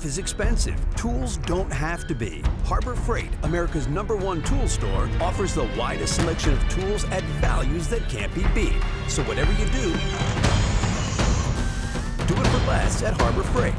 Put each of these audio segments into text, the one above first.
Life is expensive. Tools don't have to be. Harbor Freight, America's #1 tool store, offers the widest selection of tools at values that can't be beat. So whatever you do it for less at Harbor Freight.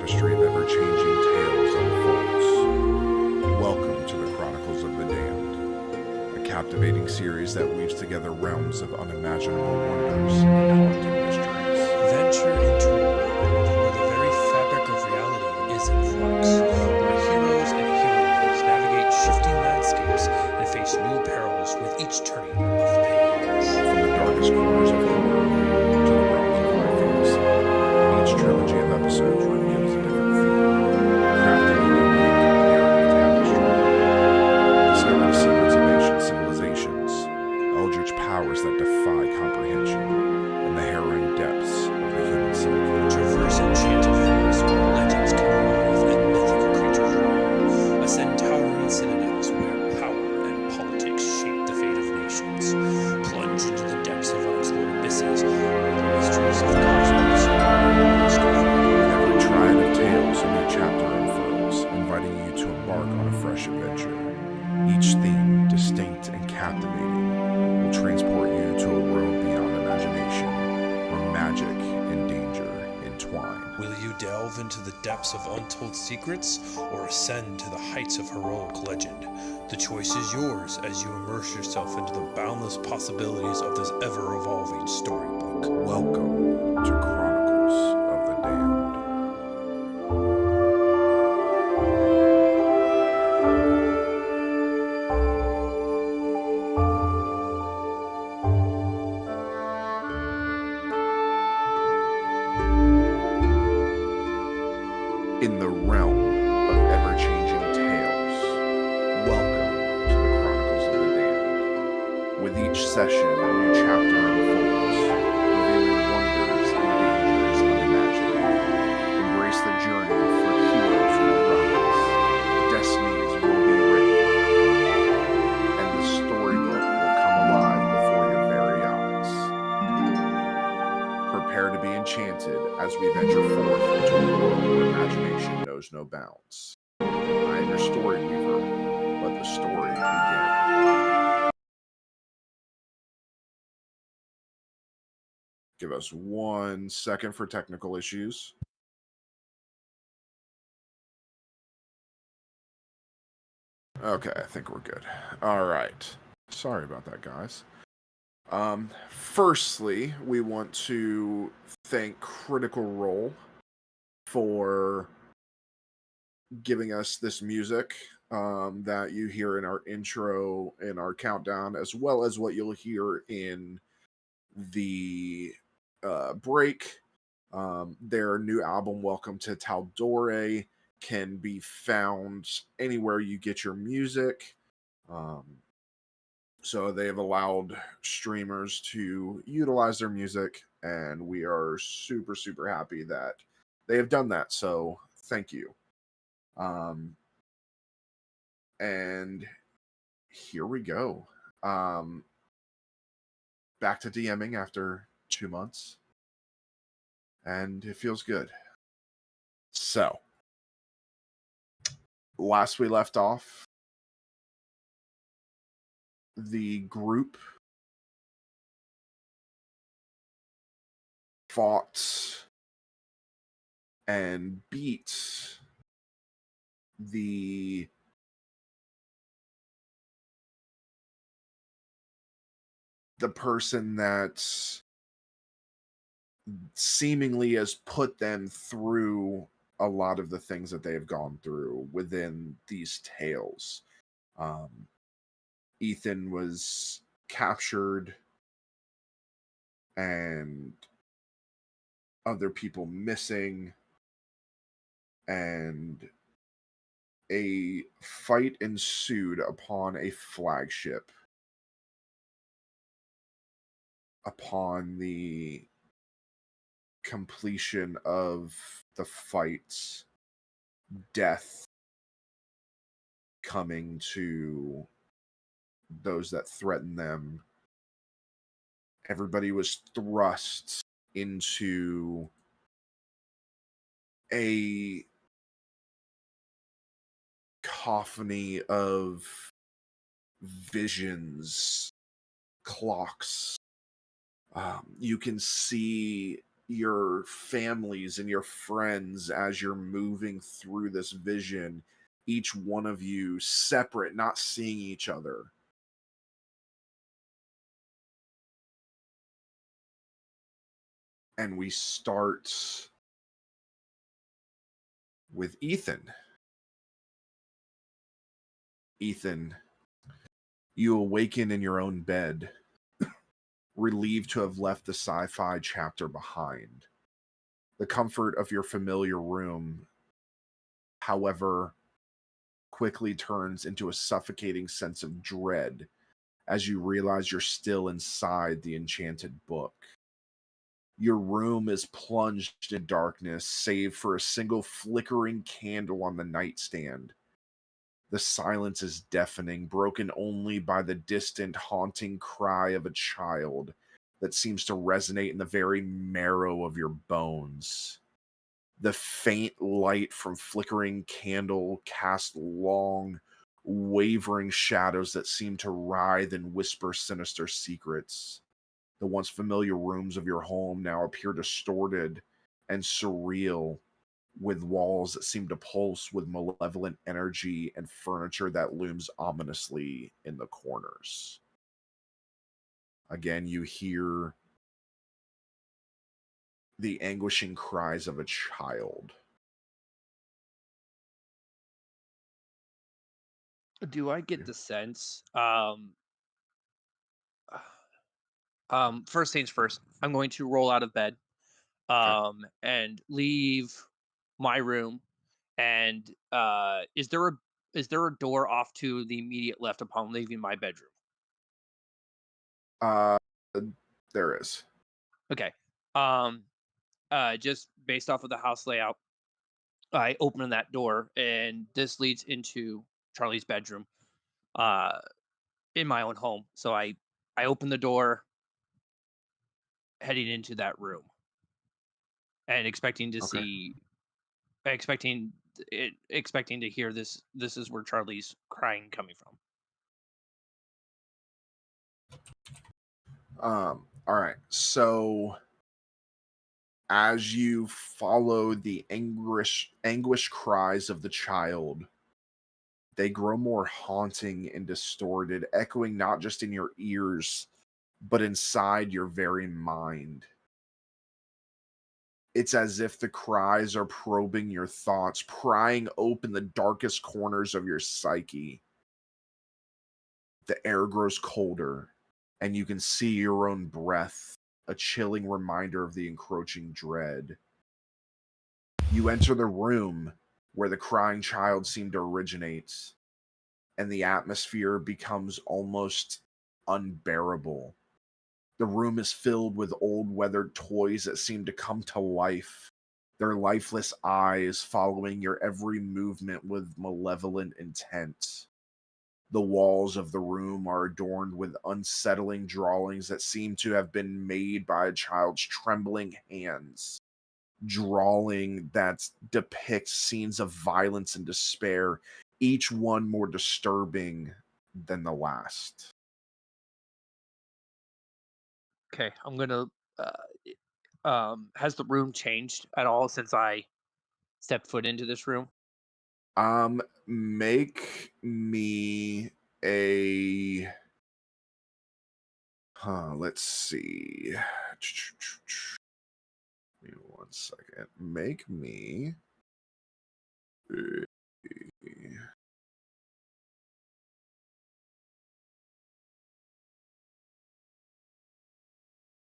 tapestry of ever-changing tales unfolds. Welcome to the Chronicles of the DaMmed, a captivating series that weaves together realms of unimaginable wonders and haunting mysteries. Venture into a world where the very fabric of reality is in flux, where heroes and heroines navigate shifting landscapes and face new perils with each turning of the pages. From the darkest corners of horror to the realms of high fantasy, each trilogy of episodes reveals a different theme, crafting a unique narrative tapestry. Discover the secrets of ancient civilizations, eldritch powers that defy comprehension, and the harrowing depths of the human psyche. Traverse enchanted forests where legends come alive and mythical creatures roam. Ascend towering citadels where power and politics shape the fate of nations. Plunge into the depths of unexplored abysses where the mysteries of the cosmos are discovered. With every triad of tales, a new chapter unfurls, inviting you to embark on a fresh adventure. Each theme, distinct and captivating, will transport you to a world beyond imagination, where magic and danger entwine. Will you delve into the depths of untold secrets or ascend to the heights of heroic legend? The choice is yours as you immerse yourself into the boundless possibilities of this ever-evolving storybook. Welcome to Chronicles of the DaMmed. In the realm of ever-changing tales, welcome to the Chronicles of the DaMmed. With each session, a new chapter unfolds, revealing wonders and dangers unimagined. Embrace the journey, for heroes will rise, destinies will be written, and the storybook will come alive before your very eyes. Prepare to be enchanted as we venture forth into a world where imagination knows no bounds. I am your story weaver. Let the story begin. Give us 1 second for technical issues. Okay, I think we're good. All right. Sorry about that, guys. Firstly, we want to thank Critical Role for giving us this music that you hear in our intro and our countdown, as well as what you'll hear in the break. Their new album, Welcome to Taldore, can be found anywhere you get your music. So they have allowed streamers to utilize their music, and we are super, super happy that they have done that. So thank you. And here we go. Back to DMing after 2 months, and it feels good. So, last we left off, the group fought and beat the person that seemingly has put them through a lot of the things that they have gone through within these tales. Ethan was captured and other people missing, and a fight ensued upon a flagship. Upon the completion of the fights, death coming to those that threaten them. Everybody was thrust into a cacophony of visions, clocks. You can see your families and your friends as you're moving through this vision, each one of you separate, not seeing each other. And we start with Ethan. Ethan, you awaken in your own bed, relieved to have left the sci-fi chapter behind. The comfort of your familiar room, however, quickly turns into a suffocating sense of dread as you realize you're still inside the enchanted book. Your room is plunged in darkness, save for a single flickering candle on the nightstand. The silence is deafening, broken only by the distant, haunting cry of a child that seems to resonate in the very marrow of your bones. The faint light from flickering candle casts long, wavering shadows that seem to writhe and whisper sinister secrets. The once familiar rooms of your home now appear distorted and surreal, with walls that seem to pulse with malevolent energy and furniture that looms ominously in the corners. Again, you hear the anguishing cries of a child. Do I get the sense? First things first. I'm going to roll out of bed, Okay. and leave my room. And is there a door off to the immediate left upon leaving my bedroom? Uh, there is. Okay. Um, just based off of the house layout, I open that door, and this leads into Charlie's bedroom, uh, in my own home. So I open the door, heading into that room, and expecting to Okay. see, expecting to hear this. This is where Charlie's crying coming from. All right. So as you follow the anguish cries of the child, they grow more haunting and distorted, echoing not just in your ears, but inside your very mind. It's as if the cries are probing your thoughts, prying open the darkest corners of your psyche. The air grows colder, and you can see your own breath, a chilling reminder of the encroaching dread. You enter the room where the crying child seemed to originate, and the atmosphere becomes almost unbearable. The room is filled with old weathered toys that seem to come to life, their lifeless eyes following your every movement with malevolent intent. The walls of the room are adorned with unsettling drawings that seem to have been made by a child's trembling hands. Drawing that depicts scenes of violence and despair, each one more disturbing than the last. Okay, I'm gonna. Has the room changed at all since I stepped foot into this room? Make me a let's see. Give me 1 second. Make me a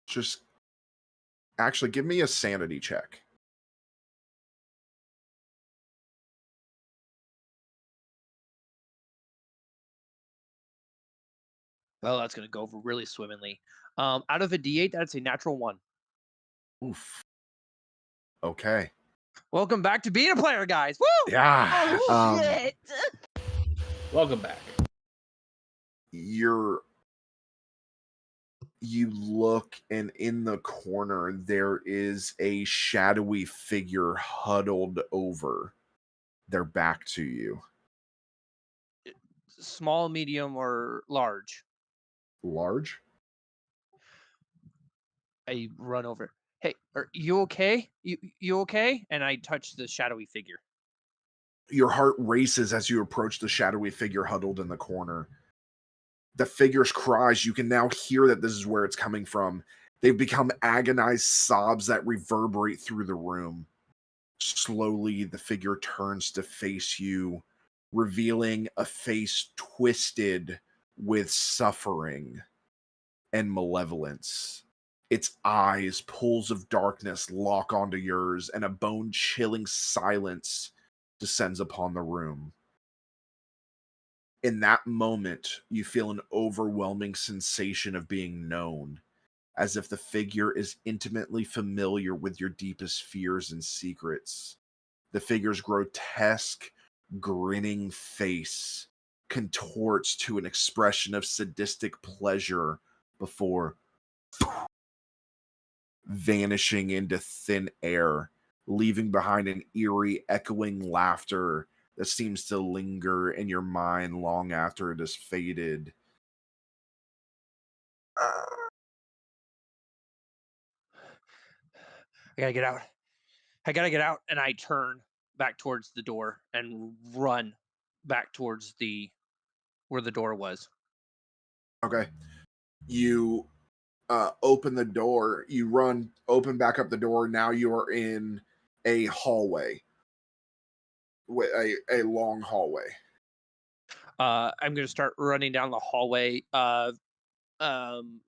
just actually give me a sanity check. Well, that's gonna go over really swimmingly. Out of a D8, that's a natural one. Oof. Okay. Welcome back to being a player, guys. Woo! Yeah. Oh shit! Welcome back. You're you look, and in the corner there is a shadowy figure huddled over their back to you. Small, medium, or large? Large? I run over. Hey, are you okay? You okay? And I touch the shadowy figure. Your heart races as you approach the shadowy figure huddled in the corner. The figure's cries, you can now hear that this is where it's coming from. They've become agonized sobs that reverberate through the room. Slowly, the figure turns to face you, revealing a face twisted with suffering and malevolence. Its eyes, pools of darkness, lock onto yours, and a bone chilling silence descends upon the room. In that moment, you feel an overwhelming sensation of being known, as if the figure is intimately familiar with your deepest fears and secrets. The figure's grotesque, grinning face contorts to an expression of sadistic pleasure before vanishing into thin air, leaving behind an eerie, echoing laughter that seems to linger in your mind long after it has faded. I gotta get out. I gotta get out. And I turn back towards the door and run back towards the where the door was. Okay. You open the door, you run, open back up the door. Now you are in a hallway, a long hallway. I'm gonna start running down the hallway. Um,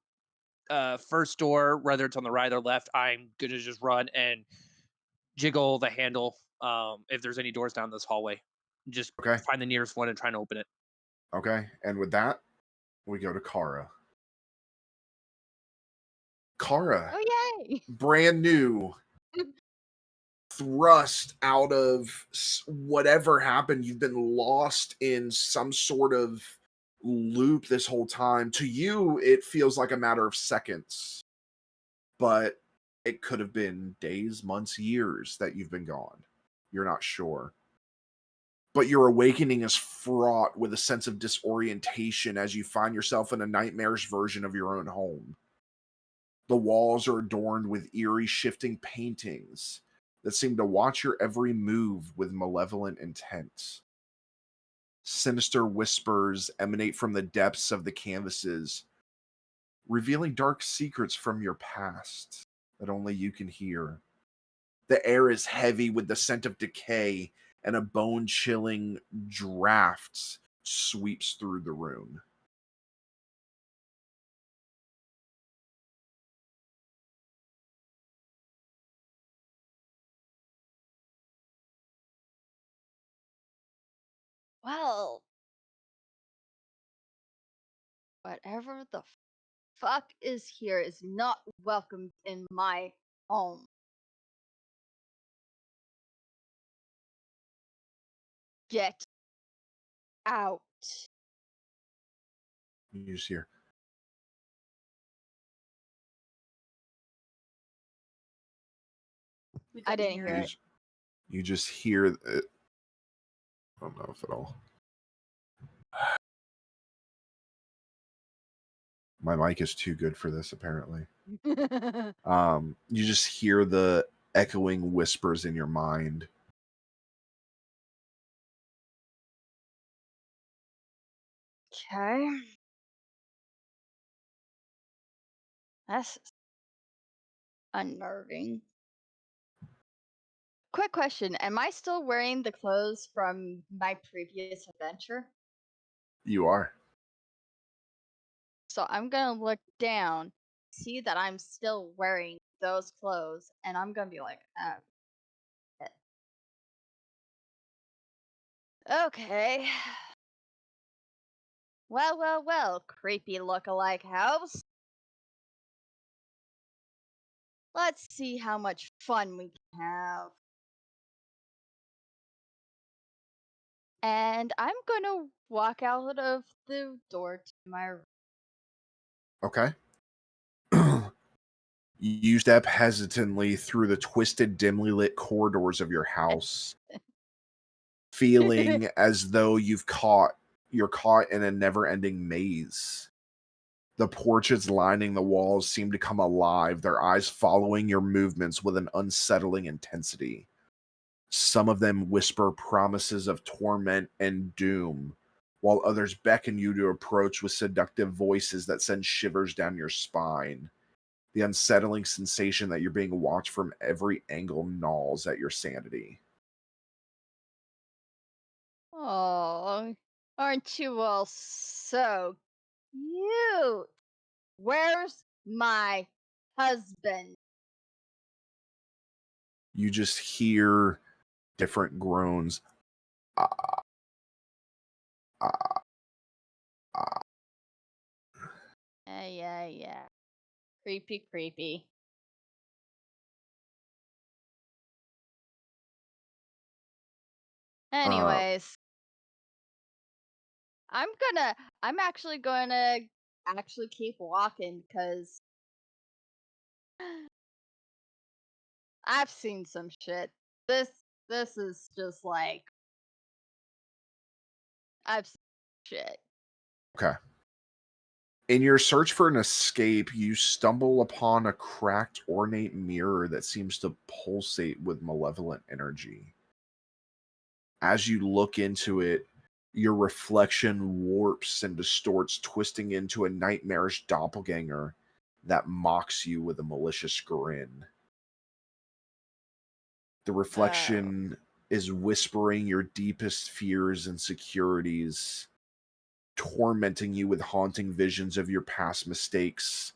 First door, whether it's on the right or left, I'm gonna just run and jiggle the handle. If there's any doors down this hallway, just Okay. find the nearest one and try and open it. Okay. And with that, we go to Kara. Kara, Oh yay! brand new, thrust out of whatever happened. You've been lost in some sort of loop this whole time. To you, it feels like a matter of seconds, but it could have been days, months, years that you've been gone. You're not sure. But your awakening is fraught with a sense of disorientation as you find yourself in a nightmarish version of your own home. The walls are adorned with eerie, shifting paintings that seem to watch your every move with malevolent intent. Sinister whispers emanate from the depths of the canvases, revealing dark secrets from your past that only you can hear. The air is heavy with the scent of decay, and a bone-chilling draft sweeps through the room. Well, whatever the fuck is here is not welcomed in my home. Get out. You just hear, I didn't hear you it. just, you just hear it. I don't know if it'll. My mic is too good for this, apparently. You just hear the echoing whispers in your mind. Okay. That's unnerving. Quick question. Am I still wearing the clothes from my previous adventure? You are. So I'm gonna look down, see that I'm still wearing those clothes, and I'm gonna be like, okay. Well, creepy look-alike house. Let's see how much fun we can have. And I'm gonna walk out of the door to my room. Okay. You step hesitantly through the twisted, dimly lit corridors of your house, feeling as though you're caught in a never-ending maze. The portraits lining the walls seem to come alive, their eyes following your movements with an unsettling intensity. Some of them whisper promises of torment and doom, while others beckon you to approach with seductive voices that send shivers down your spine. The unsettling sensation that you're being watched from every angle gnaws at your sanity. Oh, aren't you all so cute? Where's my husband? You just hear different groans. Ah, ah, ah. Yeah. Creepy. Uh, Anyways, I'm actually gonna actually keep walking because I've seen some shit. This is just like I've seen shit. okay. In your search for an escape, you stumble upon a cracked, ornate mirror that seems to pulsate with malevolent energy. As you look into it, your reflection warps and distorts, twisting into a nightmarish doppelganger that mocks you with a malicious grin. The Oh, reflection is whispering your deepest fears and insecurities, tormenting you with haunting visions of your past mistakes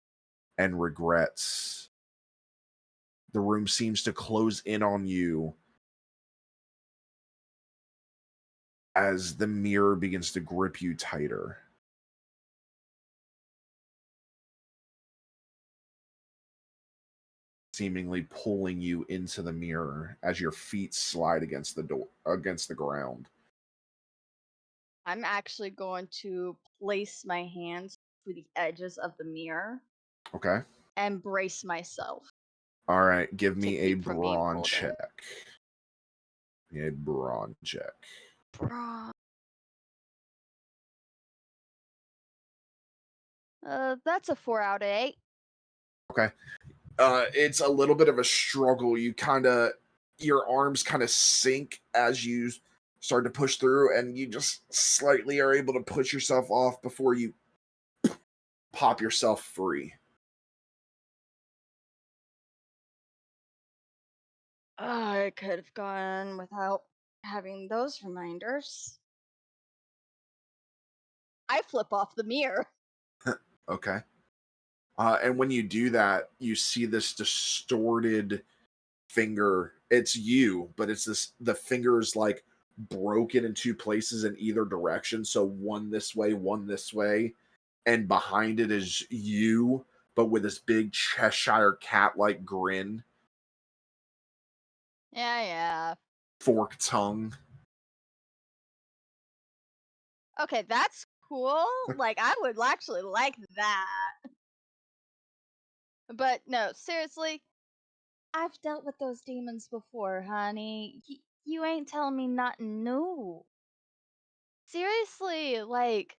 and regrets. The room seems to close in on you as the mirror begins to grip you tighter. Seemingly pulling you into the mirror as your feet slide against the ground. I'm actually going to place my hands to the edges of the mirror Okay. and brace myself All right. Give to me a keep from being brawn pulled in. check. A brawn check. Bruh. That's a 4 out of 8. Okay. It's a little bit of a struggle. Your arms kind of sink as you start to push through, and you just slightly are able to push yourself off before you pop yourself free. I could have gone without having those reminders. I flip off the mirror. Okay. And when you do that, you see this distorted finger. It's you, but the finger is like broken in two places in either direction. So one this way, and behind it is you, but with this big Cheshire cat like grin, Yeah. forked tongue. Okay, that's cool. Like, I would actually like that. But no, seriously, I've dealt with those demons before, honey. You ain't telling me nothing new. Seriously, like,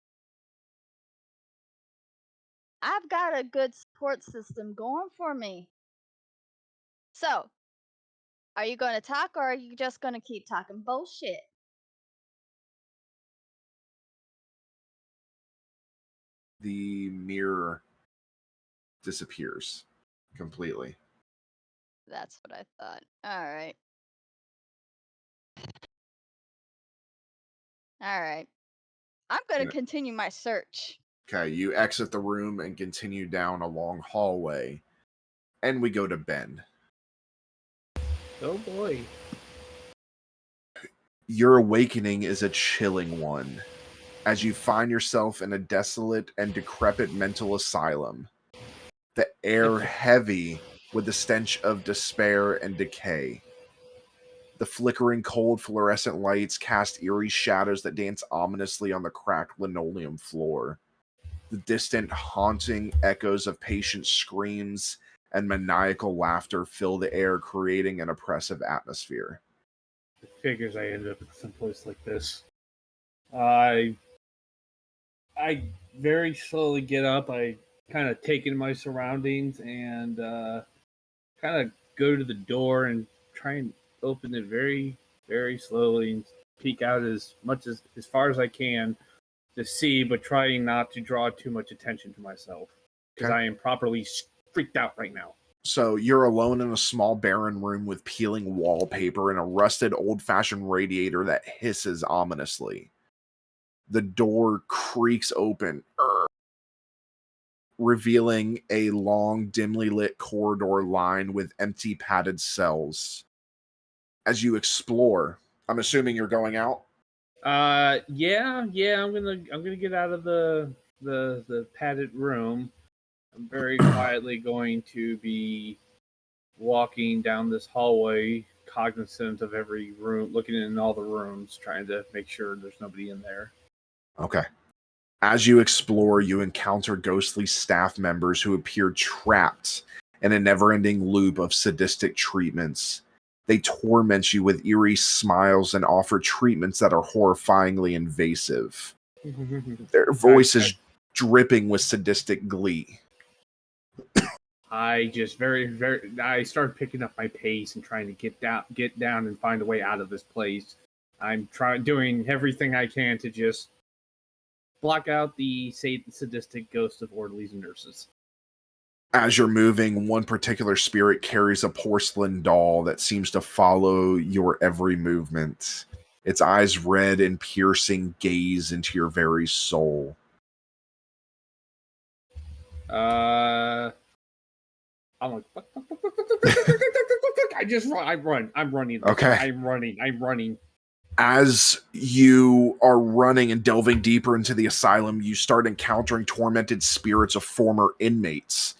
I've got a good support system going for me. So, are you going to talk or are you just going to keep talking bullshit? The mirror disappears completely. That's what I thought. All right. All right. I'm going to Yeah. continue my search. Okay, you exit the room and continue down a long hallway, and we go to Ben. Oh boy. Your awakening is a chilling one, as you find yourself in a desolate and decrepit mental asylum, the air heavy with the stench of despair and decay. The flickering cold fluorescent lights cast eerie shadows that dance ominously on the cracked linoleum floor. The distant, haunting echoes of patient screams and maniacal laughter fill the air, creating an oppressive atmosphere. It figures I ended up in some place like this. I very slowly get up. I kind of take in my surroundings and kind of go to the door and try and open it very, very slowly and peek out as far as I can to see, but trying not to draw too much attention to myself because I am properly freaked out right now. So you're alone in a small barren room with peeling wallpaper and a rusted old-fashioned radiator that hisses ominously. The door creaks open, revealing a long, dimly lit corridor lined with empty padded cells. As you explore, I'm assuming you're going out? Yeah, I'm gonna get out of the padded room. I'm very quietly going to be walking down this hallway, cognizant of every room, looking in all the rooms, trying to make sure there's nobody in there. Okay. As you explore, you encounter ghostly staff members who appear trapped in a never-ending loop of sadistic treatments. They torment you with eerie smiles and offer treatments that are horrifyingly invasive. Their voices dripping with sadistic glee. I just I start picking up my pace and trying to get down and find a way out of this place. I'm doing everything I can to just block out the sadistic ghosts of orderlies and nurses. As you're moving, one particular spirit carries a porcelain doll that seems to follow your every movement. Its eyes red and piercing gaze into your very soul. I'm like, I just run. I'm running. Okay. I'm running. As you are running and delving deeper into the asylum, you start encountering tormented spirits of former inmates,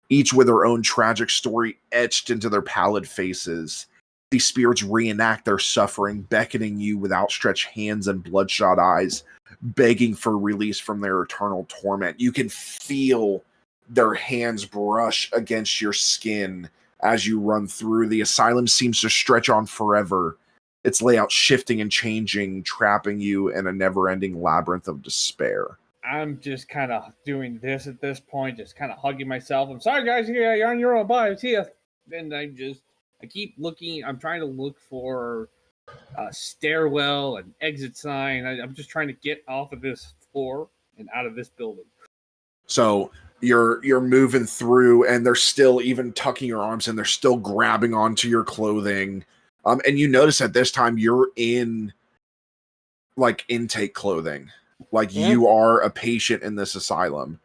each with their own tragic story etched into their pallid faces. These spirits reenact their suffering, beckoning you with outstretched hands and bloodshot eyes, begging for release from their eternal torment. You can feel their hands brush against your skin as you run through. The asylum seems to stretch on forever, its layout shifting and changing, trapping you in a never-ending labyrinth of despair. I'm just kind of doing this at this point, just kind of hugging myself. I'm sorry, guys. You're on your own. Bye. See ya. And I keep looking. I'm trying to look for a stairwell, an exit sign. I'm just trying to get off of this floor and out of this building. So you're moving through, and they're still even tucking your arms in. They're still grabbing onto your clothing. And you notice at this time you're in like intake clothing. Like you are a patient in this asylum.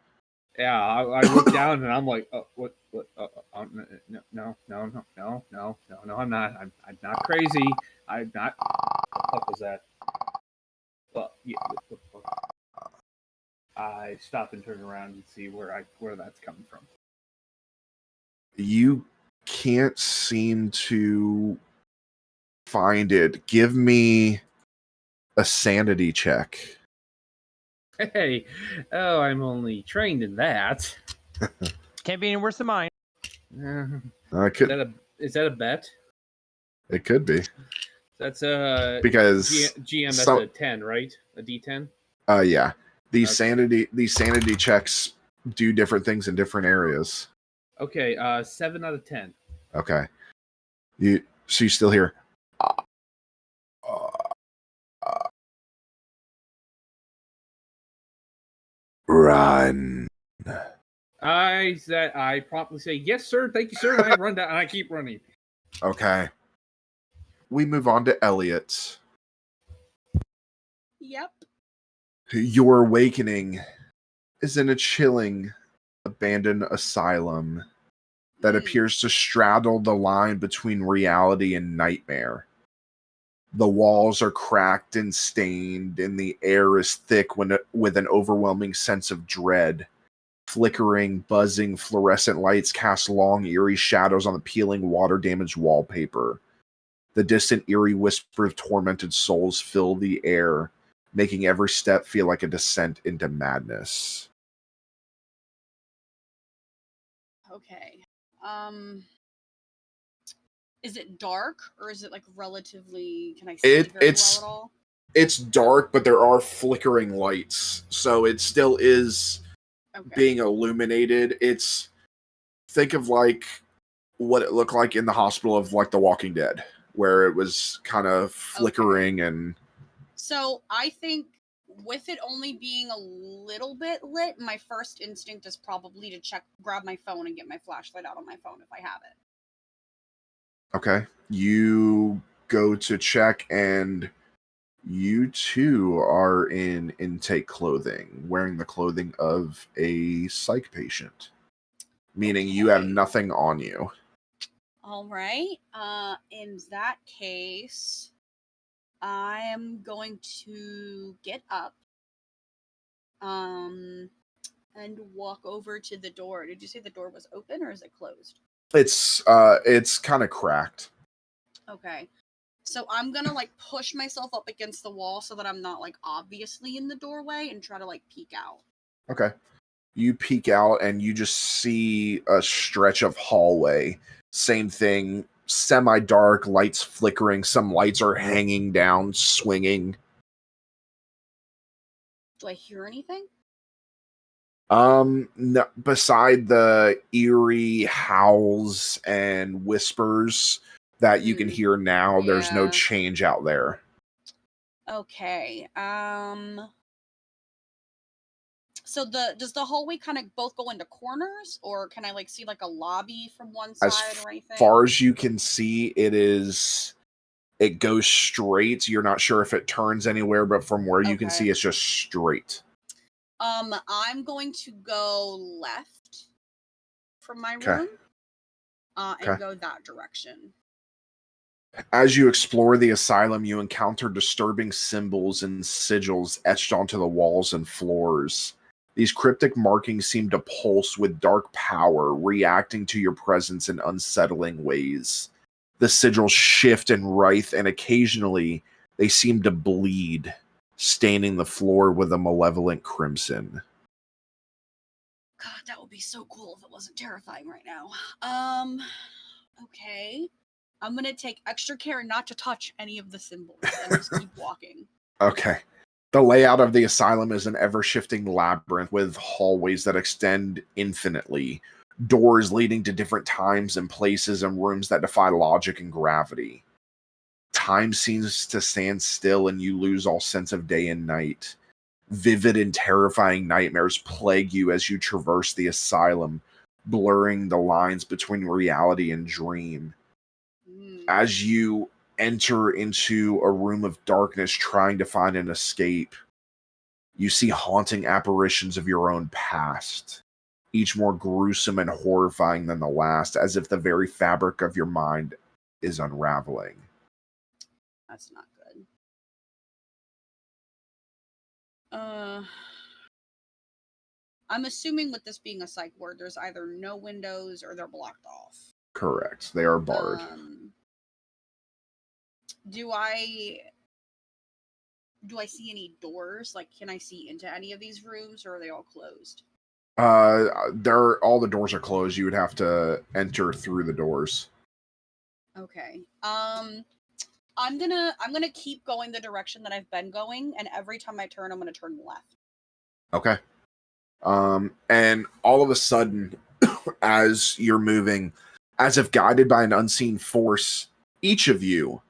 Yeah, I look down and I'm like, what? No, I'm not. I'm not crazy. I'm not. What the fuck was that? Well, yeah. I stop and turn around and see where that's coming from. You can't seem to find it. Give me a sanity check. Hey, I'm only trained in that. Can't be any worse than mine. Is that a bet? It could be. That's because GM. That's a 10, right? A D10. Yeah. These sanity checks do different things in different areas. Okay. 7 out of 10. Okay. You still hear? Run. I promptly say, yes, sir. Thank you, sir. And I run down and I keep running. Okay. We move on to Elliot. Yep. Your awakening is in a chilling, abandoned asylum that appears to straddle the line between reality and nightmare. The walls are cracked and stained, and the air is thick with an overwhelming sense of dread. Flickering, buzzing fluorescent lights cast long, eerie shadows on the peeling, water-damaged wallpaper. The distant, eerie whisper of tormented souls fill the air, making every step feel like a descent into madness. Okay. Is it dark, or is it like relatively? Can I see it very well at all? It's dark, but there are flickering lights, so it still is Okay. being illuminated. It's think of like what it looked like in the hospital of like The Walking Dead, where it was kind of flickering and. So I think with it only being a little bit lit, my first instinct is probably to grab my phone and get my flashlight out on my phone if I have it. Okay. You go to check, and you too are in intake clothing, wearing the clothing of a psych patient, meaning you have Okay. nothing on you. All right. In that case, I am going to get up, and walk over to the door. Did you say the door was open or is it closed? It's kind of cracked. Okay. So I'm gonna like push myself up against the wall so that I'm not like obviously in the doorway and try to like peek out. Okay. You peek out and you just see a stretch of hallway. Same thing, semi-dark, lights flickering, some lights are hanging down, swinging. Do I hear anything? No, beside the eerie howls and whispers that you can hear now, there's no Yeah. change out there. Okay. So does the hallway kind of both go into corners, or can I like see like a lobby from one As side or anything? far as you can see, it goes straight. You're not sure if it turns anywhere, but from where you can Okay. see, it's just straight. I'm going to go left from my Okay. room, and Okay. go that direction. As you explore the asylum, you encounter disturbing symbols and sigils etched onto the walls and floors. These cryptic markings seem to pulse with dark power, reacting to your presence in unsettling ways. The sigils shift and writhe, and occasionally they seem to bleed, staining the floor with a malevolent crimson. God, that would be so cool if it wasn't terrifying right now. Okay. I'm gonna take extra care not to touch any of the symbols and just keep walking. Okay. The layout of the asylum is an ever-shifting labyrinth with hallways that extend infinitely, doors leading to different times and places, and rooms that defy logic and gravity. Time seems to stand still, and you lose all sense of day and night. Vivid and terrifying nightmares plague you as you traverse the asylum, blurring the lines between reality and dream. As you enter into a room of darkness trying to find an escape, you see haunting apparitions of your own past, each more gruesome and horrifying than the last, as if the very fabric of your mind is unraveling. That's not good. I'm assuming with this being a psych ward, there's either no windows or they're blocked off. Correct. They are barred. Do I see any doors? Like, can I see into any of these rooms, or are they all closed? All the doors are closed. You would have to enter through the doors. Okay. I'm gonna keep going the direction that I've been going, and every time I turn, I'm gonna turn left. Okay. And all of a sudden, as you're moving, as if guided by an unseen force, each of you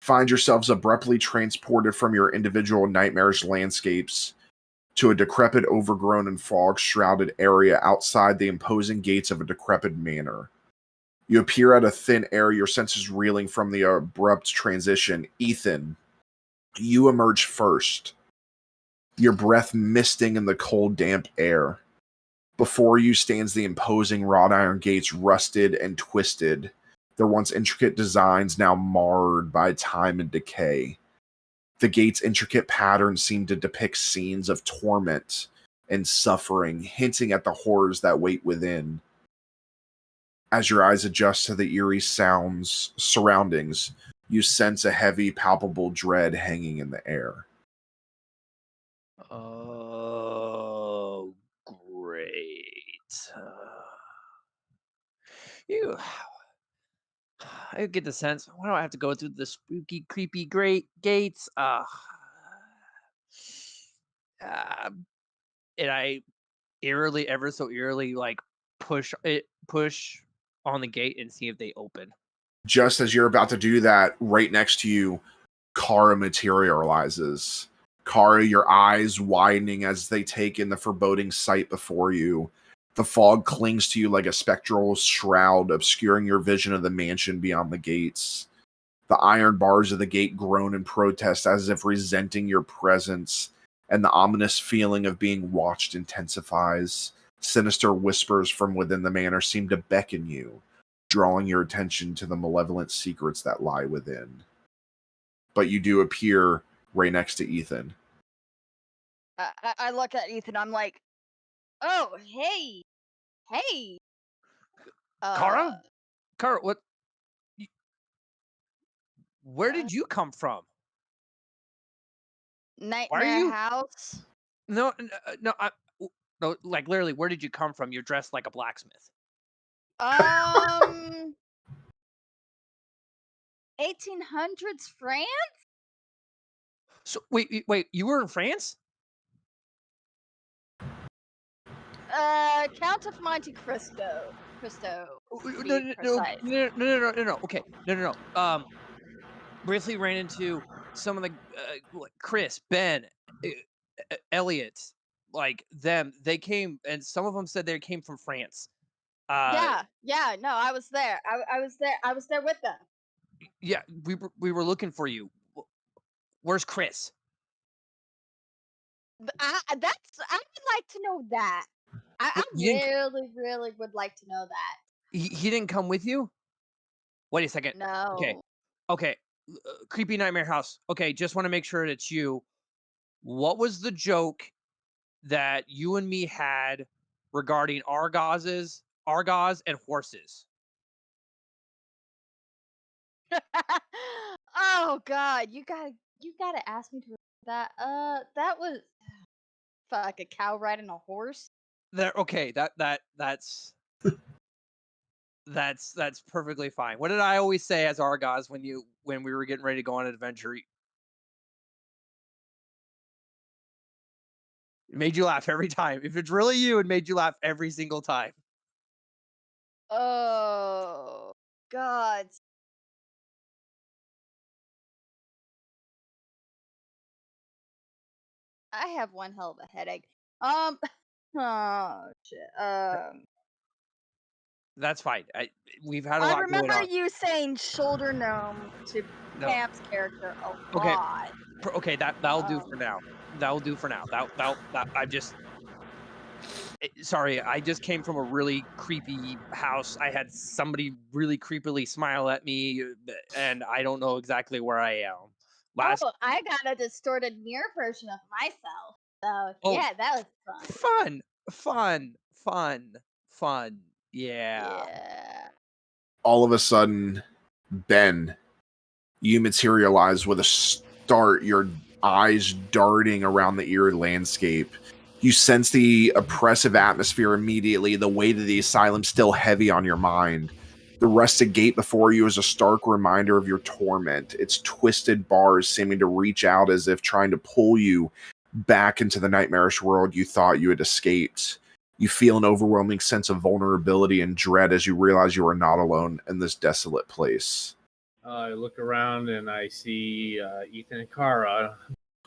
find yourselves abruptly transported from your individual nightmarish landscapes to a decrepit, overgrown, and fog-shrouded area outside the imposing gates of a decrepit manor. You appear at a thin air, your senses reeling from the abrupt transition. Ethan, you emerge first, your breath misting in the cold, damp air. Before you stands the imposing wrought iron gates, rusted and twisted, their once intricate designs now marred by time and decay. The gate's intricate patterns seem to depict scenes of torment and suffering, hinting at the horrors that wait within. As your eyes adjust to the eerie surroundings, you sense a heavy, palpable dread hanging in the air. Oh, great. You, I get the sense. Why do I have to go through the spooky, creepy, great gates? Uh, and I eerily, ever so eerily, like push on the gate and see if they open. Just as you're about to do that, right next to you, Kara materializes. Kara, your eyes widening as they take in the foreboding sight before you. The fog clings to you like a spectral shroud, obscuring your vision of the mansion beyond the gates. The iron bars of the gate groan in protest as if resenting your presence, and the ominous feeling of being watched intensifies. Sinister whispers from within the manor seem to beckon you, drawing your attention to the malevolent secrets that lie within. But you do appear right next to Ethan. I look at Ethan. I'm like, oh, hey, hey. Kara, what? Where uh, did you come from? Why are Nightmare you? house. No, no, no. Like literally, where did you come from? You're dressed like a blacksmith. 1800s France. So wait. You were in France? Count of Monte Cristo. Cristo, to No, be no, no, precise. no. Okay, no. Briefly ran into some of the like Chris, Ben, Elliot, like them. They came, and some of them said they came from France. Yeah. No, I was there. I was there. I was there with them. Yeah, we were looking for you. Where's Chris? I would like to know that. I You didn't. really would like to know that. He didn't come with you. Wait a second. Okay, No. okay. Creepy nightmare house. Okay, just want to make sure it's you. What was the joke that you and me had regarding Argos and horses? Oh God, you gotta ask me to remember that. That was fuck a cow riding a horse. There. Okay, that's perfectly fine. What did I always say as Argos when we were getting ready to go on an adventure? It made you laugh every time. If it's really you, it made you laugh every single time. Oh God. I have one hell of a headache. Oh shit. That's fine. We've had a I lot going remember on. you saying shoulder gnome to No. Pam's character a Okay. lot. Okay. That'll do for Um, now. That'll do for now. That I just sorry. I just came from a really creepy house. I had somebody really creepily smile at me, and I don't know exactly where I am. Last. oh, I got a distorted mirror version of myself. So Oh, yeah, that was fun. fun, fun. Yeah. Yeah. All of a sudden, Ben, you materialize with a start, your eyes darting around the eerie landscape. You sense the oppressive atmosphere immediately, the weight of the asylum still heavy on your mind. The rusted gate before you is a stark reminder of your torment, its twisted bars seeming to reach out as if trying to pull you back into the nightmarish world you thought you had escaped. You feel an overwhelming sense of vulnerability and dread as you realize you are not alone in this desolate place. I look around and I see Ethan and Kara.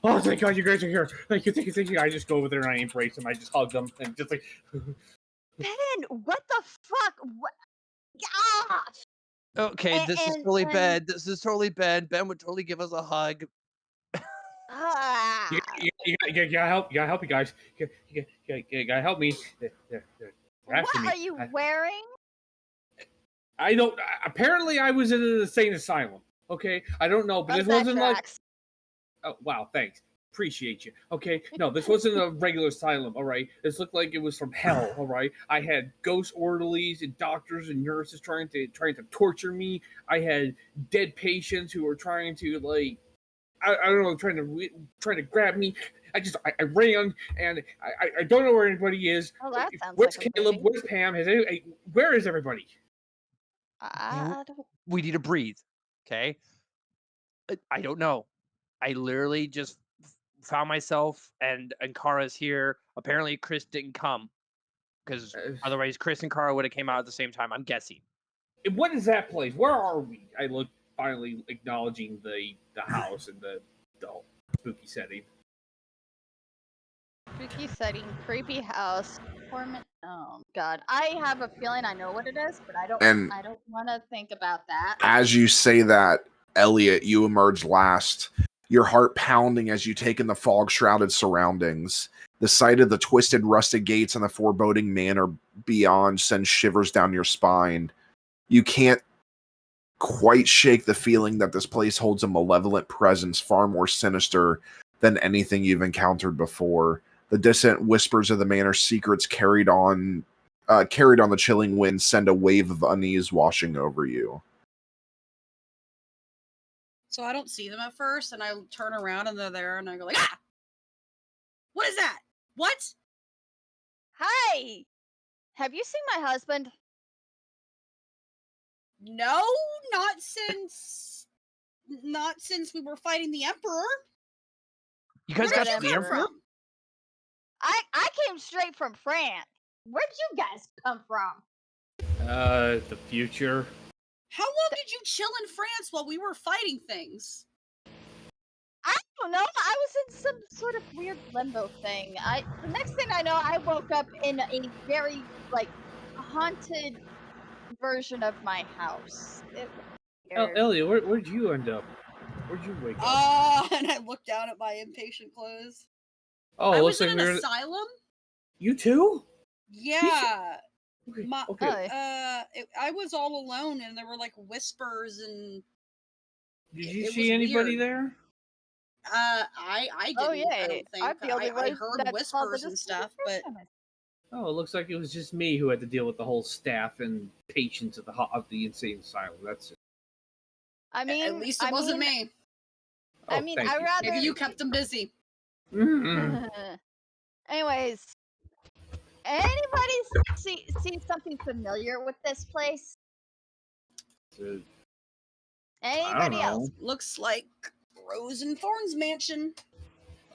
Oh, thank God you guys are here. Thank you. I just go over there and I embrace them. I just hug them and just like. Ben, what the fuck? What? Gosh. Okay, this is totally And Ben. This is totally Ben. Ben would totally give us a hug. You, ah, you gotta help you guys. You gotta help me. They're after what me. are you wearing? I don't. Apparently, I was in an insane asylum. Okay, I don't know, but this That wasn't like. tracks. Oh wow, thanks. Appreciate you. Okay, no, this wasn't a regular asylum. All right, this looked like it was from hell. All right, I had ghost orderlies and doctors and nurses trying to torture me. I had dead patients who were trying to like. I don't know, trying to grab me. I ran and I don't know where anybody is. Oh, that sounds Where's like a Caleb? movie. Where's Pam? Where is everybody? I don't. We need to breathe. Okay. I don't know. I literally just found myself and Kara's here. Apparently Chris didn't come. because otherwise Chris and Carl would have came out at the same time. I'm guessing. What is that place? Where are we? I look, finally acknowledging the house and the spooky setting. Spooky setting, creepy house, torment. Oh God, I have a feeling I know what it is, but I don't want to think about that. As you say that, Elliot, you emerge last, your heart pounding as you take in the fog-shrouded surroundings. The sight of the twisted, rusted gates and the foreboding manor beyond sends shivers down your spine. You can't quite shake the feeling that this place holds a malevolent presence far more sinister than anything you've encountered before. The distant whispers of the manor's secrets carried on the chilling wind send a wave of unease washing over you. So I don't see them at first, and I turn around and they're there, and I go like, ah! What is that? What? Hi! Have you seen my husband? No, not since we were fighting the Emperor. You guys Where got did the you come Emperor? from? I came straight from France. Where'd you guys come from? The future. How long did you chill in France while we were fighting things? I don't know. I was in some sort of weird limbo thing. The next thing I know, I woke up in a very haunted version of my house. It was weird. Elliot, where'd you end up? Where'd you wake up? And I looked down at my impatient clothes. Oh, I looks was like in an asylum. You too? Yeah. Okay. I was all alone, and there were like whispers and. Did you it see was anybody weird. there? I didn't. Oh yeah, I don't think. I'm the only one I heard that's called the whispers and stuff, but Oh, it looks like it was just me who had to deal with the whole staff and patients of the insane asylum. That's it. I mean, at least it wasn't me. Oh, I mean, thank I you. rather. Maybe you kept them busy. Mm-mm. Anyways, anybody see something familiar with this place? Anybody know. else? Looks like Rose and Thorn's mansion.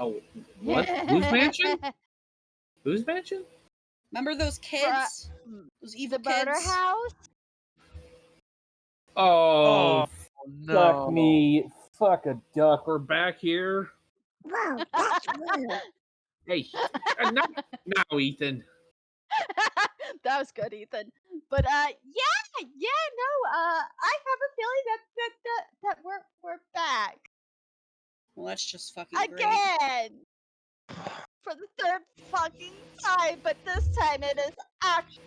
Oh, what? Whose mansion? Whose mansion? Remember those kids? Those evil The murder kids? house? Oh, no. fuck me. Fuck a duck. We're back here. Hey, not now, Ethan. That was good, Ethan. But I have a feeling that we're back Well, that's just fucking great. again for the third fucking time. But this time it is actually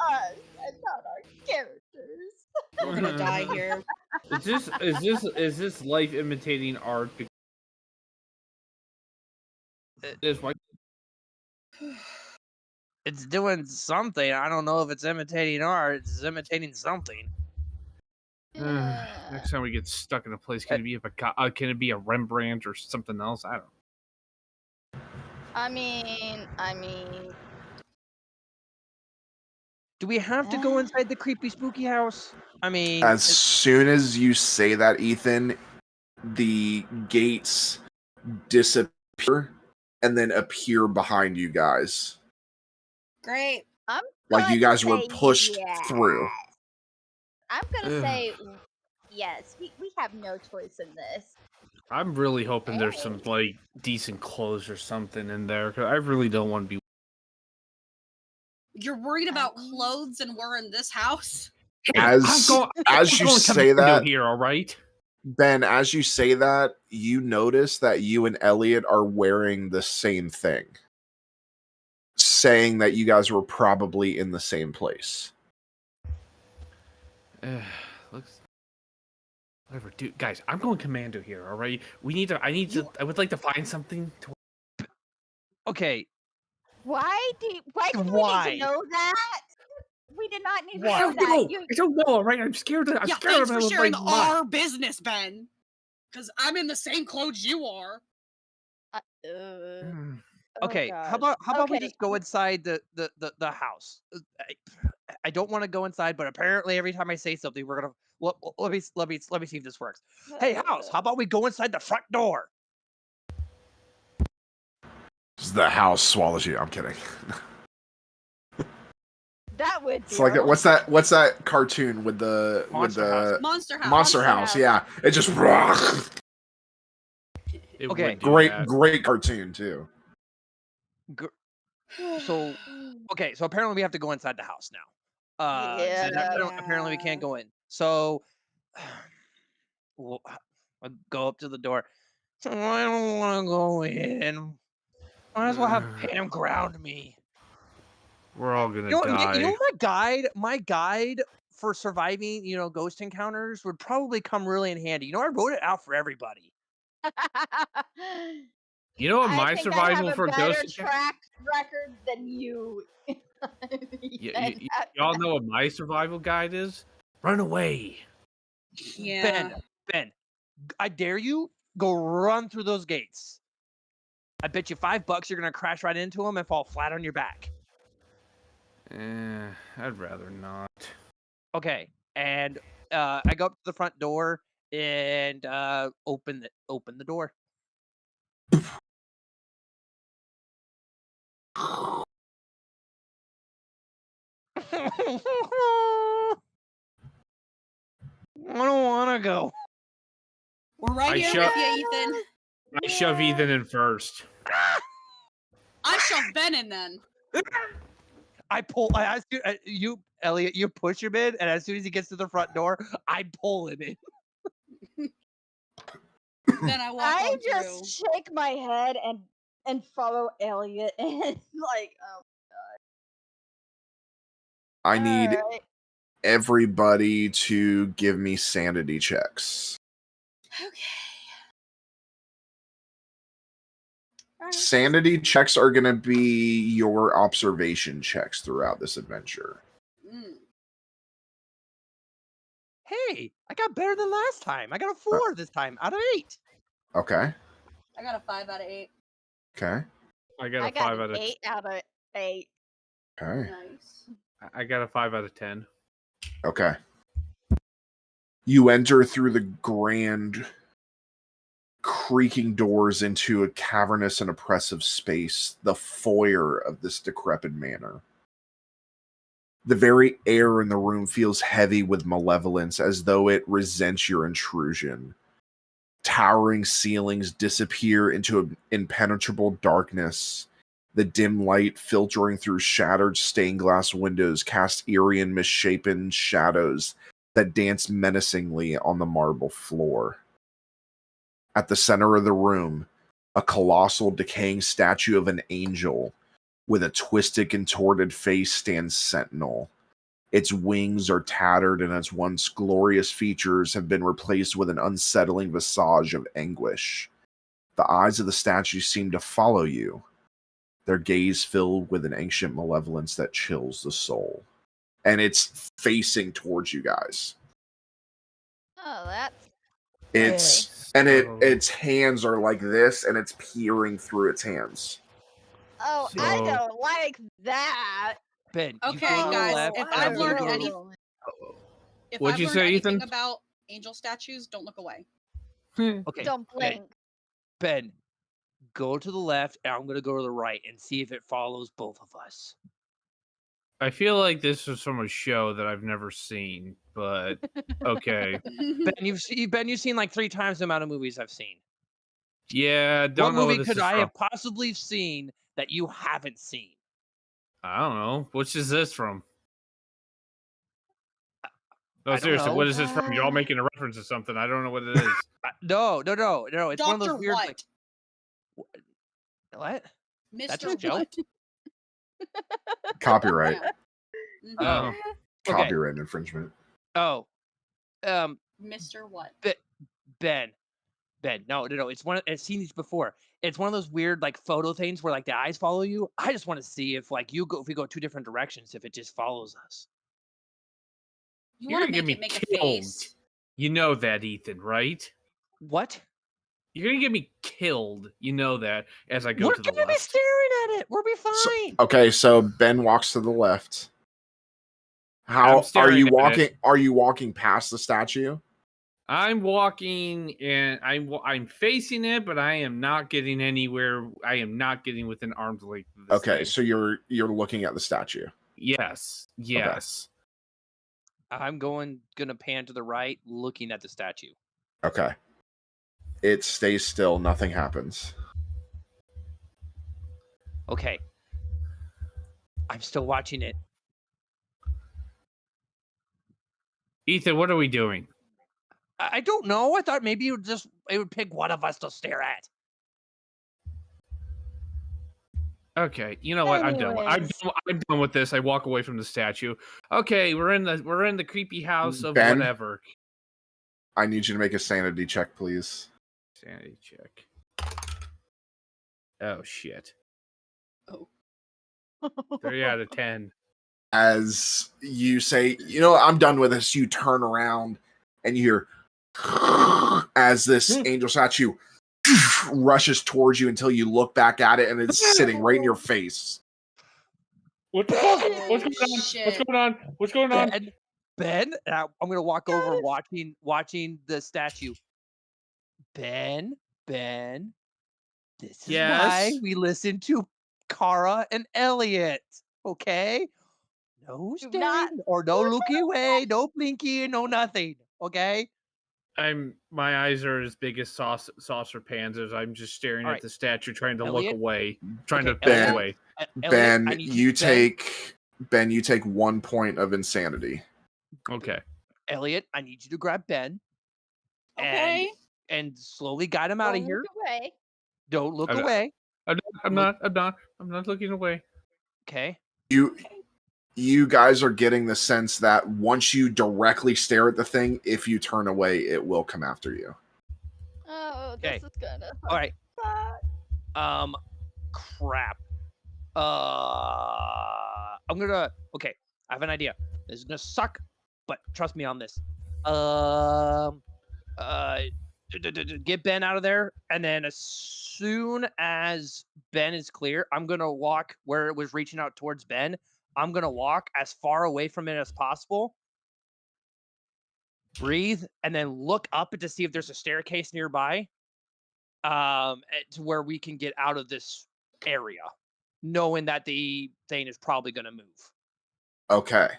us and not our characters. We're gonna die here. Is this life imitating art? It's doing something. I don't know if it's imitating art. It's imitating something. Next time we get stuck in a place, can it be a Rembrandt or something else? I don't know. I mean. Do we have to go inside the creepy spooky house? I mean, As soon as you say that, Ethan, the gates disappear and then appear behind you guys. Great. I'm Like you gonna guys were say pushed yes. through. I'm gonna say yes. We have no choice in this. I'm really hoping there's some decent clothes or something in there, because I really don't want to be. You're worried about clothes and we're in this house? As you say that, here, all right? Ben, as you say that, you notice that you and Elliot are wearing the same thing, saying that you guys were probably in the same place. Looks. Whatever, dude. Guys, I'm going commando here. All right, I would like to find something to. okay. Why do we need to know that? We did not need to know I don't know. All right, I'm scared. I'm scared. Thanks for sharing our business, Ben. Because I'm in the same clothes you are. Okay, how about we just go inside the house? I don't want to go inside, but apparently every time I say something, we're gonna let me see if this works. Hey, house, how about we go inside the front door? The house swallows you. I'm kidding. That would be. It's like what's that cartoon with the Monster House. Monster House. Monster House? Yeah, it just It Okay. would do that. great cartoon too. So, okay, so apparently we have to go inside the house now. And apparently we can't go in. So, I go up to the door. I don't want to go in. Might as well have Pam ground me. We're all gonna die. You know, my guide for surviving, ghost encounters would probably come really in handy. I wrote it out for everybody. You know what my I think survival I have for a better ghost track record than you. y'all know what my survival guide is? Run away. Yeah. Ben, I dare you, go run through those gates. I bet you $5 you're gonna crash right into them and fall flat on your back. I'd rather not. Okay, and I go up to the front door and open the door. I don't want to go. We're right here with you, Ethan. I shove Ethan in first. I shove Ben in then. I pull. You, Elliot. You push him in, and as soon as he gets to the front door, I pull him in. Then I walk I on just through. shake my head and follow Elliot, and like, oh. I need Alright. everybody to give me sanity checks. Okay. Alright. Sanity checks are going to be your observation checks throughout this adventure. Hey, I got better than last time. I got a 4 this time out of 8. Okay. I got a 5 out of 8. Okay. I got a 5 out an of 8 out of 8. Okay. Nice. I got a 5 out of 10. Okay. You enter through the grand creaking doors into a cavernous and oppressive space, the foyer of this decrepit manor. The very air in the room feels heavy with malevolence, as though it resents your intrusion. Towering ceilings disappear into impenetrable darkness. The dim light filtering through shattered stained glass windows casts eerie and misshapen shadows that dance menacingly on the marble floor. At the center of the room, a colossal decaying statue of an angel with a twisted, contorted face stands sentinel. Its wings are tattered and its once glorious features have been replaced with an unsettling visage of anguish. The eyes of the statue seem to follow you, their gaze filled with an ancient malevolence that chills the soul. And it's facing towards you guys. Oh, that's Its hands are like this, and it's peering through its hands. I So- don't like that. Ben, you Okay, go to the guys, left, if and I've I'm gonna learned go to any- the- If What'd I've you learned say, anything Ethan? about angel statues, don't look away. Okay, Don't blink. Ben, go to the left, and I'm gonna go to the right and see if it follows both of us. I feel like this is from a show that I've never seen, but okay. Ben, you've seen like 3 times the amount of movies I've seen. Yeah, What don't know movie what this could is I from. have possibly seen that you haven't seen? I don't know. Which is this from? No, I don't seriously, know. what is this from? You're all making a reference to something. I don't know what it is. No. It's one of Doctor those weird. What? What? That's Mr. a joke. What? Copyright. Mhm. Oh. Okay. Copyright infringement. Oh, Mr. What? Ben. No. It's one. I've seen these before. It's one of those weird like photo things where like the eyes follow you. I just want to see if like if we go 2 different directions, if it just follows us. You You're want gonna to get make me it make a killed. face? You know that, Ethan, right? What? You're gonna get me killed. You know that as I go We're to the gonna be left. staring at it. We'll be So- fine. Okay, so Ben walks to the left. How I'm are staring you at walking? it. Are you walking past the statue? I'm walking and I'm facing it, but I am not getting anywhere. I am not getting within arm's length of this Okay, thing. so you're looking at the statue. Yes. Yes. I'm gonna pan to the right, looking at the statue. Okay. It stays still. Nothing happens. Okay. I'm still watching it. Ethan, what are we doing? I don't know. I thought maybe it would pick one of us to stare at. Okay, you know what? I'm done. Anyways. I'm done with this. I walk away from the statue. Okay, we're in the creepy house of Ben? whatever. I need you to make a sanity check, please. Sanity check. Oh shit. Oh. 3 out of 10. As you say, you know, I'm done with this, you turn around and you hear as this angel statue rushes towards you until you look back at it and it's sitting right in your face. What the fuck? What's going on? Shit. What's going on? What's going on? Ben, I'm gonna walk over, watching the statue. Ben, this is why Yes? we listen to Kara and Elliot. Okay, no Do staring not or no look looking away, no blinking, no nothing. Okay. My eyes are as big as saucer pans as I'm just staring All at right. the statue, trying to Elliot? look away, trying Okay, to Elliot? look away. Elliot, I Ben, need you take 1 point of insanity. Okay. Elliot, I need you to grab Ben Okay. and slowly guide him out of don't here. look away. Don't look Okay. away. I'm not looking away. Okay. You guys are getting the sense that once you directly stare at the thing, if you turn away, it will come after you. Oh, Okay. this is gonna All right. suck. Crap. Okay, I have an idea. This is gonna suck, but trust me on this. Get Ben out of there, and then as soon as Ben is clear, I'm gonna walk where it was reaching out towards Ben. I'm gonna walk as far away from it as possible. Breathe, and then look up to see if there's a staircase nearby. To where we can get out of this area, knowing that the thing is probably going to move. Okay.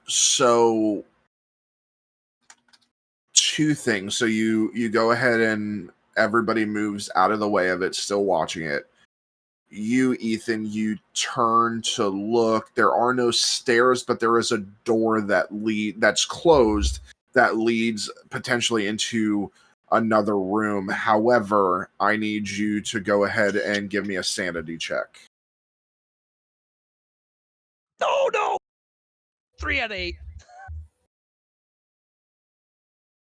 So 2 things. So you go ahead and everybody moves out of the way of it, still watching it. You, Ethan, you turn to look. There are no stairs, but there is a door that's closed that leads potentially into another room. However, I need you to go ahead and give me a sanity check. Oh no! 3 out of 8.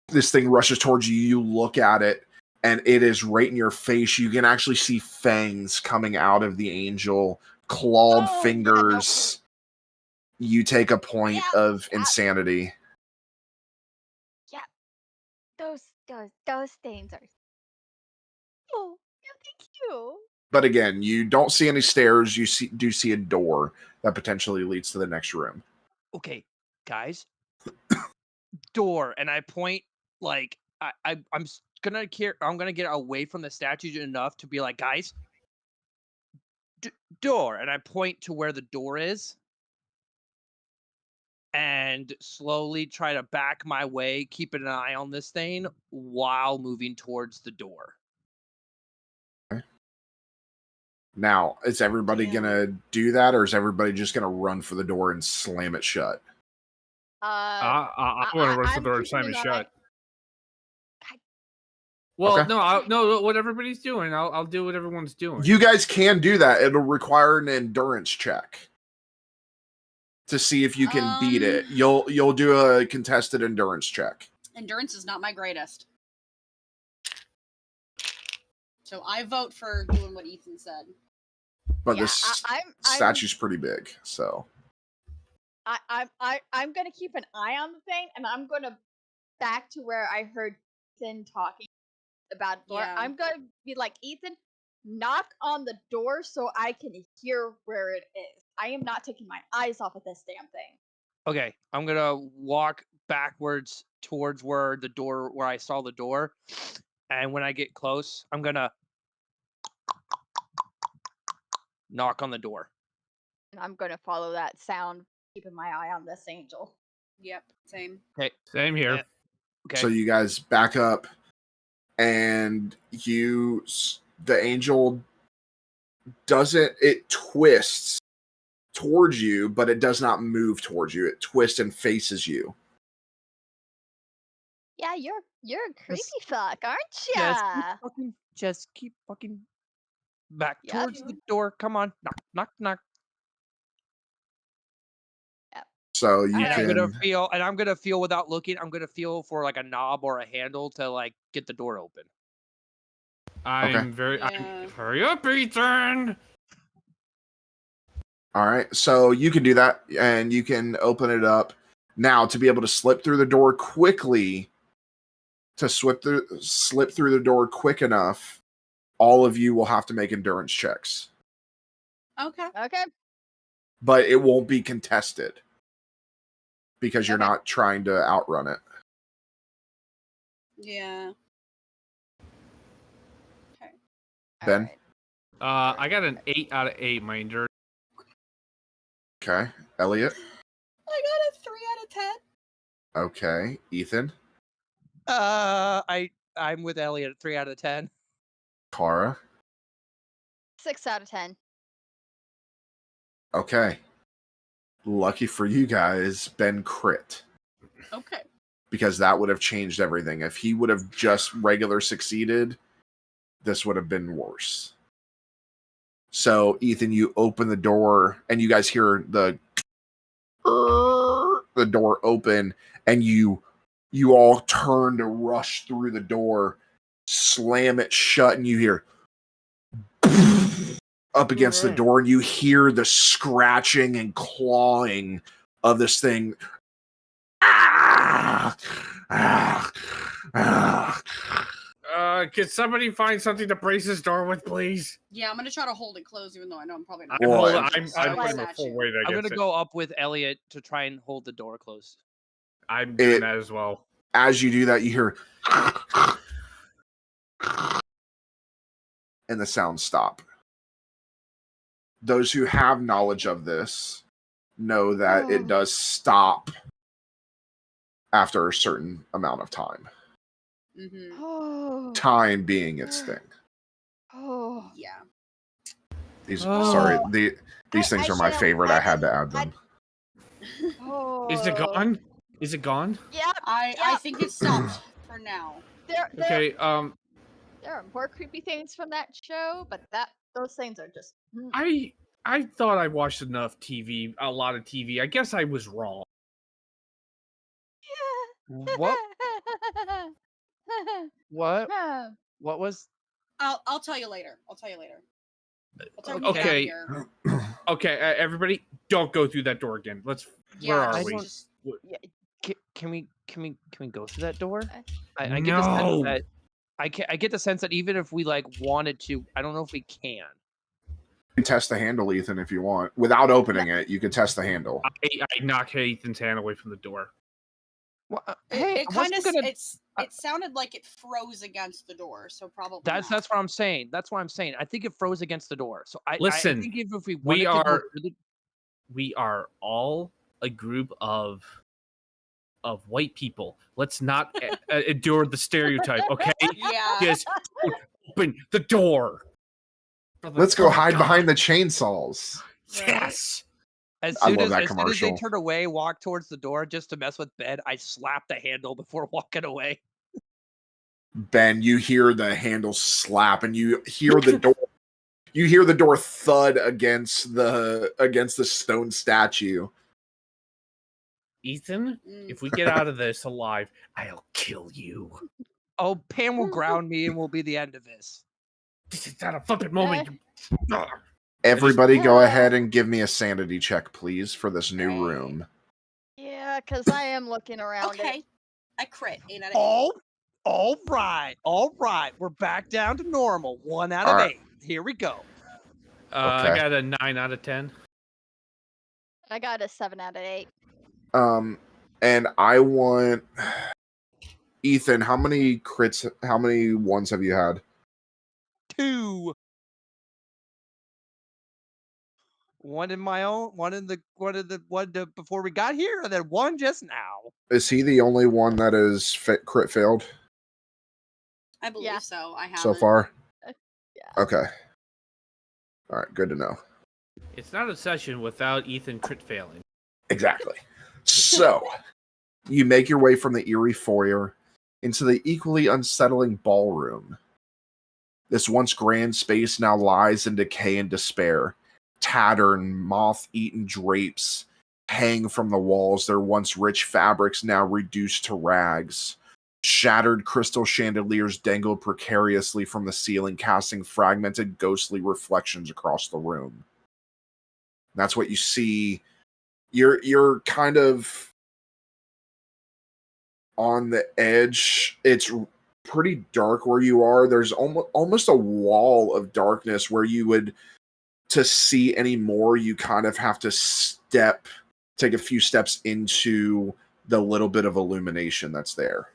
This thing rushes towards you. You look at it, and it is right in your face. You can actually see fangs coming out of the angel, clawed Oh, fingers. You take a point Yeah, of yeah. insanity. Those stains are. Oh, yeah, thank you. But again, you don't see any stairs. You do see a door that potentially leads to the next room. Okay, guys. Door, and I point like I'm gonna get away from the statue enough to be like, guys, door, and I point to where the door is, and slowly try to back my way, keeping an eye on this thing while moving towards the door. Now, is everybody Damn. gonna do that, or is everybody just gonna run for the door and slam it shut? I want to run for the door and slam it shut. God. Well, Okay. no, what everybody's doing, I'll do what everyone's doing. You guys can do that. It'll require an endurance check to see if you can beat it. You'll do a contested endurance check. Endurance is not my greatest. So I vote for doing what Ethan said. But Yeah, this I'm statue's pretty big, so I'm gonna keep an eye on the thing, and I'm gonna back to where I heard Ethan talking about door. Yeah. I'm gonna be like, Ethan, knock on the door so I can hear where it is. I am not taking my eyes off of this damn thing. Okay, I'm gonna walk backwards towards where I saw the door, and when I get close, I'm gonna knock on the door. And I'm gonna follow that sound, keeping my eye on this angel. Yep, same. Okay. Same here. Okay. So you guys back up, and the angel it twists towards you, but it does not move towards you. It twists and faces you. Yeah, you're a creepy fuck, aren't ya? Just keep fucking back Yep. towards the door. Come on. Knock, knock, knock. So you Alright. I'm gonna feel without looking. I'm gonna feel for like a knob or a handle to like get the door open. Hurry up, Ethan! All right, so you can do that, and you can open it up now to be able to slip through the door quickly. To slip through the door quick enough, all of you will have to make endurance checks, Okay. Okay. but it won't be contested because you're Okay. not trying to outrun it. Yeah. Ben? Alright. I got an 8 out of 8, my endurance. Okay, Elliot. I got a 3 out of 10. Okay, Ethan, I'm with Elliot at 3 out of 10. Kara. 6 out of 10. Okay, lucky for you guys, Ben crit. Okay. Because that would have changed everything. If he would have just regular succeeded, this would have been worse. So, Ethan, you open the door, and you guys hear the door open, and you all turn to rush through the door, slam it shut, and you hear up against the door, and you hear the scratching and clawing of this thing. Can somebody find something to brace this door with, please? Yeah, I'm gonna try to hold it closed, even though I know I'm probably not. I'm Well, putting my full weight I'm against gonna it. go up with Elliot to try and hold the door closed. I'm doing that as well. As you do that, you hear and the sounds stop. Those who have knowledge of this know that it does stop after a certain amount of time. Mm-hmm. Oh. Time being its thing. Oh. Yeah. These I things are my shall favorite. I had to add them. Oh. Is it gone? Is it gone? Yep. I think it stopped for now. Okay, There are more creepy things from that show, but those things are just. I thought I watched enough TV, a lot of TV. I guess I was wrong. What? What? What was? I'll tell you later. I'll tell you later. I'll tell you when we Okay. get out of here. Okay, everybody, don't go through that door again. Where Yeah, are I we? don't- Can we go through that door? I No. get the sense that I get the sense that even if we like wanted to, I don't know if we can. You can test the handle, Ethan, if you want. Without opening it, you can test the handle. I knocked Ethan's hand away from the door. Well, It kind of it sounded like it froze against the door, so probably that's not. what I'm saying. That's what I'm saying. I think it froze against the door. So I Listen, think if we wanted to go through we are all a group of white people. Let's not endure the stereotype, okay? Yeah. Just open the door. Let's go hide behind the chainsaws. Yes. As I soon love as that they commercial. turn away, walk towards the door just to mess with Ben, I slap the handle before walking away. Ben, you hear the handle slap, and you hear the door. You hear the door thud against the stone statue. Ethan, if we get out of this alive, I'll kill you. Oh, Pam will ground me, and will be the end of this. This is not a flippant moment. Everybody go ahead and give me a sanity check, please, for this new room. Yeah, because I am looking around Okay. it. I crit 8 out of 8. All right. We're back down to normal. 1 out of 8. Here we go. I got a 9 out of 10. I got a 7 out of 8. And I want Ethan, how many ones have you had? 2. One in my own, one before we got here, and then one just now. Is he the only one that is crit failed I believe Yeah. so. I haven't. so far? Yeah. Okay. All right, good to know. It's not a session without Ethan crit failing. Exactly. So, you make your way from the eerie foyer into the equally unsettling ballroom. This once grand space now lies in decay and despair. Tattered, moth-eaten drapes hang from the walls, their once rich fabrics now reduced to rags. Shattered crystal chandeliers dangle precariously from the ceiling, casting fragmented, ghostly reflections across the room. That's what you see. You're kind of on the edge. It's pretty dark where you are. There's almost a wall of darkness where you would, to see any more, you kind of have to take a few steps into the little bit of illumination that's there.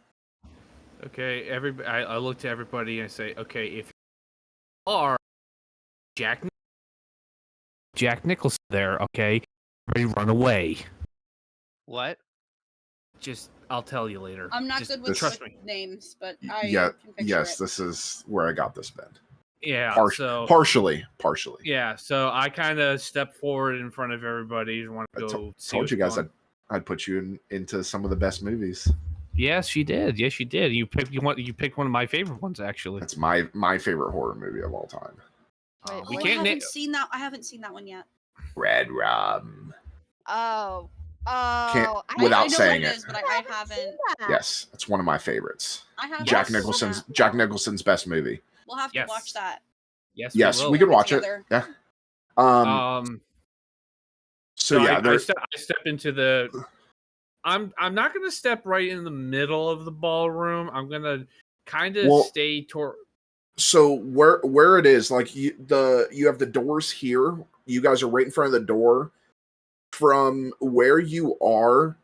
Okay, I look to everybody and I say, okay, if you are Jack Nicholson there, okay, everybody run away. What? I'll tell you later. I'm not Just good with trust me. names, but I Yeah, can picture yes, it. this is where I got this bend. Yeah, Partially. Yeah, so I kind of step forward in front of everybody and want to go see. Told you guys going. I'd put you into some of the best movies. Yes, you did. Yes, you did. You picked one of my favorite ones, actually. That's my favorite horror movie of all time. Wait, We Oh, can't I haven't seen that. I haven't seen that one yet. Red Rum. Oh. Can't Oh. without I know saying what it. it is, but I haven't. Yes, it's one of my favorites. I haven't. Jack seen Nicholson's that. Jack Nicholson's best movie. We'll have to Yes. watch that. Yes, Yes, will. we can watch together. it. Yeah. So yeah, I step into the. I'm not gonna step right in the middle of the ballroom. I'm gonna kind of stay toward. So where it is, like you have the doors here. You guys are right in front of the door. From where you are,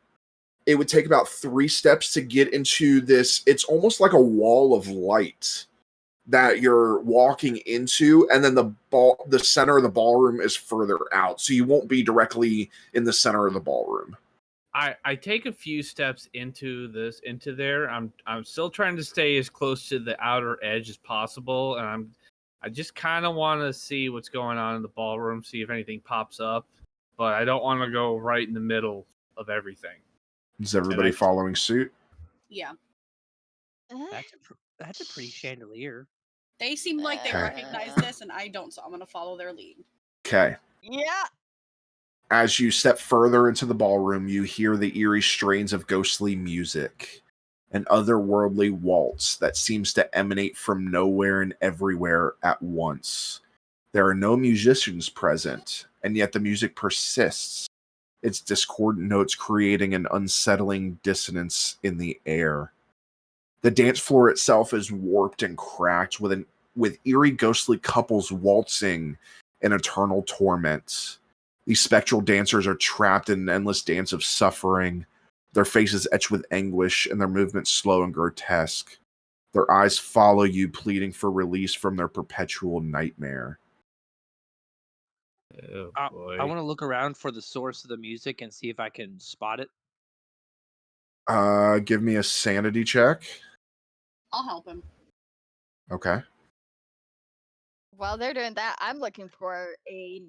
it would take about 3 steps to get into this. It's almost like a wall of light that you're walking into, and then the center of the ballroom is further out, so you won't be directly in the center of the ballroom. I take a few steps into there. I'm still trying to stay as close to the outer edge as possible, and I just kind of want to see what's going on in the ballroom, see if anything pops up, but I don't want to go right in the middle of everything. Is everybody following suit? Yeah. That's a pretty chandelier. They seem like they recognize this, and I don't, so I'm going to follow their lead. Okay. Yeah. As you step further into the ballroom, you hear the eerie strains of ghostly music, an otherworldly waltz that seems to emanate from nowhere and everywhere at once. There are no musicians present, and yet the music persists, its discordant notes creating an unsettling dissonance in the air. The dance floor itself is warped and cracked, with eerie ghostly couples waltzing in eternal torment. These spectral dancers are trapped in an endless dance of suffering, their faces etched with anguish and their movements slow and grotesque. Their eyes follow you, pleading for release from their perpetual nightmare. Oh, boy. I want to look around for the source of the music and see if I can spot it. Give me a sanity check. I'll help him. Okay. While they're doing that, I'm looking for a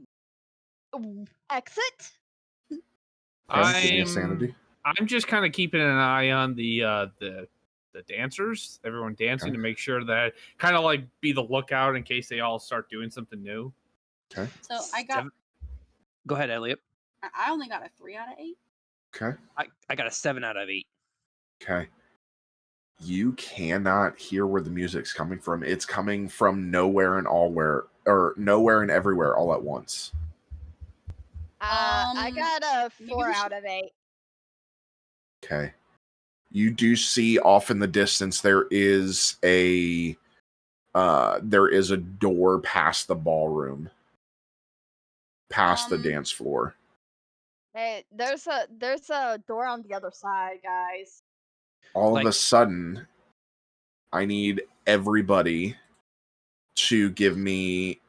exit. Give me a sanity. I'm just kind of keeping an eye on the dancers, everyone dancing, to make sure that kind of like be the lookout in case they all start doing something new. Okay. So I got. Go ahead, Elliot. I only got a 3 out of 8. Okay. I got a 7 out of 8. Okay. You cannot hear where the music's coming from. It's coming from nowhere and everywhere all at once. I got a 4 out of 8. Okay. You do see off in the distance there is a door past the ballroom, past the dance floor. Hey, there's a door on the other side, guys. All of a sudden, I need everybody to give me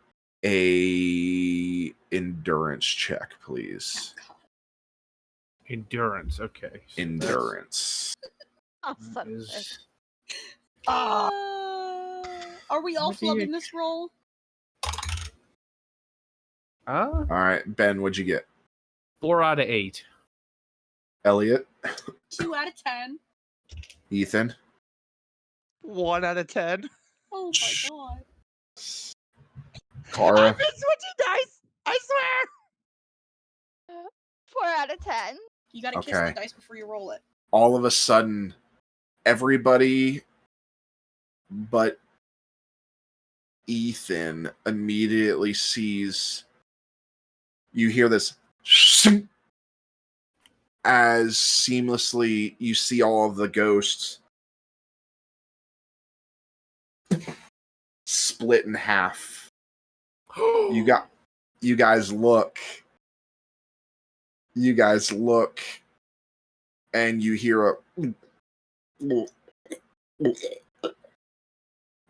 a endurance check, please. Endurance. Okay. So Endurance. Oh, son of a is bitch. Are we all What do you- flubbing this roll? All right, Ben, what'd you get? 4 out of 8. Elliot, 2 out of 10. Ethan, 1 out of 10. Oh my god. Kara, I've been switching dice. I swear. 4 out of 10. You gotta kiss Okay. the dice before you roll it. all of a sudden, everybody but Ethan immediately sees. You hear this as seamlessly you see all of the ghosts split in half. You guys look. You guys look, and you hear a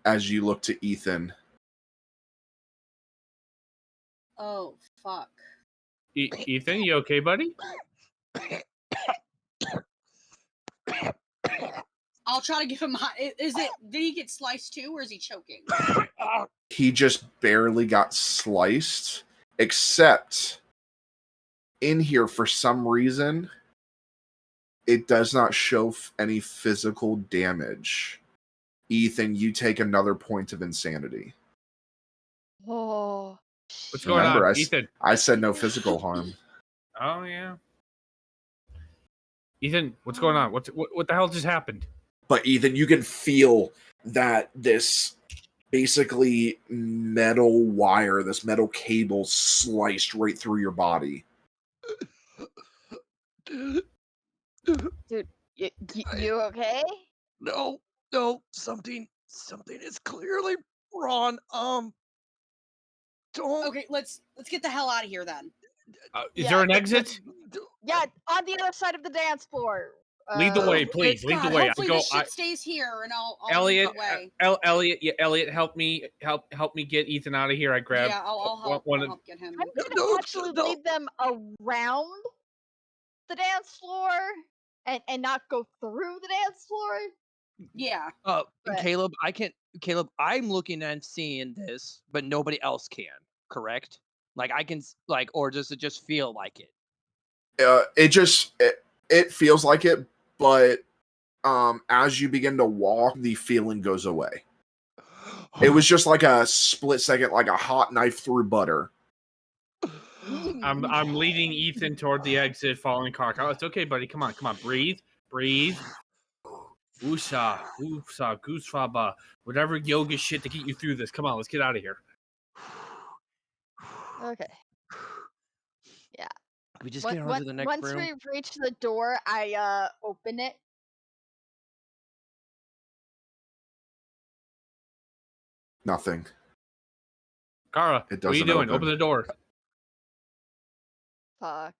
as you look to Ethan. Oh, fuck. Ethan, you okay, buddy? I'll try to give him. Is it? Did he get sliced too, or is he choking? He just barely got sliced, except in here for some reason it does not show any physical damage. Ethan, you take another point of insanity. Oh. What's going Remember, on, Ethan? I said no physical harm. Oh yeah. Ethan, what's going on? What the hell just happened? But Ethan, you can feel that this basically metal wire, this metal cable sliced right through your body. Dude, you okay? No, something is clearly wrong. Don't. Okay, let's get the hell out of here then. Is there an exit? Yeah, on the other side of the dance floor. Lead the way, please. Lead God, the way. hopefully this shit stays here, and I'll Elliot, lead the way. Elliot, yeah, Elliot, help me get Ethan out of here. I grab. Yeah, I'll help. one I'll of- help get him. I'm gonna actually lead them around the dance floor and not go through the dance floor. Yeah. But- Caleb, I'm looking and seeing this, but nobody else can. Correct? Like I can, or does it just feel like it? It feels like it, but as you begin to walk, the feeling goes away. It was just like a split second, like a hot knife through butter. I'm leading Ethan toward the exit, following car. Oh, it's okay, buddy. Come on. Breathe. Woosah, goosfaba, whatever yoga shit to get you through this. Come on, let's get out of here. Okay. Yeah. Can we just get on to the next Once room? we reach the door, I open it. Nothing. Kara, It what are you doesn't doing? open. Open the door. Fuck.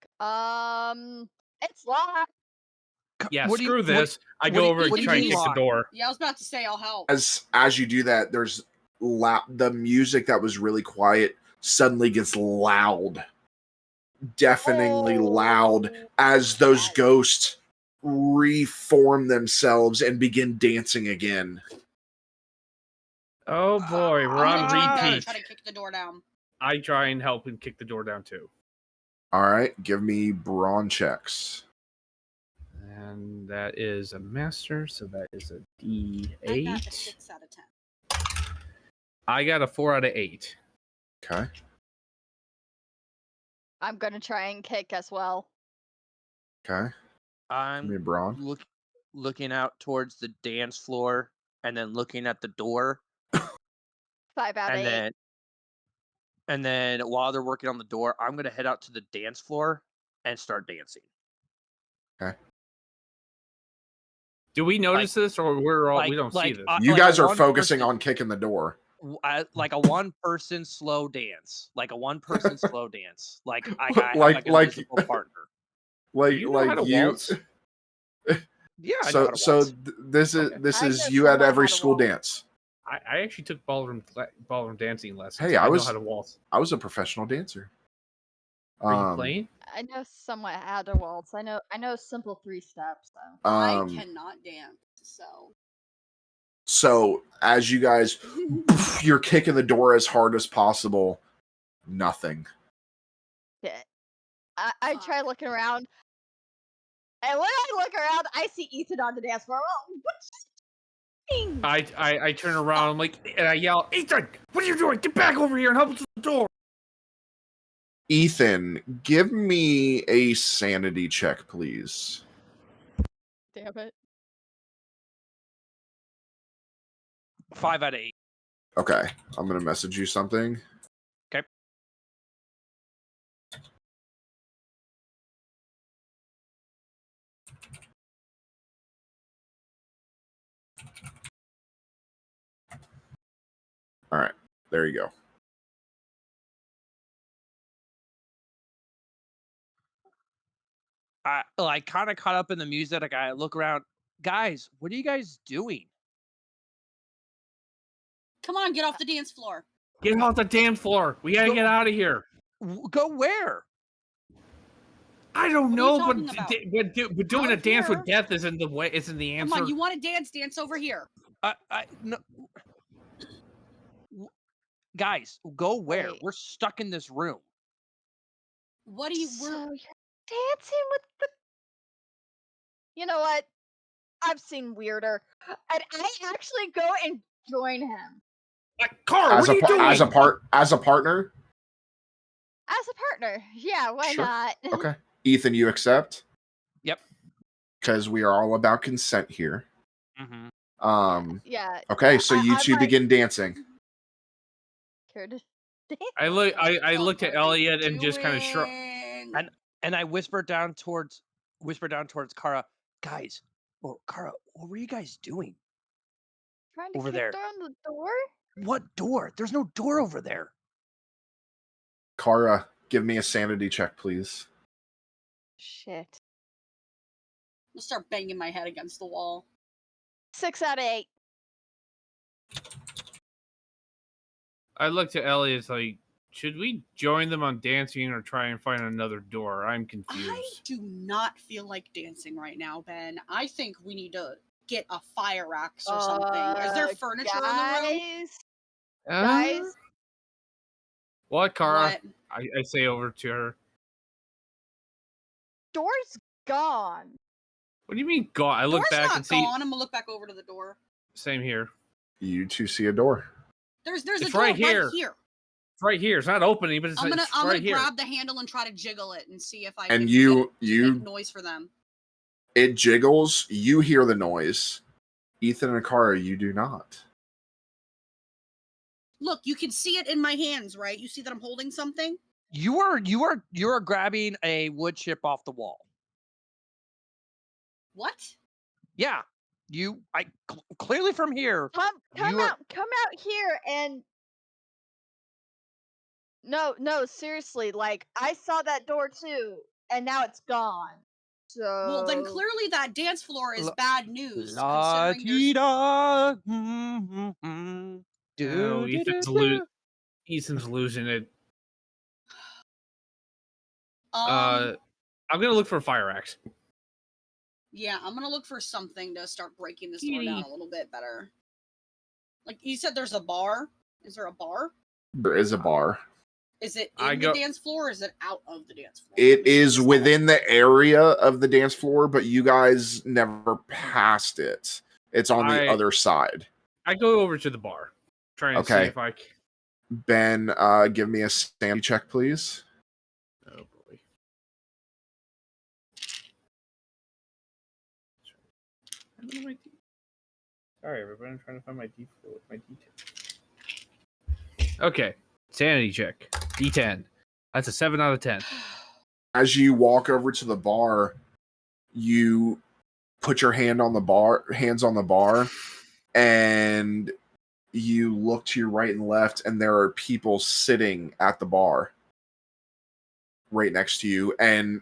It's locked. Yeah, What do you- screw this. I what go do you- over and what do you try and mean kick the lock? door. Yeah, I was about to say I'll help. As you do that, there's the music that was really quiet suddenly gets loud, deafeningly loud, as those God. ghosts reform themselves and begin dancing again. Oh boy, we're I'm on gonna jump down and repeat. try to kick the door down. I try and help and kick the door down too. All right, give me brawn checks. And that is a master, so that is a I got a D8. 6 out of 10. I got a 4 out of 8. Okay. I'm gonna try and kick as well. Okay. Give me I'm brawn. looking out towards the dance floor and then looking at the door, 5 out of 8. and then while they're working on the door, I'm gonna head out to the dance floor and start dancing. Do we notice this, or we don't see this? You like guys a are one focusing person- on kicking the door. like a one-person slow dance, like I Like- have like a musical partner. Like You know how to waltz? Yeah, I know how to so waltz. this is Okay. this I is just you at learned every how to school waltz. dance. I actually took ballroom dancing lessons. Hey, I I know how to waltz. was a professional dancer. Are you playing? I know somewhat how to waltz. I know simple 3 steps. So. I cannot dance, so. So as you guys, you're kicking the door as hard as possible. Nothing. Yeah. I try looking around, and when I look around, I see Ethan on the dance floor. Well, what's doing? I turn around, I'm like, and I yell, Ethan, what are you doing? Get back over here and help us with the door. Ethan, give me a sanity check, please. Damn it. 5 out of 8. Okay, I'm gonna message you something. Okay. All right, there you go. I like kind of caught up in the music. I look around, guys. What are you guys doing? Come on, get off the dance floor. Get off the dance floor. We gotta get out of here. Go where? I don't What are know, you but, talking about? but doing a Out dance here. with death isn't the answer. Come on, you want to dance? Dance over here. No. Guys, go where? Wait. We're stuck in this room. What do you? So you're dancing with the. You know what? I've seen weirder, and I actually go and join him Carl, As what are you doing? as a partner. as a partner. Yeah, why Sure. not? Okay, Ethan, you accept? Yep. Because we are all about consent here. Mm-hmm. Yeah. Okay, so you I'm two like, begin dancing. Care to I looked at What are Elliot they and just kind of shrugged. doing? And I whispered down towards Kara, guys. Oh, Kara, what were you guys doing trying to over kick there? down the door? What door? There's no door over there. Kara, give me a sanity check, please. Shit. I'll start banging my head against the wall. 6 out of 8. I looked at Elliot. It's like, should we join them on dancing or try and find another door? I'm confused. I do not feel like dancing right now, Ben. I think we need to get a fire axe or something. Is there furniture in the room? Guys, What, Kara? What? I say over to her. door's gone. What do you mean gone? I look Door's back not and see. gone. I'm gonna look back over to the door. Same here. You two see a door. There's It's a door right here. It's Right here. It's not opening, but it's, I'm gonna right here. grab the handle and try to jiggle it and see if I And can you make noise for them. it jiggles. You hear the noise. Ethan and Kara, you do not. Look, you can see it in my hands, right? You see that I'm holding something? You are grabbing a wood chip off the wall. What? Yeah. Clearly from here. Come You are- out here and No, seriously, like I saw that door too, and now it's gone. So Well, then clearly that dance floor is La- bad news. La Considering there's ti da. No, Ethan's losing it. I'm gonna look for a fire axe. yeah, I'm gonna look for something to start breaking this door down a little bit better. Like you said, there's a bar. Is there a bar? There is a bar. Is it in the dance floor or is it out of the dance floor? It is within the area of the dance floor, but you guys never passed it. It's on the other side. I go over to the bar. Try and see if I can. Ben, give me a sanity check, please. Oh boy. Sorry, everybody. I'm trying to find my details. Okay. Sanity check. D10. That's a 7 out of 10. As you walk over to the bar, you put your hands on the bar, and you look to your right and left, and there are people sitting at the bar right next to you, and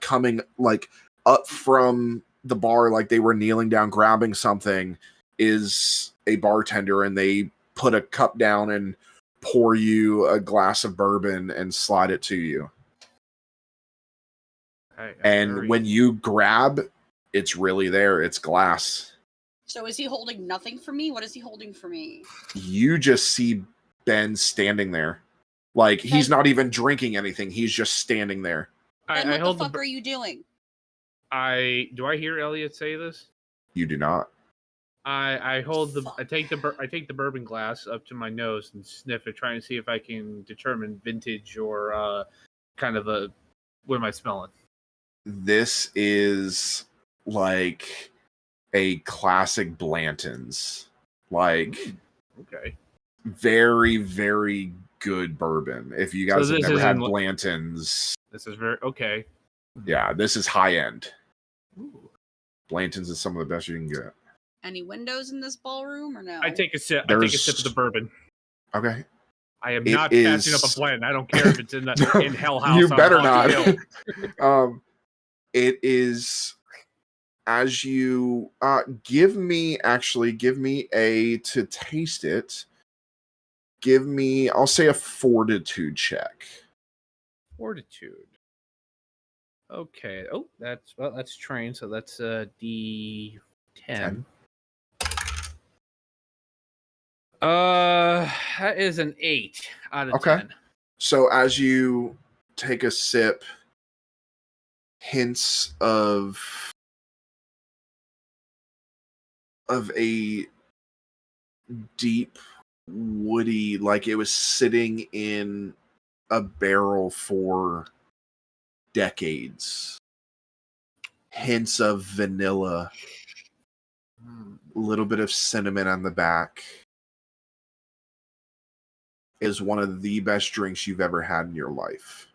coming like up from the bar, like they were kneeling down, grabbing something, is a bartender, and they put a cup down and pour you a glass of bourbon and slide it to you. And when you grab, it's really there. It's glass. So is he holding nothing for me? What is he holding for me? You just see Ben standing there. Like, he's not even drinking anything. He's just standing there. Ben, what the fuck are you doing? Do I hear Elliot say this? You do not. I take the bourbon glass up to my nose and sniff it, trying to see if I can determine vintage or kind of what am I smelling? This is like a classic Blanton's. Like, okay. Very, very good bourbon. If you guys have never had Blanton's. This is very okay. Yeah, this is high end. Ooh. Blanton's is some of the best you can get. Any windows in this ballroom or no? I take a sip of the bourbon. Okay. I am not passing up a blend. I don't care if it's in in Hell House. You better not. It is, as you give me a to taste it. Give me, I'll say, a fortitude check. Fortitude. Okay. Oh, that's trained. So that's D10. 10. That is an 8 out of 10. So as you take a sip, hints of a deep, woody, like it was sitting in a barrel for decades. Hints of vanilla, a little bit of cinnamon on the back. Is one of the best drinks you've ever had in your life.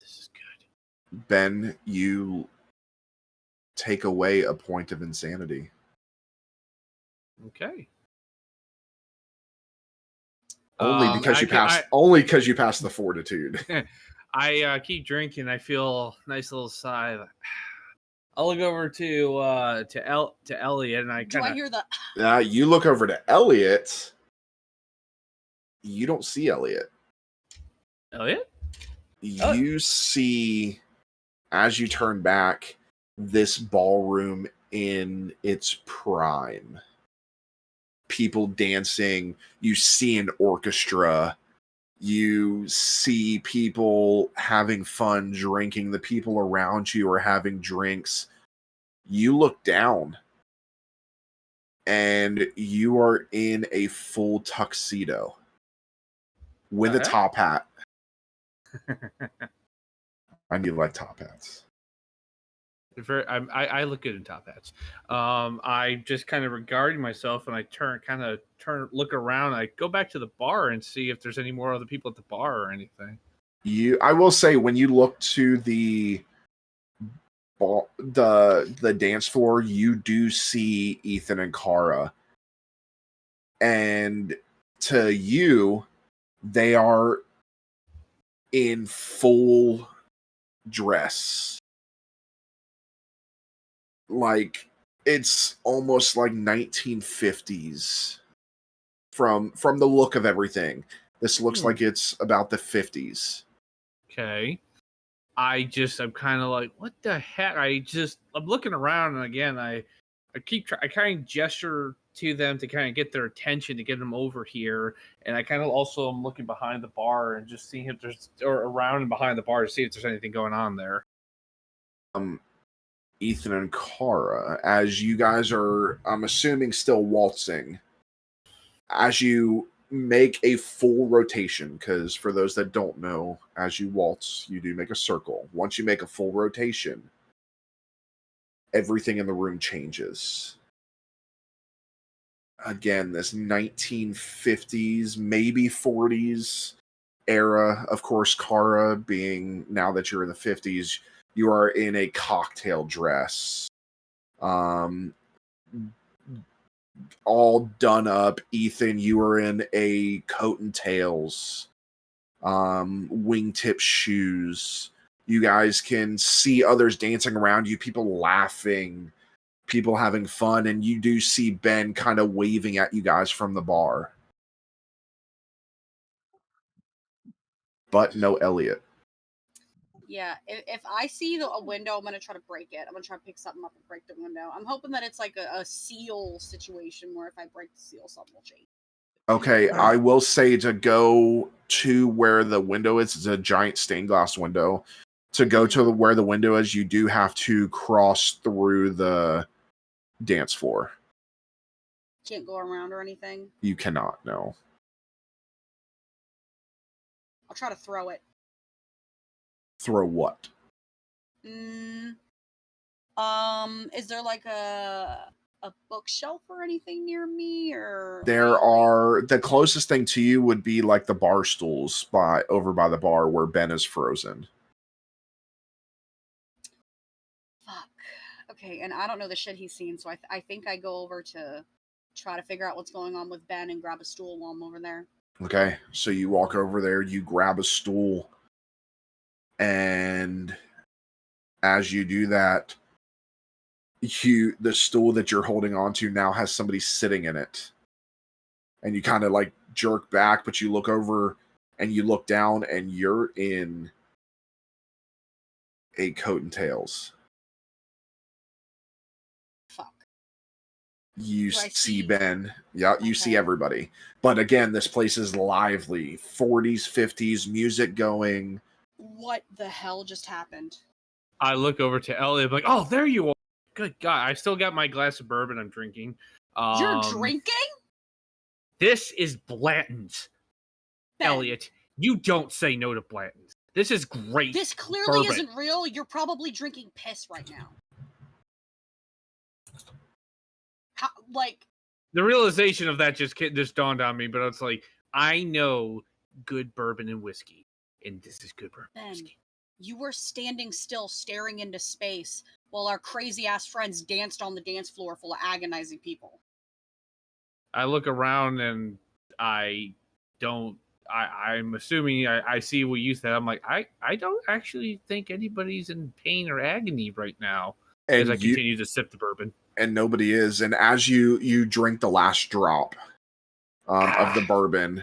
This is good. Ben, you take away a point of insanity. Okay. Only because you passed the fortitude. I keep drinking. I feel a nice little sigh. I'll look over to Elliot, and I kind of. Do I hear the? You look over to Elliot. You don't see Elliot. Elliot? You see, as you turn back, this ballroom in its prime. People dancing. You see an orchestra. You see people having fun, drinking. The people around you are having drinks. You look down, and you are in a full tuxedo with a top hat. I do like top hats. I look good in top hats. I just kind of regarding myself, and I look around. I go back to the bar and see if there's any more other people at the bar or anything. I will say, when you look to the dance floor, you do see Ethan and Kara, and to you, they are in full dress. Like, it's almost like 1950s from the look of everything. This looks like it's about the 50s. Okay. I'm kind of like, what the heck? I'm looking around, and again, I kind of gesture to them to kind of get their attention, to get them over here. And I kind of also am looking behind the bar and just seeing if there's, or around and behind the bar to see if there's anything going on there. Ethan and Kara, as you guys are, I'm assuming, still waltzing, as you make a full rotation, because for those that don't know, as you waltz, you do make a circle. Once you make a full rotation, everything in the room changes. Again, this 1950s, maybe 40s era. Of course, Kara, being, now that you're in the 50s, you are in a cocktail dress. All done up. Ethan, you are in a coat and tails. Wingtip shoes. You guys can see others dancing around you, people laughing. people having fun, and you do see Ben kind of waving at you guys from the bar. But no Elliot. Yeah, if I see a window, I'm going to try to break it. I'm going to try to pick something up and break the window. I'm hoping that it's like a seal situation where if I break the seal, something will change. Okay, I will say to go to where the window is, it's a giant stained glass window. To go to where the window is, you do have to cross through the dance floor. Can't go around or anything? You cannot, no. I'll try to throw it. Throw what? Is there like a bookshelf or anything near me, or There are, the closest thing to you would be like the bar stools over by the bar where Ben is frozen. Fuck. Okay, and I don't know the shit he's seen, so I think I go over to try to figure out what's going on with Ben and grab a stool while I'm over there. Okay, so you walk over there, you grab a stool, and as you do that, the stool that you're holding onto now has somebody sitting in it. And you kind of like jerk back, but you look over and you look down and you're in a coat and tails. Fuck. You Do I see see- Ben. Yeah, you see Okay. everybody. But again, this place is lively. 40s, 50s, music going. What the hell just happened? I look over to Elliot, like, "Oh, there you are! Good God, I still got my glass of bourbon I'm drinking." You're drinking? This is Blanton's, Ben, Elliot. You don't say no to Blanton's. This is great. this clearly bourbon. isn't real. You're probably drinking piss right now. How, like, The realization of that just dawned on me, but it's like, I know good bourbon and whiskey, and this is good bourbon and Ben, whiskey. you were standing still staring into space while our crazy ass friends danced on the dance floor full of agonizing people. I look around and I'm assuming I see what you said. I'm like, I don't actually think anybody's in pain or agony right now as I continue to sip the bourbon. And nobody is. And as you drink the last drop of the bourbon,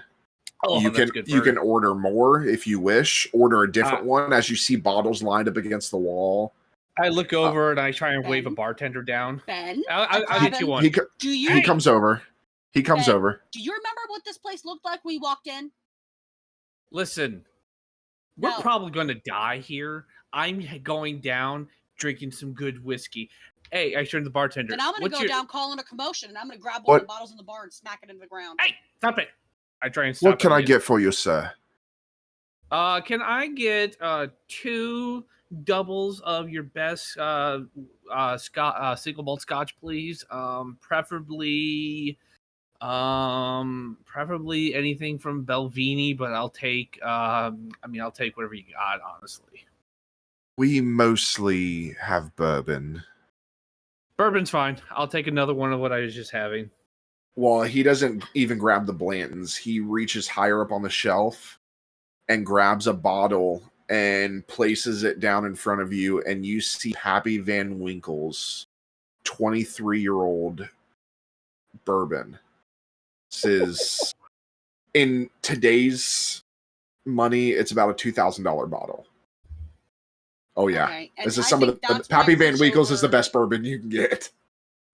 you can order more if you wish. Order a different one as you see bottles lined up against the wall. I look over and I try and wave a bartender down. Ben, I'll get you one. He comes over. He comes Ben, over. Do you remember what this place looked like when we walked in? Listen, we're No. probably going to die here. I'm going down, drinking some good whiskey. Hey, I turned to the bartender. Then I'm going to go down calling a commotion, and I'm going to grab What- one of the bottles in the bar and smack it into the ground. Hey, stop it! I try and stop. What can I Elliot. get for you, sir? Can I get 2 doubles of your best single malt scotch, please? Preferably anything from Belvini, but I'll take I'll take whatever you got, honestly. We mostly have bourbon. Bourbon's fine. I'll take another one of what I was just having. Well, he doesn't even grab the Blantons. He reaches higher up on the shelf and grabs a bottle and places it down in front of you, and you see Pappy Van Winkle's 23-year-old bourbon. This is, in today's money, it's about a $2,000 bottle. Oh yeah, Okay, and this is I some of think the that's Pappy when I Van reach Winkle's is the over- best bourbon you can get.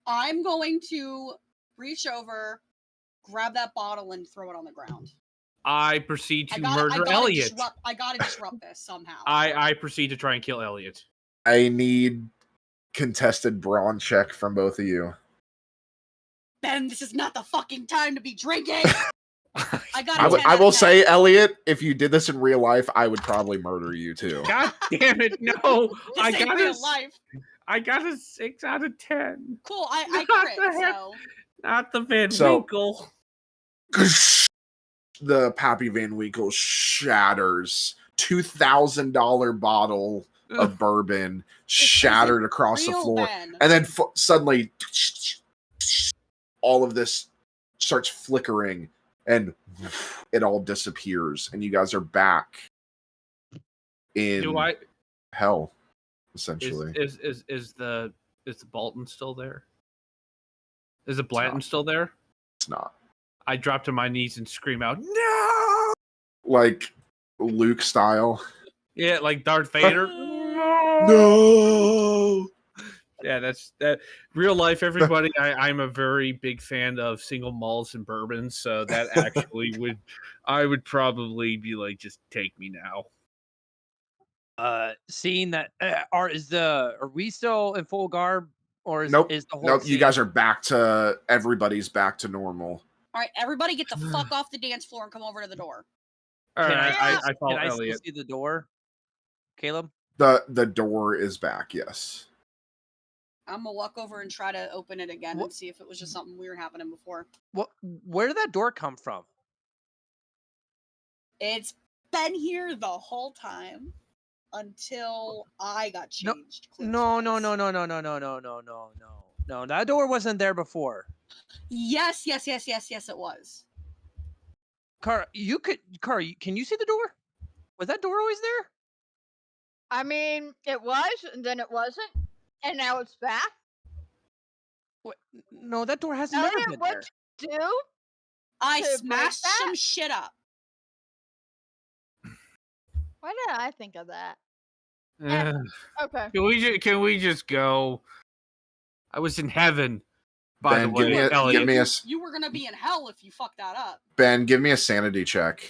I'm going to reach over, grab that bottle, and throw it on the ground. I proceed to murder gotta Elliot. I gotta disrupt this somehow. I proceed to try and kill Elliot. I need contested brawn check from both of you. Ben, this is not the fucking time to be drinking. I got. I will say, Elliot, if you did this in real life, I would probably murder you too. God damn it! No, I this ain't got real life. I got a 6 out of 10. Cool. I Not crit. the heck. So Not the Van So- Winkle. The Pappy Van Winkle shatters. $2,000 bottle of bourbon shattered across the real, floor. Ben. And then suddenly, all of this starts flickering and it all disappears. And you guys are back in Do I hell, essentially. is Is the Bolton still there? Is the Blanton still there? It's not. I drop to my knees and scream out, "No!" Like Luke style. Yeah, like Darth Vader. No. Yeah, that's that. Real life, everybody. I'm a very big fan of single malts and bourbons, so that actually I would probably be like, just take me now. Seeing that, are we still in full garb, or is Nope. is the whole Nope. You scene- guys are everybody's back to normal. All right, everybody get the fuck off the dance floor and come over to the door. All Can right, I, I follow can I Elliot. still see the door, Caleb? The door is back, yes. I'm gonna walk over and try to open it again What- and see if it was just something weird happening before. Where did that door come from? It's been here the whole time until I got No- changed. No, clothes-wise. no. That door wasn't there before. Yes, it was. Car, can you see the door? Was that door always there? I mean, it was, and then it wasn't, and now it's back. No, that door hasn't never Elliot, been what there. you do? I To break smashed that? some shit up. Why did I think of that? Eh, Okay. can we just go? I was in heaven. By Ben, the way, give me a- Elliot. give me a- You were gonna be in hell if you fucked that up. Ben, give me a sanity check.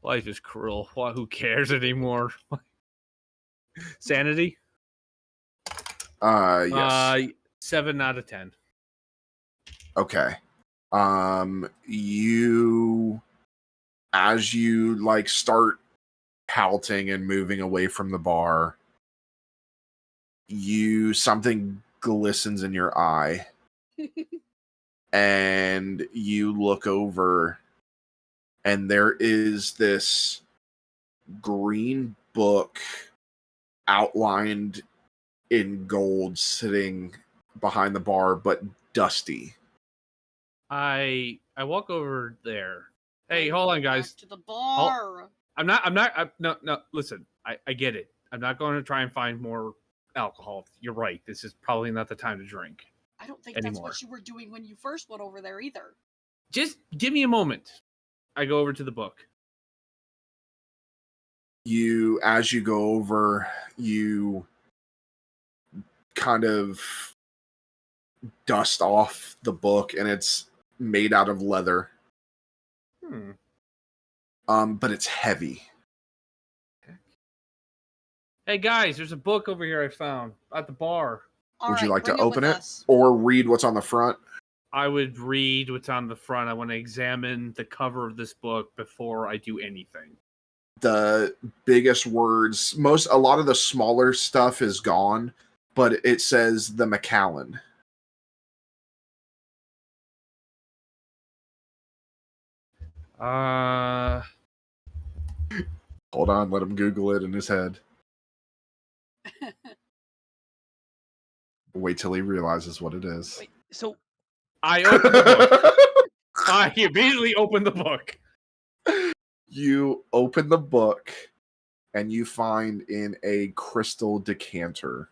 Life is cruel. Well, who cares anymore? Sanity? Yes. 7 out of 10. Okay. You, as you like start pouting and moving away from the bar, something glistens in your eye, and you look over, and there is this green book outlined in gold sitting behind the bar, but dusty. I walk over there. Hey, hold on, guys. Back to the bar. No, listen. I get it. I'm not going to try and find more alcohol. You're right. This is probably not the time to drink. I don't think that's anymore. what you were doing when you first went over there either. Just give me a moment. I go over to the book. As you go over, you kind of dust off the book, and it's made out of leather. But it's heavy. Hey guys, there's a book over here I found at the bar. Would you like to bring open with it us. or read what's on the front? I would read what's on the front. I want to examine the cover of this book before I do anything. The biggest words, a lot of the smaller stuff is gone, but it says the Macallan. Hold on, let him Google it in his head. Wait till he realizes what it is. Wait, so I open the book. I immediately open the book. You open the book, and you find in a crystal decanter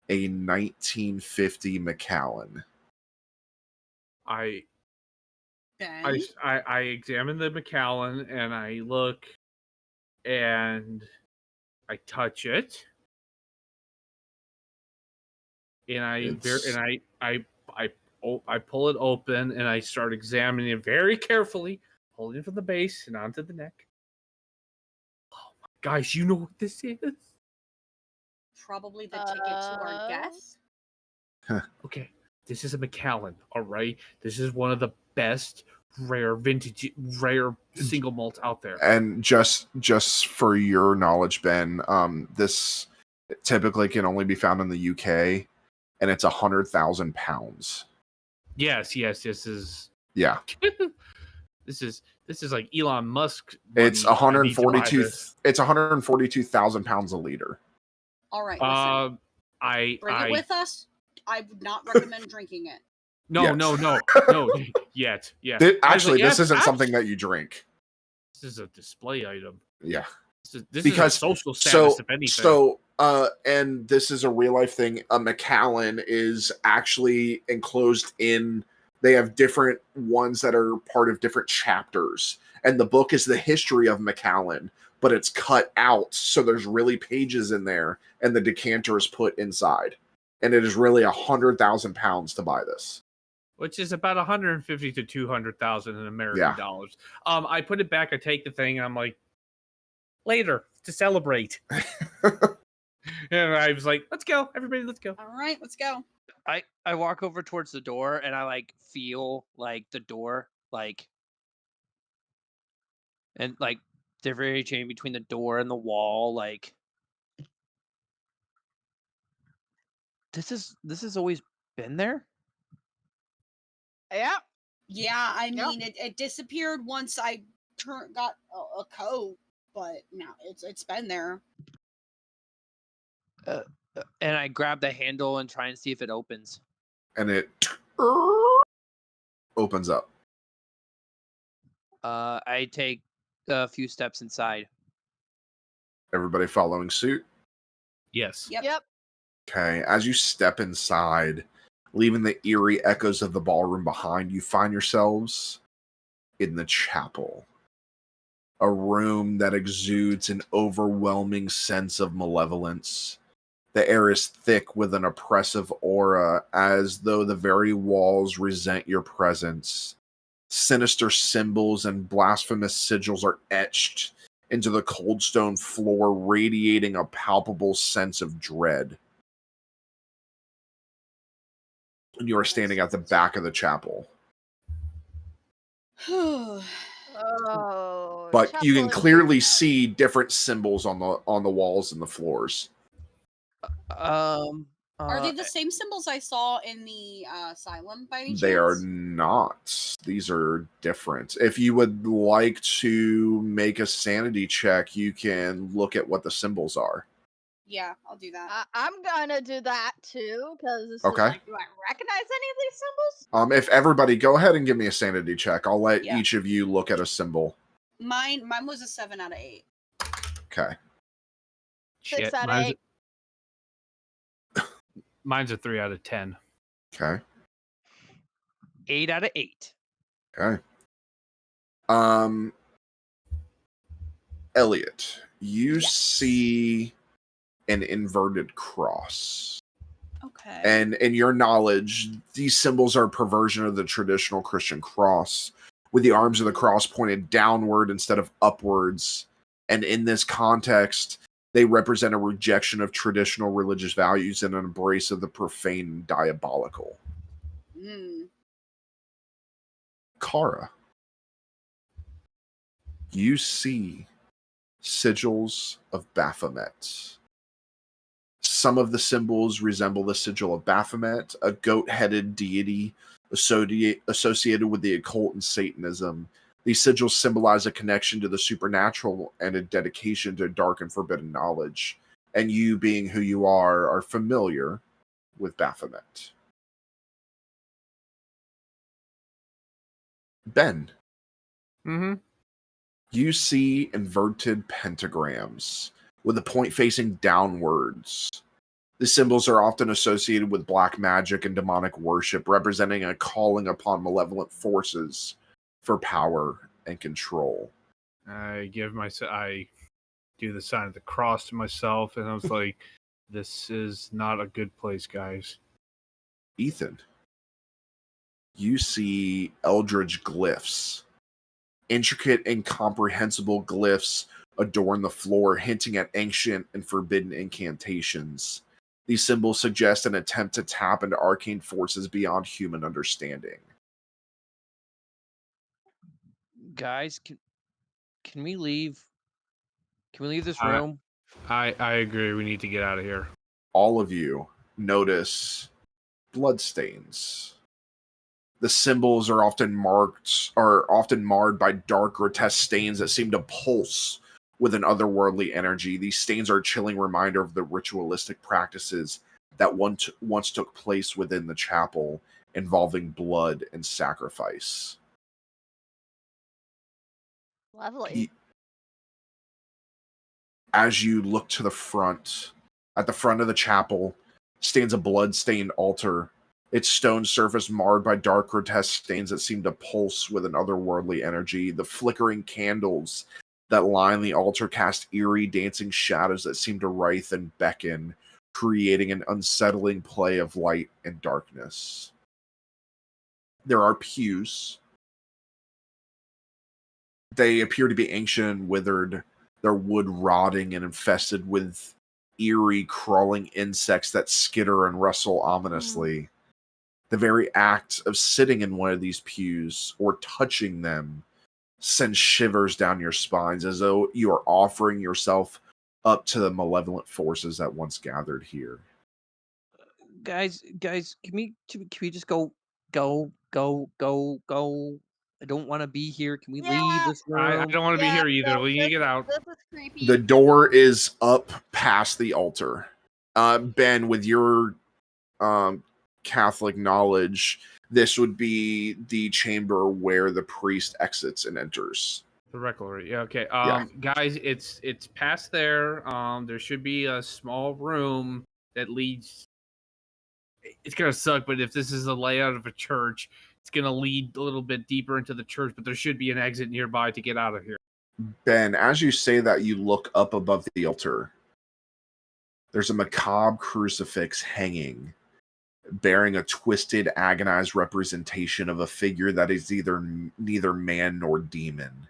a 1950 Macallan. I Ben? examine the Macallan and I look and I touch it. And I pull it open and I start examining it very carefully, holding it from the base and onto the neck. Oh my guys, you know what this is? Probably the ticket to our guest. Okay, this is a Macallan, all right? This is one of the best rare single malts out there. And just for your knowledge, Ben, this typically can only be found in the UK, and it's 100,000 pounds. Yes, this is Yeah, this is like Elon Musk. it's money. I need to buy 142. this. It's 142,000 pounds a liter. All right, listen. Bring it with us. I would not recommend drinking it. No, Yes. no, yet. Actually, Yes, this isn't abs- something that you drink. This is a display item. Yeah, This is a because social status, if anything. And this is a real life thing. A Macallan is actually enclosed in. They have different ones that are part of different chapters, and the book is the history of Macallan, but it's cut out, so there's really pages in there, and the decanter is put inside, and it is really 100,000 pounds to buy this. Which is about 150 to 200,000 in American dollars. I put it back. I take the thing, and I'm like, later to celebrate. And I was like, let's go, everybody, let's go. All right, let's go. I walk over towards the door and I like feel like the door like and like differentiating between the door and the wall like this has always been there. Yeah. Yeah, I Yep. mean, it disappeared once I got a coat, but now it's been there. And I grab the handle and try and see if it opens. And it opens up. I take a few steps inside. Everybody following suit. Yes. Yep. Yep. Okay, as you step inside, leaving the eerie echoes of the ballroom behind, you find yourselves in the chapel. A room that exudes an overwhelming sense of malevolence. The air is thick with an oppressive aura, as though the very walls resent your presence. Sinister symbols and blasphemous sigils are etched into the cold stone floor, radiating a palpable sense of dread. And you are standing at the back of the chapel. Oh. But you can chapel clearly indeed. see different symbols on the walls and the floors. Are they the same symbols I saw in the asylum by any chance? They are not. These are different. If you would like to make a sanity check, you can look at what the symbols are. Yeah, I'll do that. I'm gonna do that too, because this Okay. is like, do I recognize any of these symbols? If everybody, go ahead and give me a sanity check. I'll let Yeah. each of you look at a symbol. Mine was a 7 out of 8. Okay. 6 out of mine's, 8. Mine's a 3 out of 10. Okay. 8 out of 8. Okay. Elliot, you Yes. see an inverted cross. Okay. And in your knowledge, these symbols are a perversion of the traditional Christian cross, with the arms of the cross pointed downward instead of upwards. And in this context, they represent a rejection of traditional religious values and an embrace of the profane and diabolical. Kara, you see sigils of Baphomet. Some of the symbols resemble the sigil of Baphomet, a goat-headed deity associated with the occult and Satanism. These sigils symbolize a connection to the supernatural and a dedication to dark and forbidden knowledge. And you, being who you are familiar with Baphomet. Ben, Mm-hmm. you see inverted pentagrams with the point facing downwards. The symbols are often associated with black magic and demonic worship, representing a calling upon malevolent forces for power and control. I do the sign of the cross to myself, and I was like, this is not a good place, guys. Ethan, you see eldritch glyphs. Intricate, incomprehensible glyphs adorn the floor, hinting at ancient and forbidden incantations. These symbols suggest an attempt to tap into arcane forces beyond human understanding. Guys, can we leave? Can we leave this room? I agree. We need to get out of here. All of you notice bloodstains. The symbols are often marred by dark, grotesque stains that seem to pulse with an otherworldly energy. These stains are a chilling reminder of the ritualistic practices that once took place within the chapel, involving blood and sacrifice. Lovely. As you look to the front, At the front of the chapel stands a blood-stained altar, its stone surface marred by dark, grotesque stains that seem to pulse with an otherworldly energy. The flickering candles that line the altar cast eerie, dancing shadows that seem to writhe and beckon, creating an unsettling play of light and darkness. There are pews. They appear to be ancient and withered, their wood rotting and infested with eerie, crawling insects that skitter and rustle ominously. The very act of sitting in one of these pews or touching them sends shivers down your spines, as though you are offering yourself up to the malevolent forces that once gathered here. Guys, can we just go? I don't want to be here. Can we leave this I room? don't want to be here either. No, We need to get out. This is creepy. The door is up past the altar. Ben, with your Catholic knowledge, this would be the chamber where the priest exits and enters. The rectory. Yeah, okay. Yeah. Guys, it's past there. There should be a small room that leads. It's gonna suck, but if this is the layout of a church, it's gonna lead a little bit deeper into the church. But there should be an exit nearby to get out of here. Ben, as you say that, you look up above the altar. There's a macabre crucifix hanging, bearing a twisted, agonized representation of a figure that is neither man nor demon.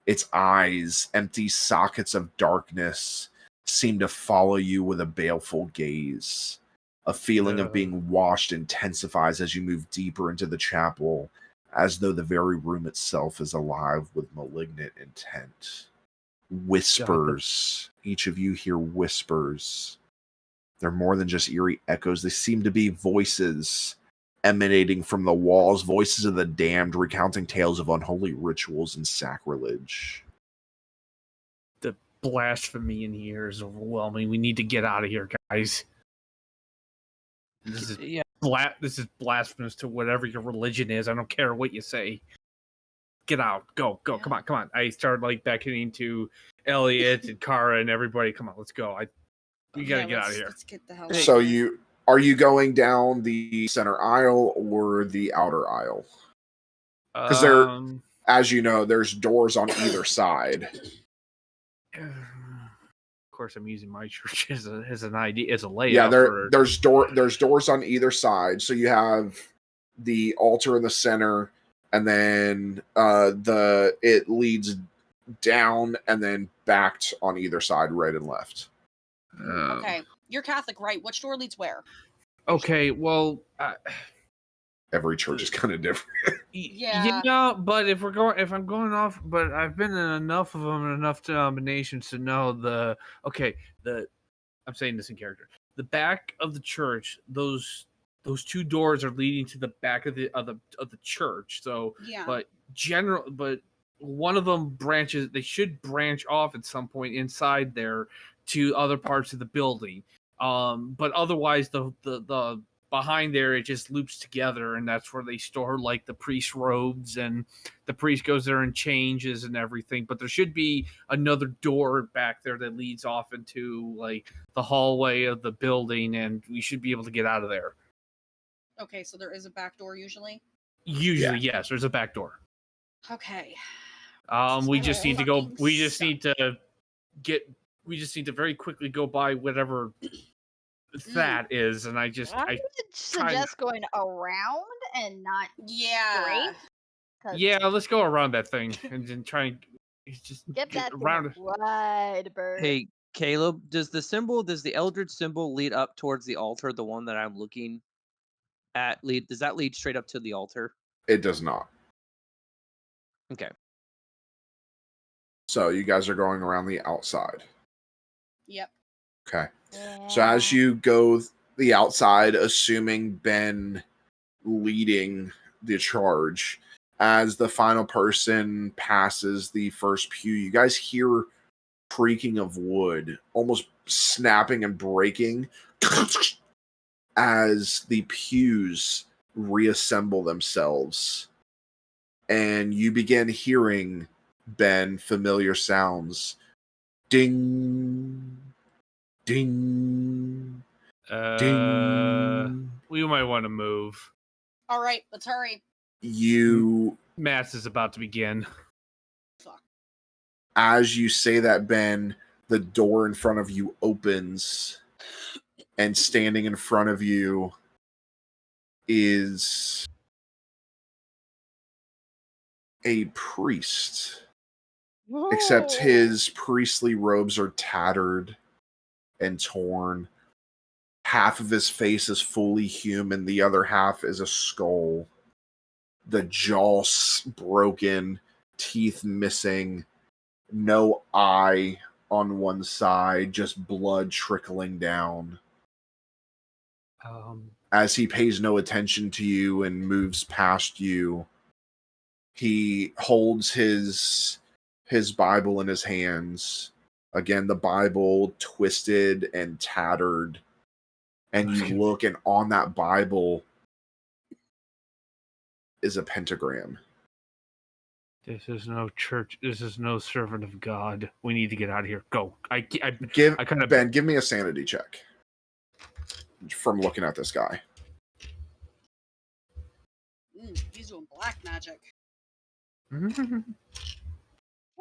Its eyes, empty sockets of darkness, seem to follow you with a baleful gaze. A feeling of being watched intensifies as you move deeper into the chapel, as though the very room itself is alive with malignant intent. Whispers. Each of you hear whispers. They're more than just eerie echoes. They seem to be voices emanating from the walls, voices of the damned, recounting tales of unholy rituals and sacrilege. The blasphemy in here is overwhelming. We need to get out of here, guys. This is this is blasphemous to whatever your religion is. I don't care what you say. Get out. Go. Come on. I started beckoning to Elliot and Kara and everybody. Come on, let's go. We gotta get out of here. Let's get the hell. So are you going down the center aisle or the outer aisle? Because as you know, there's doors on either side. Of course, I'm using my church as an idea, as a layout. Yeah, there's doors on either side. So you have the altar in the center, and then it leads down and then backed on either side, right and left. Okay, you're Catholic, right? Which door leads where? Okay, well, every church is kind of different. Yeah, but if I'm going off, but I've been in enough of them and enough denominations to know I'm saying this in character. The back of the church, those two doors are leading to the back of the church. So, Yeah. but one of them branches. They should branch off at some point inside there to other parts of the building. But otherwise, the behind there, it just loops together, and that's where they store the priest robes, and the priest goes there and changes and everything. But there should be another door back there that leads off into the hallway of the building, and we should be able to get out of there. Okay, so there is a back door usually? Usually, yes, there's a back door. Okay. We just need to go. We just need to very quickly go by whatever that is, and I would suggest going around and not straight. Yeah, let's go around that thing and then try and just get that around. Wide bird. Hey, Caleb, does the Eldritch symbol lead up towards the altar? The one that I'm looking at does that lead straight up to the altar? It does not. Okay. So you guys are going around the outside. Yep. Okay. Yeah. So as you go the outside, assuming Ben leading the charge, as the final person passes the first pew, you guys hear creaking of wood, almost snapping and breaking as the pews reassemble themselves. And you begin hearing, Ben, familiar sounds. Ding, ding, We might want to move. All right, let's hurry. You, Mass is about to begin. Fuck. as you say that, Ben, the door in front of you opens, and standing in front of you is a priest. Except his priestly robes are tattered and torn. Half of his face is fully human, the other half is a skull. The jaw broken, teeth missing, no eye on one side, just blood trickling down. As he pays no attention to you and moves past you, he holds his Bible in his hands. Again, the Bible twisted and tattered. And you look, and on that Bible is a pentagram. This is no church. This is no servant of God. We need to get out of here. Go. Ben, give me a sanity check from looking at this guy. He's doing black magic. We'll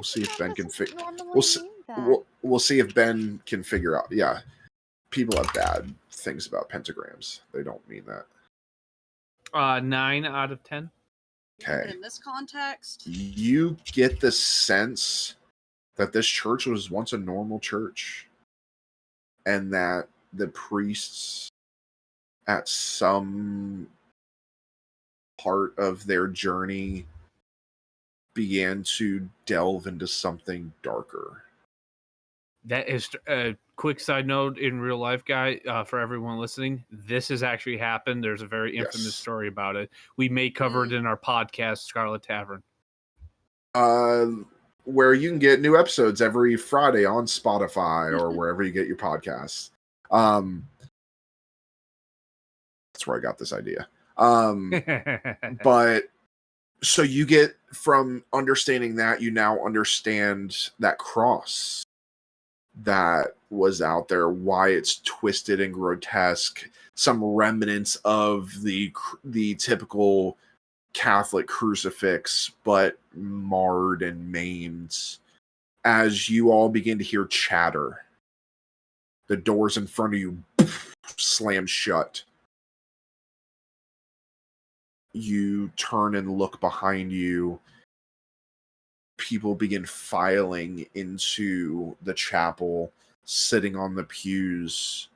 see if Ben can figure. We'll see if Ben can figure out. Yeah, people have bad things about pentagrams. They don't mean that. 9 out of 10. Okay. But in this context, You get the sense that this church was once a normal church, and that the priests, at some part of their journey, began to delve into something darker. That is a quick side note in real life, guy, for everyone listening. This has actually happened. There's a very infamous story about it. We may cover it in our podcast, Scarlet Tavern. Where you can get new episodes every Friday on Spotify or wherever you get your podcasts. That's where I got this idea. But so you get, from understanding that, you now understand that cross that was out there, why it's twisted and grotesque, some remnants of the typical Catholic crucifix, but marred and maimed. As you all begin to hear chatter, the doors in front of you slam shut. You turn and look behind you. People begin filing into the chapel, sitting on the pews.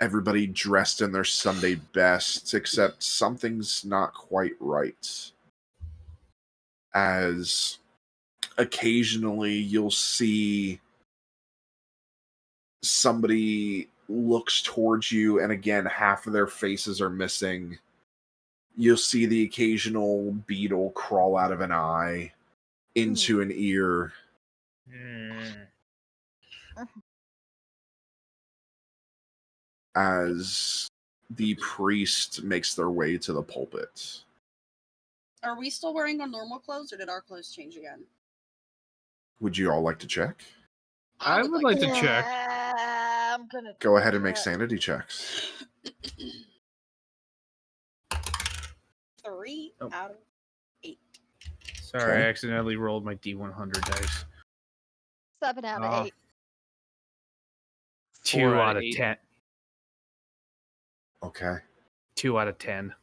Everybody dressed in their Sunday best, except something's not quite right. As occasionally you'll see somebody looks towards you, and again, half of their faces are missing. You'll see the occasional beetle crawl out of an eye, into an ear. As the priest makes their way to the pulpit. are we still wearing our normal clothes, or did our clothes change again? Would you all like to check? I would like to check. I'm gonna Go ahead and make sanity checks. 3 out of 8. Sorry, Okay. I accidentally rolled my D100 dice. 7 out of 8. 2 4 out of 8. 10. Okay. 2 out of 10.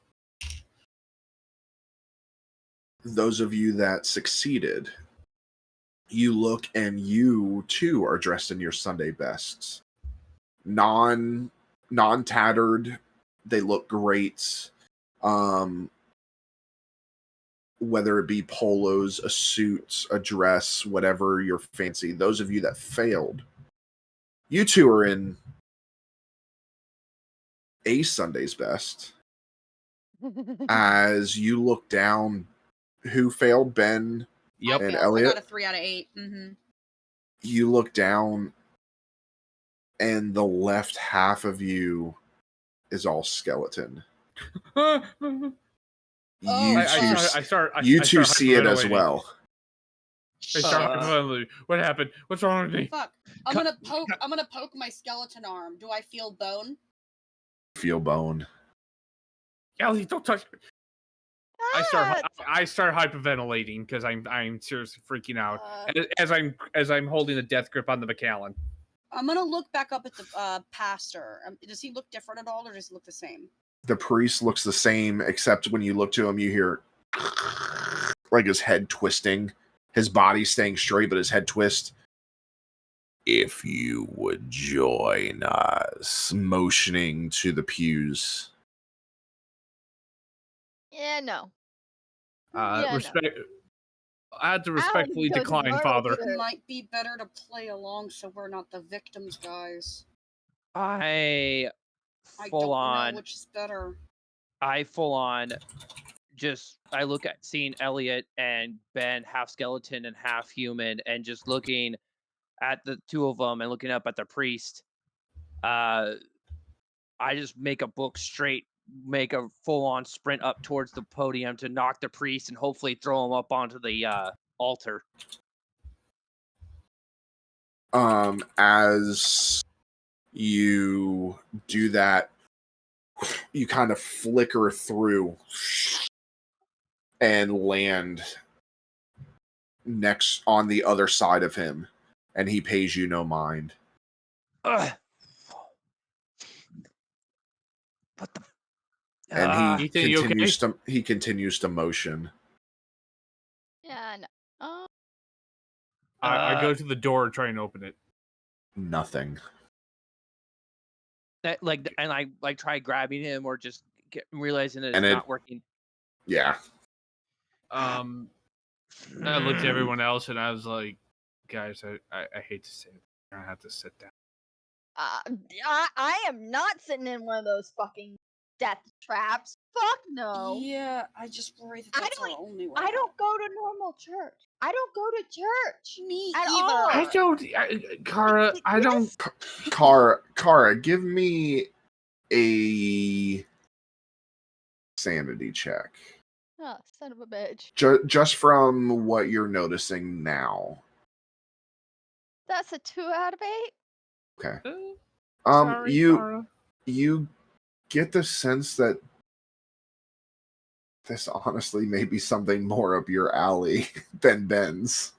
Those of you that succeeded, you look and you too are dressed in your Sunday bests. Non-tattered. They look great. Whether it be polos, a suit, a dress, whatever your fancy. Those of you that failed, you two are in a Sunday's best. As you look down, who failed? Ben Yep. and I Elliot? got a 3 out of 8. You look down, and the left half of you is all skeleton. You two see it as well. I start hyperventilating. What happened? What's wrong with me? Fuck. I'm gonna poke my skeleton arm. Do I feel bone? Feel bone. Ellie, don't touch me. Ah, I start hyperventilating because I'm seriously freaking out as I'm holding the death grip on the Macallan. I'm gonna look back up at the pastor. Does he look different at all, or does he look the same? The priest looks the same, except when you look to him, you hear like his head twisting, his body staying straight, but his head twist. If you would join us, motioning to the pews. yeah, no. Respect. I had to I respectfully don't decline, know. Father. It might be better to play along so we're not the victims, guys. I I full don't on. know which is better. I full on. Just I look at seeing Elliot and Ben half skeleton and half human, and just looking at the two of them and looking up at the priest. I just make a book straight, make a full on sprint up towards the podium to knock the priest and hopefully throw him up onto the altar. As you do that, you kind of flicker through and land next on the other side of him, and he pays you no mind. Ugh. What the? And Ethan, you okay? He continues to motion. Yeah, no. I go to the door and try and open it. Nothing. That and I try grabbing him or just realizing that it's And not working. Yeah. I looked at everyone else and I was like, guys, I hate to say it, I have to sit down. I am not sitting in one of those fucking death traps. Fuck no. Yeah, I just worry that that's our only way. I don't go to normal church. I don't go to church. Me at either. all. I don't, Kara, I don't. Kara, give me a sanity check. Oh, son of a bitch. Just from what you're noticing now. That's a 2 out of 8. Okay. Sorry, Kara. You get the sense that this honestly may be something more up your alley than Ben's.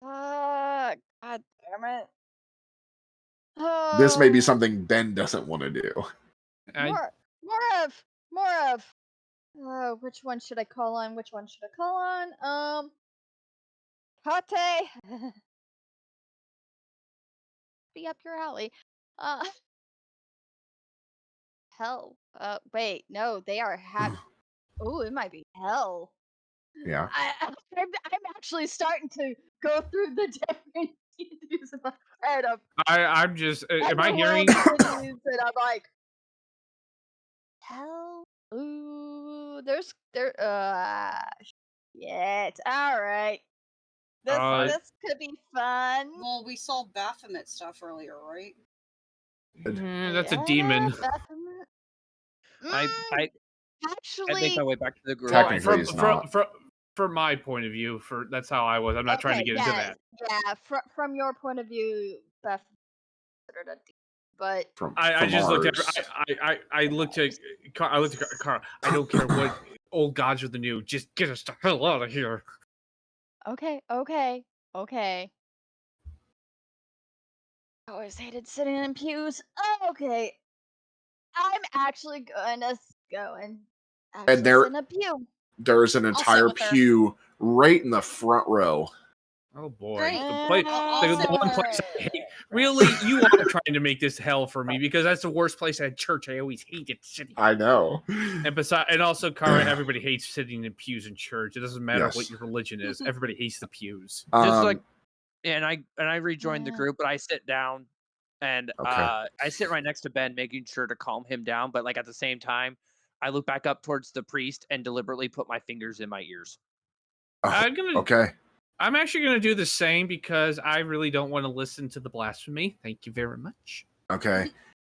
God damn it. This may be something Ben doesn't want to do. More of. Oh, which one should I call on? Kate. Be up your alley. Hell. Wait, no, they are Oh, it might be hell. Yeah. I'm actually starting to go through the different views in my head of. I'm just. Am I hearing? And I'm like, hell. Ooh, there. Shit. All right. This could be fun. Well, we saw Baphomet stuff earlier, right? That's a demon. Baphomet. I Actually, make my way back to the group. Technically, it's not. From my point of view, that's how I was. I'm not trying to get into that. Yeah, from your point of view, Beth considered a demon, but I just looked at. I looked at Carl. I don't care what old gods or the new. Just get us the hell out of here. Okay. I always hated sitting in pews. Okay. I'm actually gonna go and And there- sit in a pew. There's an I'll sit entire with her. pew right in the front row. Oh boy, Great. the one place I hate. Really, you are trying to make this hell for me because that's the worst place at church. I always hated sitting. I know. And also, Kara, everybody hates sitting in pews in church. It doesn't matter Yes. what your religion is. Everybody hates the pews. Just like, and I rejoined the group, but I sit down and Okay. I sit right next to Ben, making sure to calm him down. But like at the same time, I look back up towards the priest and deliberately put my fingers in my ears. Okay. I'm actually gonna do the same because I really don't want to listen to the blasphemy. Thank you very much. Okay.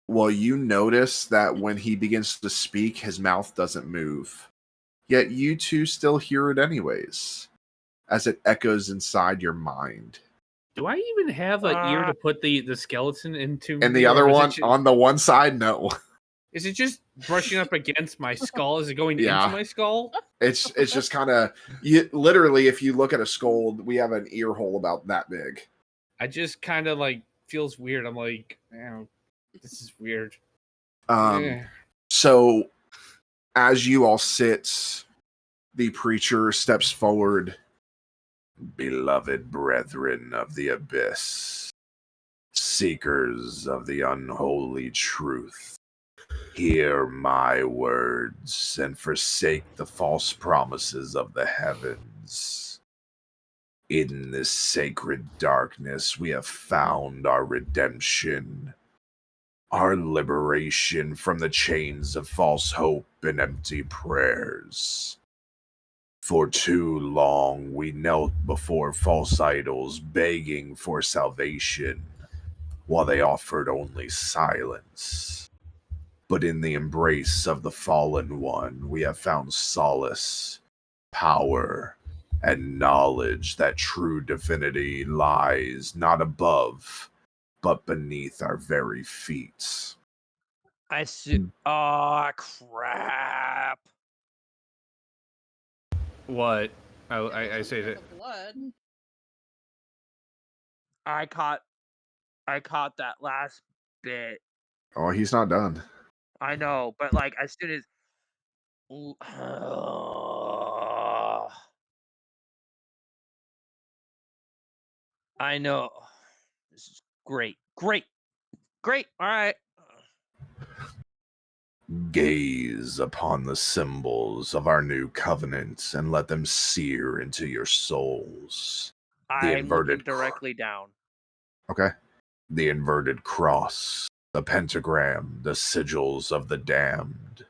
Well, you notice that when he begins to speak, his mouth doesn't move. Yet you two still hear it anyways. as it echoes inside your mind. Do I even have an ear to put the skeleton into? And the other one, on the one side, no. Is it just brushing up against my skull? Is it going into my skull? It's just kind of, literally, if you look at a skull, we have an ear hole about that big. I just kind of like feels weird. I'm like, this is weird. So as you all sit, the preacher steps forward. Beloved brethren of the abyss, seekers of the unholy truth, hear my words and forsake the false promises of the heavens. In this sacred darkness, we have found our redemption, our liberation from the chains of false hope and empty prayers. For too long, we knelt before false idols, begging for salvation, while they offered only silence. But in the embrace of the fallen one, we have found solace, power, and knowledge that true divinity lies not above, but beneath our very feet. I see. Oh, crap. What? I say that. The blood. I caught that last bit. Oh, he's not done. I know, but like as soon as I know. This is great. All right. Gaze upon the symbols of our new covenant and let them sear into your souls. I'm looking directly down. Okay. The inverted cross, the pentagram, the sigils of the damned.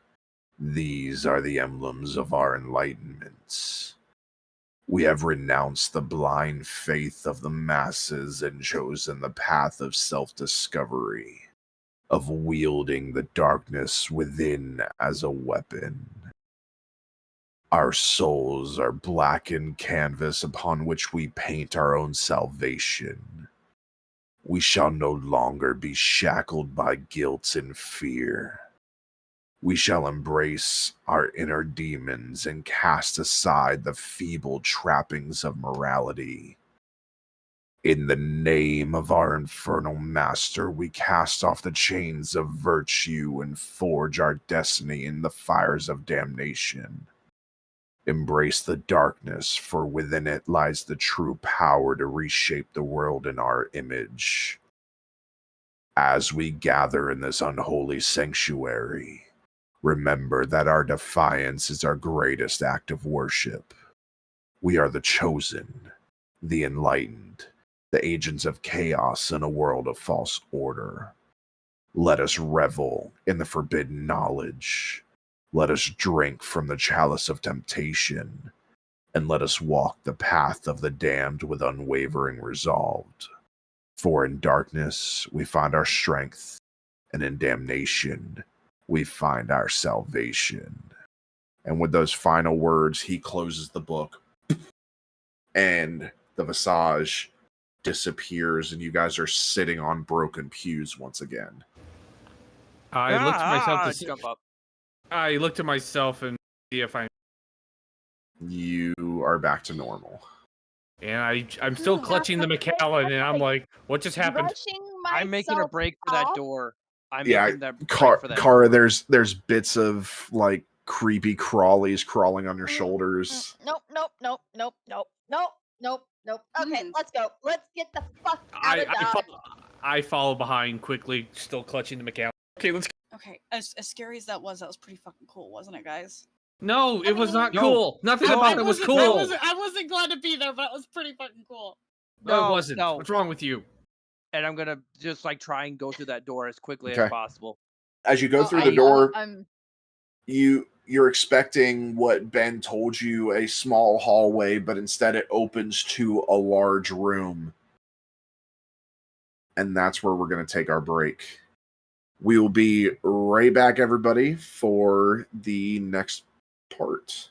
These are the emblems of our enlightenments. We have renounced the blind faith of the masses and chosen the path of self-discovery, of wielding the darkness within as a weapon. Our souls are blackened canvas upon which we paint our own salvation. We shall no longer be shackled by guilt and fear. We shall embrace our inner demons and cast aside the feeble trappings of morality. In the name of our infernal master, we cast off the chains of virtue and forge our destiny in the fires of damnation. Embrace the darkness, for within it lies the true power to reshape the world in our image. As we gather in this unholy sanctuary, remember that our defiance is our greatest act of worship. We are the chosen, the enlightened, the agents of chaos in a world of false order. Let us revel in the forbidden knowledge. Let us drink from the chalice of temptation, and let us walk the path of the damned with unwavering resolve. For in darkness we find our strength, and in damnation we find our salvation. And with those final words, he closes the book, and the visage disappears, and you guys are sitting on broken pews once again. I looked at myself to jump up. I looked at myself and see if You are back to normal. And I'm still clutching the Macallan, and I'm like, what just happened? I'm making a break for that door. Kara, there's bits of like creepy crawlies crawling on your shoulders. Nope. Okay, let's go. Let's get the fuck out of Dodge. I follow behind quickly, still clutching the Macallan. Okay, let's go. Okay, as scary as that was pretty fucking cool, wasn't it, guys? No, it was not cool. Nothing about it was cool. I wasn't glad to be there, but it was pretty fucking cool. No, it wasn't. What's wrong with you? And I'm gonna just like try and go through that door as quickly as possible. As you go through the door, you're expecting what Ben told you, a small hallway, but instead it opens to a large room. And that's where we're going to take our break. We will be right back, everybody, for the next part.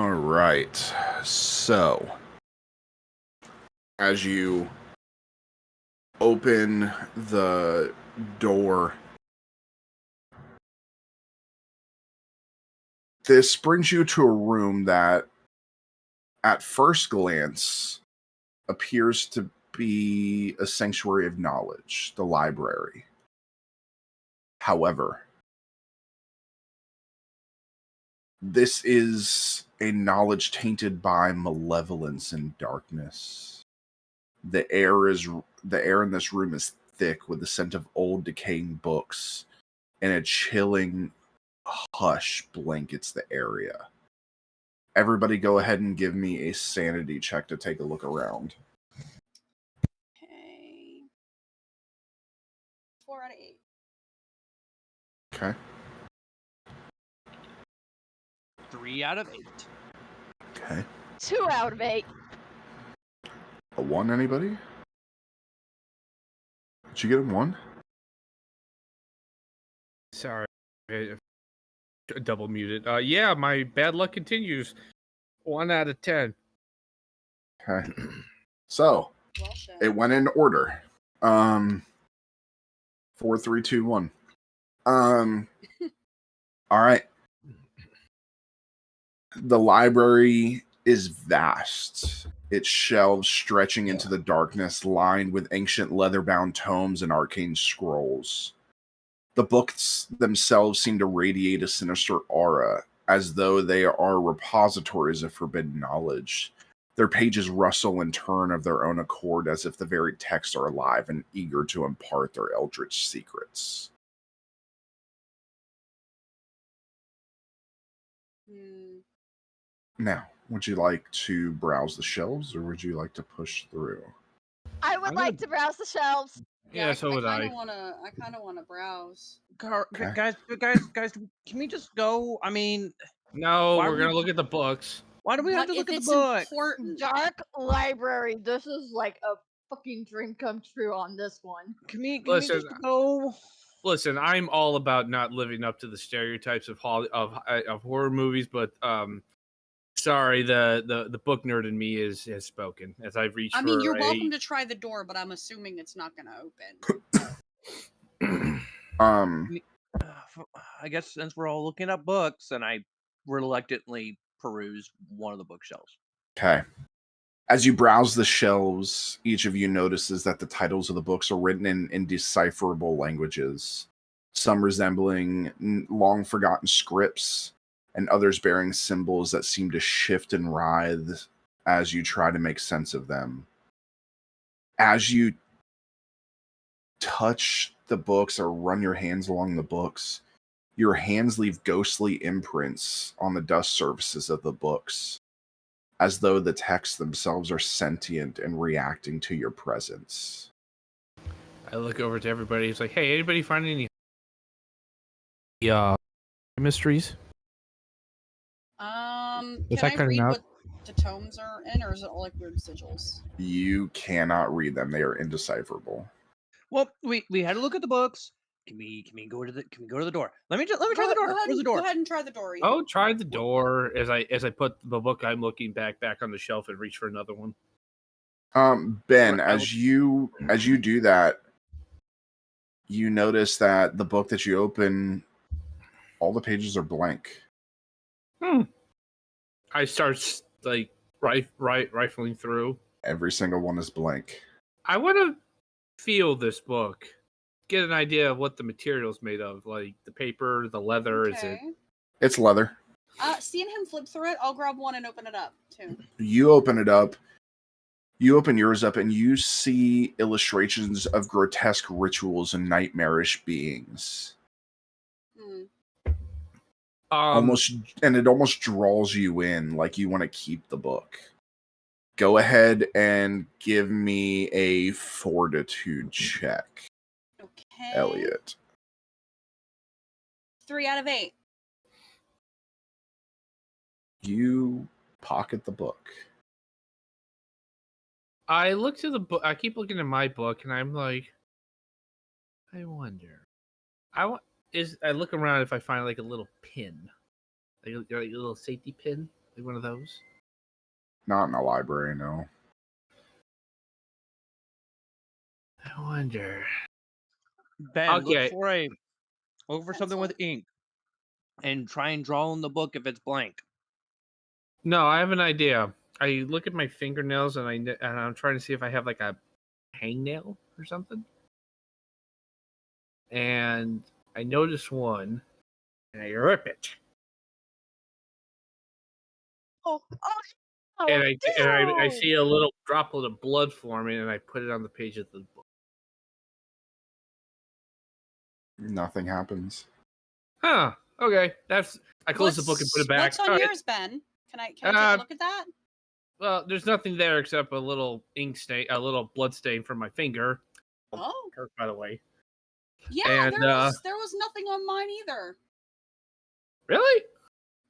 All right. So, as you open the door, this brings you to a room that, at first glance, appears to be a sanctuary of knowledge, the library. However, this is a knowledge tainted by malevolence and darkness. The air in this room is thick with the scent of old decaying books, and a chilling hush blankets the area. Everybody go ahead and give me a sanity check to take a look around. Okay. 4 out of 8. Okay. 3 out of 8. Okay. 2 out of 8. A 1, anybody? Did you get a 1? Sorry, I double muted. Yeah, my bad luck continues. 1 out of 10. Okay. So, Well, shit. it went in order. 4, 3, 2, 1. All right. The library is vast. Its shelves stretching into the darkness, lined with ancient leather-bound tomes and arcane scrolls. The books themselves seem to radiate a sinister aura, as though they are repositories of forbidden knowledge. Their pages rustle and turn of their own accord, as if the very texts are alive and eager to impart their eldritch secrets. Now, would you like to browse the shelves, or would you like to push through? I would like to browse the shelves. Yeah, so would I. I kind of want to browse. Okay. Guys, can we just go? I mean, No, Why we're would gonna we- look at the books. why do we have But to look if at the it's book? important, Dark library. This is like a fucking dream come true on this one. Can we Listen, just go? Listen, I'm all about not living up to the stereotypes of horror movies, but sorry, the book nerd in me has spoken as I've reached. I mean, for you're a... welcome to try the door, but I'm assuming it's not going to open. I guess since we're all looking at books, and I reluctantly peruse one of the bookshelves. Okay. As you browse the shelves, each of you notices that the titles of the books are written in indecipherable languages, some resembling long forgotten scripts, and others bearing symbols that seem to shift and writhe as you try to make sense of them. As you touch the books or run your hands along the books, your hands leave ghostly imprints on the dust surfaces of the books, as though the texts themselves are sentient and reacting to your presence. I look over to everybody. It's like, hey, anybody find any mysteries? Can Is I that cutting read out? what the tomes are in, or is it all like weird sigils? You cannot read them; they are indecipherable. Well, we had to look at the books. Can we go to the door? Let me try the door. Where's the door? Go ahead and try the door. Ethan. Oh, try the door as I put the book I'm looking back on the shelf and reach for another one. Ben, Right, as you do that, you notice that the book that you open, all the pages are blank. I start like rifling through. Every single one is blank. I want to feel this book, get an idea of what the material's made of, like the paper, the leather. Is it? It's leather. Seeing him flip through it, I'll grab one and open it up too. You open it up. You open yours up, and you see illustrations of grotesque rituals and nightmarish beings. It almost draws you in, like you want to keep the book. Go ahead and give me a fortitude check, Okay. Elliot. 3 out of 8. You pocket the book. I look to the book. I keep looking at my book, and I'm like, I wonder. I look around if I find like a little pin, like a little safety pin. Like one of those? Not in a library, no. I wonder. Ben, Okay. look for something with ink, and try and draw on the book if it's blank. No, I have an idea. I look at my fingernails and I'm trying to see if I have like a hangnail or something. And I notice one, and I rip it. Oh, And I dude! see a little droplet of blood forming, and I put it on the page of the book. Nothing happens. Huh. Okay. I close the book and put it back. What's on All right. yours, Ben? Can I take a look at that? Well, there's nothing there except a little ink stain, a little blood stain from my finger. Oh. Hurt, by the way. Yeah, And, there was nothing on mine either. Really?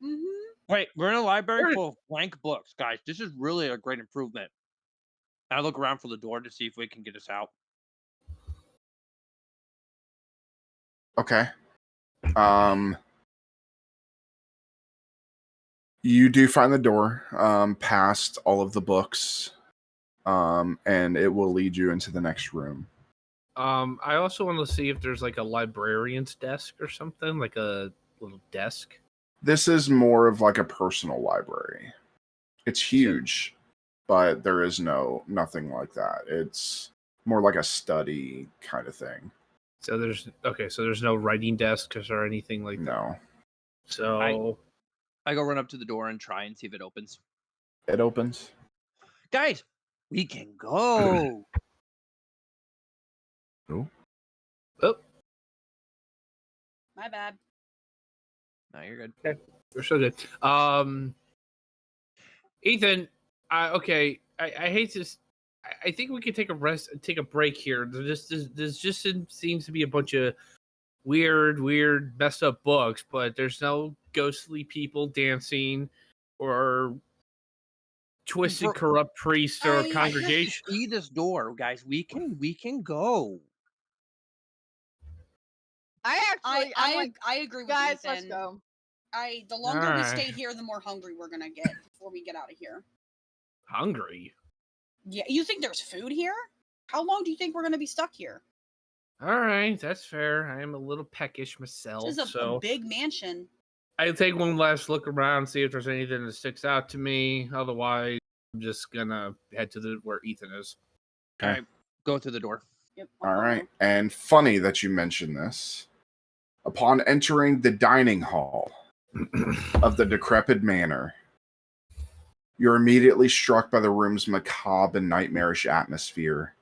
Mm-hmm. Wait, we're in a library full of blank books, guys. This is really a great improvement. I look around for the door to see if we can get us out. Okay. You do find the door past all of the books, and it will lead you into the next room. I also want to see if there's like a librarian's desk or something, like a little desk. This is more of like a personal library. It's huge, but there is nothing like that. It's more like a study kind of thing. So there's no writing desks or anything like that. No. So I go run up to the door and try and see if it opens. It opens. Guys, we can go. Oh. My bad. No, you're good. Okay. We're so good. Ethan, I hate this. I think we could take a break here. There's just seems to be a bunch of weird, messed up books, but there's no ghostly people dancing or twisted, corrupt priests or congregation. See this door, guys. We can go. I agree with guys, Ethan. let's go. The longer we Alright. stay here, the more hungry we're gonna get before we get out of here. Hungry? Yeah, you think there's food here? How long do you think we're gonna be stuck here? All right, that's fair. I am a little peckish myself, This is a big mansion. I'll take one last look around, see if there's anything that sticks out to me. Otherwise, I'm just gonna head to where Ethan is. Okay. All right, go through the door. Yep. All right. And funny that you mentioned this. Upon entering the dining hall of the decrepit manor, you're immediately struck by the room's macabre and nightmarish atmosphere.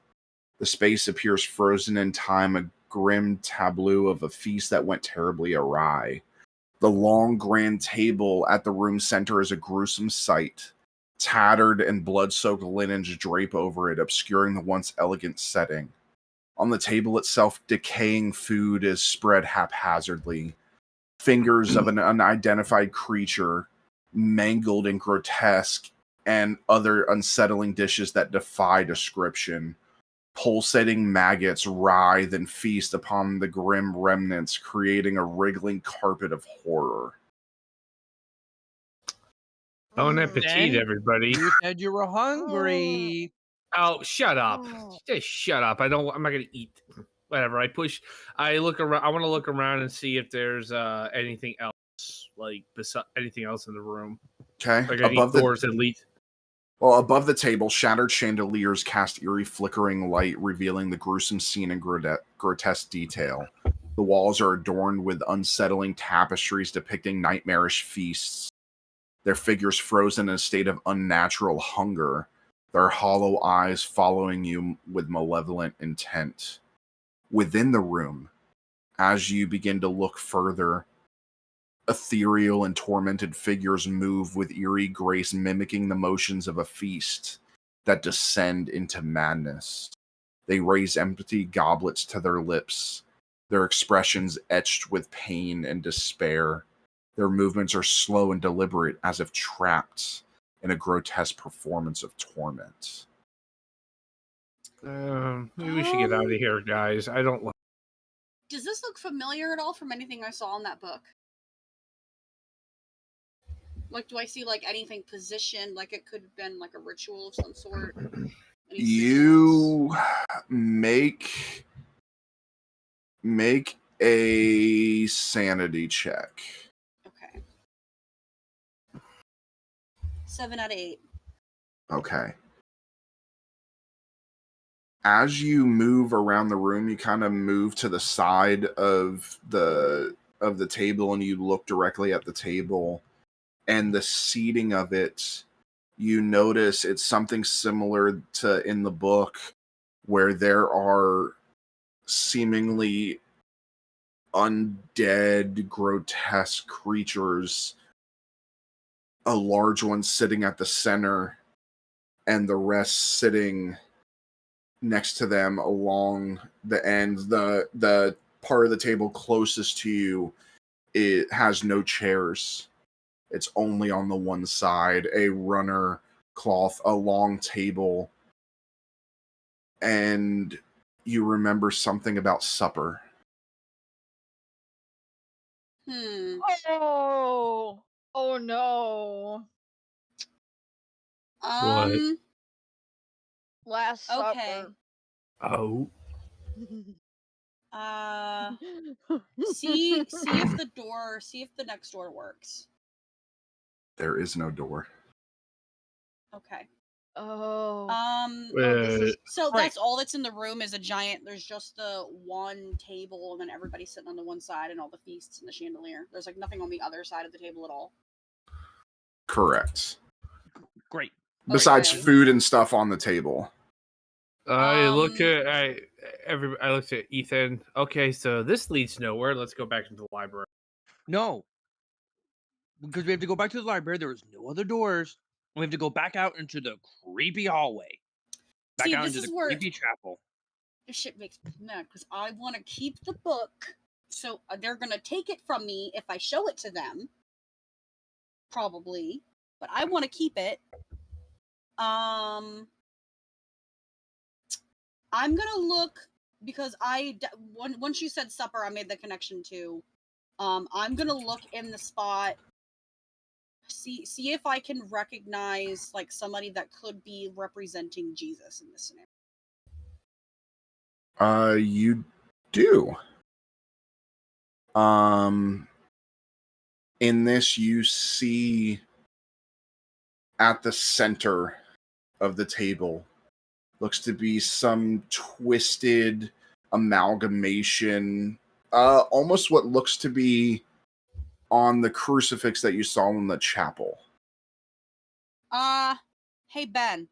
The space appears frozen in time, a grim tableau of a feast that went terribly awry. The long, grand table at the room's center is a gruesome sight. Tattered and blood-soaked linens drape over it, obscuring the once elegant setting. On the table itself, decaying food is spread haphazardly. Fingers of an unidentified creature, mangled and grotesque, and other unsettling dishes that defy description. Pulsating maggots writhe and feast upon the grim remnants, creating a wriggling carpet of horror. Bon appetit, Ben, everybody. You said you were hungry. Oh, shut up. Oh. Just shut up. I'm not gonna eat. Whatever. I look around. I want to look around and see if there's anything else, like anything else in the room. Okay. Like any doors that lead. Well, above the table, shattered chandeliers cast eerie flickering light, revealing the gruesome scene in grotesque detail. The walls are adorned with unsettling tapestries depicting nightmarish feasts. Their figures frozen in a state of unnatural hunger, their hollow eyes following you with malevolent intent. Within the room, as you begin to look further, ethereal and tormented figures move with eerie grace, mimicking the motions of a feast that descend into madness. They raise empty goblets to their lips, their expressions etched with pain and despair. Their movements are slow and deliberate, as if trapped in a grotesque performance of torment. Maybe we should get out of here, guys. I don't like. Does this look familiar at all from anything I saw in that book? Like, do I see like anything positioned? Like it could have been like a ritual of some sort. Any signals? You make a sanity check. Okay. 7 out of 8. Okay. As you move around the room, you kind of move to the side of the table, and you look directly at the table, and the seating of it, you notice it's something similar to in the book, where there are seemingly undead, grotesque creatures, a large one sitting at the center, and the rest sitting next to them along the end. The part of the table closest to you, it has no chairs. It's only on the one side, a runner cloth, a long table, and you remember something about supper. Oh no. What? Last Okay. Supper. Oh. See if the next door works. There is no door. Okay. This is So great. that's all that's in the room is a giant. There's just the one table, and then everybody's sitting on the one side, and all the feasts and the chandelier. There's like nothing on the other side of the table at all. Correct. Great. Besides Okay. food and stuff on the table. I looked at Ethan. Okay, so this leads nowhere. Let's go back into the library. No. Because we have to go back to the library. There was no other doors. And we have to go back out into the creepy hallway. Back See, out this into is the where creepy chapel. this shit makes me mad because I want to keep the book. So they're gonna take it from me if I show it to them. Probably, but I want to keep it. I'm gonna look because once you said supper, I made the connection to. I'm gonna look in the spot. See if I can recognize like somebody that could be representing Jesus in this scenario. You do. In this, you see at the center of the table looks to be some twisted amalgamation, almost what looks to be on the crucifix that you saw in the chapel. Hey Ben,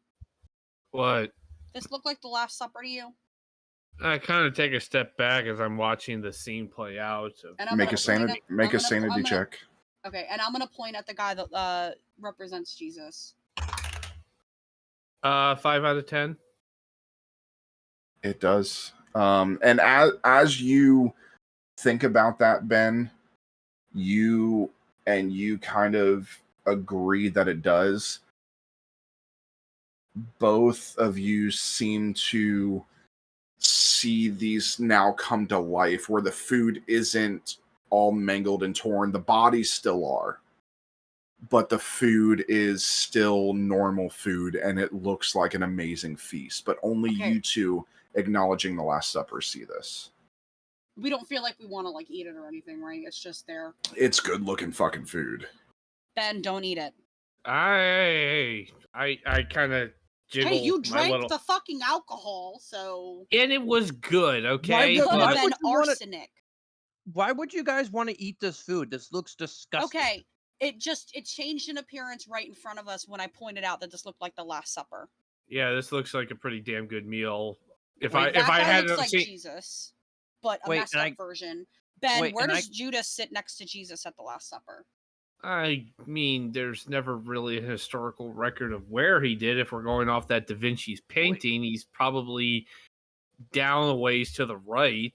What? this look like the Last Supper to you? I kind of take a step back as I'm watching the scene play out. And I'm Make gonna a sanity I'm gonna- check. Okay, and I'm gonna point at the guy that represents Jesus. 5 out of 10. It does. And as you think about that, Ben, you kind of agree that it does. Both of you seem to see these now come to life, where the food isn't all mangled and torn. The bodies still are, but the food is still normal food, and it looks like an amazing feast. But only Okay. you two, acknowledging the Last Supper, see this. We don't feel like we want to like eat it or anything, right? It's just there. It's good looking fucking food. Ben, don't eat it. I kind of jiggle. Hey, you my drank little... the fucking alcohol, so. And it was good, okay? It could have Why been would you wanna- arsenic. Why would you guys want to eat this food? This looks disgusting. Okay, it changed in appearance right in front of us when I pointed out that this looked like the Last Supper. Yeah, this looks like a pretty damn good meal. If That I guy had looks like seen... Jesus, but a Wait, messed and up version. Ben, wait, where and does Judas sit next to Jesus at the Last Supper? I mean, there's never really a historical record of where he did. If we're going off that Da Vinci's painting, he's probably down a ways to the right.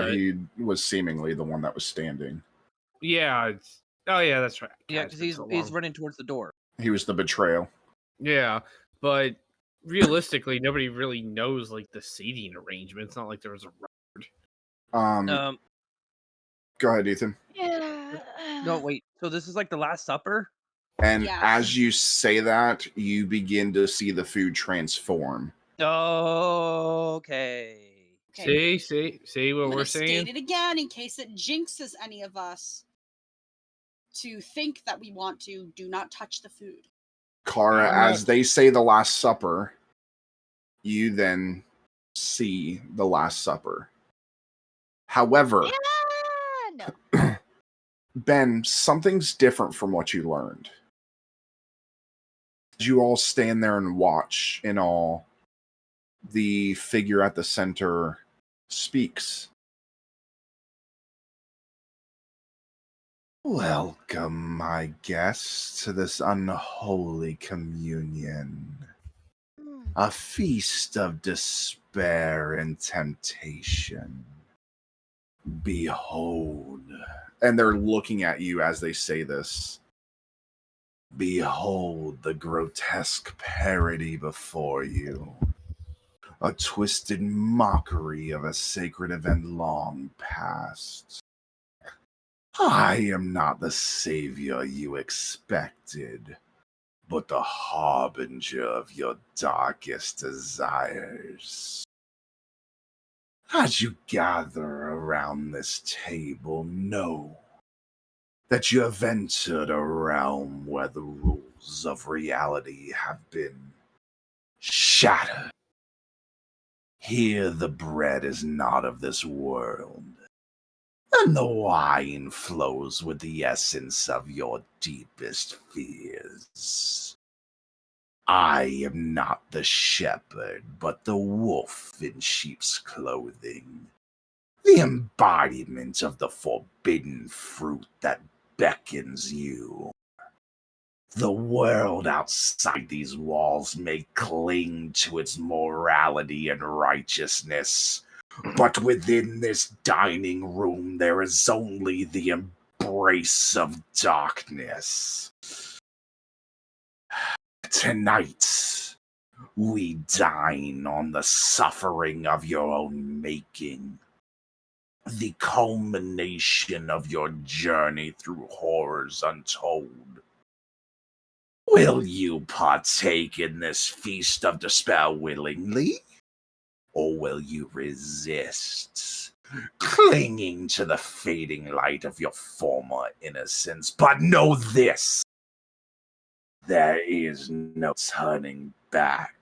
He was seemingly the one that was standing. Yeah. Oh, yeah, that's right. Yeah, God, because it's been so he's long. running towards the door. He was the betrayal. Yeah, but realistically, nobody really knows like the seating arrangement. It's not like there was a record. Go ahead, Ethan. Yeah. No, wait. So this is like the Last Supper? And Yeah. as you say that, you begin to see the food transform. Okay. Okay. See I'm what gonna we're state saying? it again in case it jinxes any of us to think that we want to. Do not touch the food. Kara, I'm not- as they say the Last Supper, you then see the Last Supper. However, Yeah, no. Ben, something's different from what you learned. You all stand there and watch in awe. The figure at the center speaks. Welcome, my guests, to this unholy communion. Mm. A feast of despair and temptation. Behold. And they're looking at you as they say this. Behold the grotesque parody before you. A twisted mockery of a sacred event long past. I am not the savior you expected, but the harbinger of your darkest desires. As you gather around this table, know that you have entered a realm where the rules of reality have been shattered. Here the bread is not of this world, and the wine flows with the essence of your deepest fears. I am not the shepherd, but the wolf in sheep's clothing, the embodiment of the forbidden fruit that beckons you. The world outside these walls may cling to its morality and righteousness, but within this dining room there is only the embrace of darkness. Tonight, we dine on the suffering of your own making, the culmination of your journey through horrors untold. Will you partake in this feast of despair willingly? Or will you resist, clinging to the fading light of your former innocence? But know this, there is no turning back.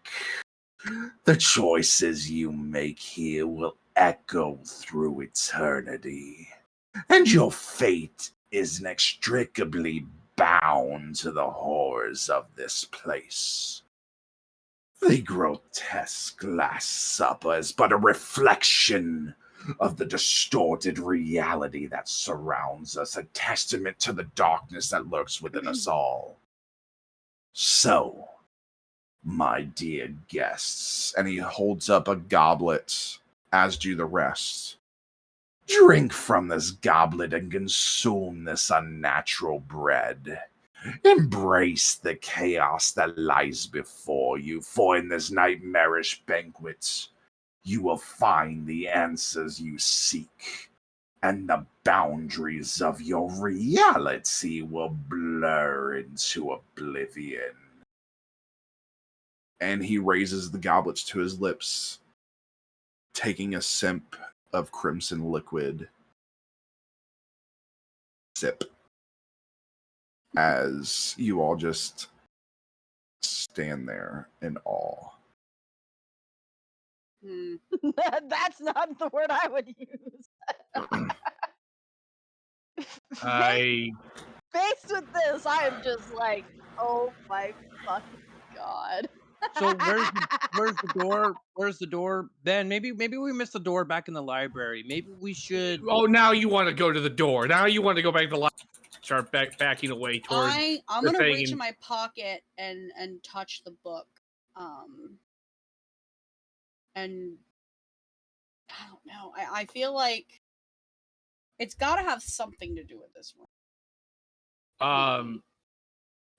The choices you make here will echo through eternity, and your fate is inextricably bound to the horrors of this place. The grotesque Last Supper is but a reflection of the distorted reality that surrounds us, a testament to the darkness that lurks within us all. So, my dear guests, and he holds up a goblet, as do the rest. Drink from this goblet and consume this unnatural bread. Embrace the chaos that lies before you, for in this nightmarish banquet, you will find the answers you seek, and the boundaries of your reality will blur into oblivion. And he raises the goblets to his lips, taking a sip of crimson liquid. Sip. As you all just stand there in awe. Hmm. That's not the word I would use. I Faced with this, I am just like, oh my fucking god. So where's the door? Where's the door? Ben, maybe we missed the door back in the library. Maybe we should. Oh, now you want to go to the door. Now you want to go back to the start backing away toward I'm the gonna thing reach in and- my pocket and touch the book. And I don't know. I feel like it's got to have something to do with this one.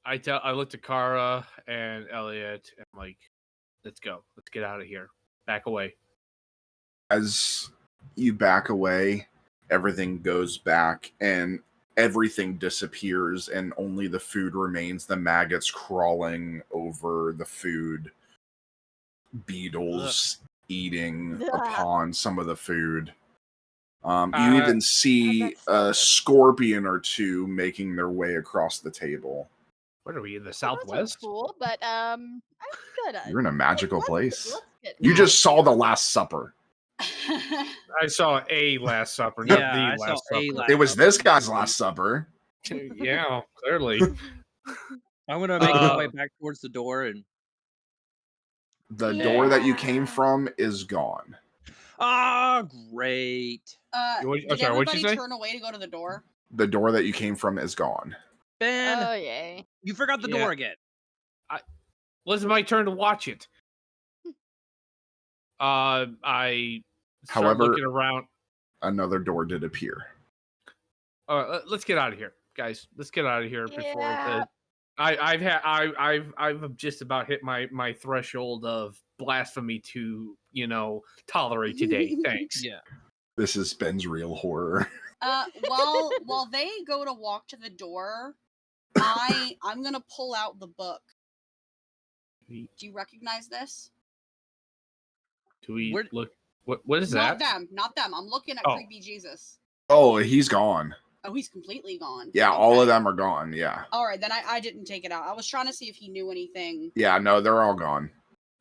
I looked at Kara and Elliot and I'm like, let's go. Let's get out of here. Back away. As you back away, everything goes back, and everything disappears and only the food remains. The maggots crawling over the food, beetles eating upon some of the food. You even see a scorpion or two making their way across the table. What are we in the Well, those are Southwest? cool, but I'm gonna. You're in a magical place. Let's get You out just of saw here. the Last Supper. I saw a Last Supper, not Yeah, the I Last saw a Supper. Last It was Supper. this guy's Last Supper. Yeah, clearly. I'm gonna make my way back towards the door and. The door that you came from is gone. Ah, great. What- Did sorry, what'd you everybody say? turn away to go to the door? The door that you came from is gone. Ben, Oh yay! you forgot the Yeah. door again. Well, it's my turn to watch it. I start However- looking around. Another door did appear. Let's get out of here, guys. Let's get out of here before Yeah. I've just about hit my threshold of blasphemy to tolerate today. Thanks. Yeah. This is Ben's real horror. While they go to walk to the door, I'm gonna pull out the book. Do you recognize this? Do we Where- look? What is that? Not them. I'm looking at Oh. Creepy Jesus. Oh, he's gone. Oh, he's completely gone. Yeah, all of Okay. them are gone. Yeah. All right, then I didn't take it out. I was trying to see if he knew anything. Yeah, no, they're all gone.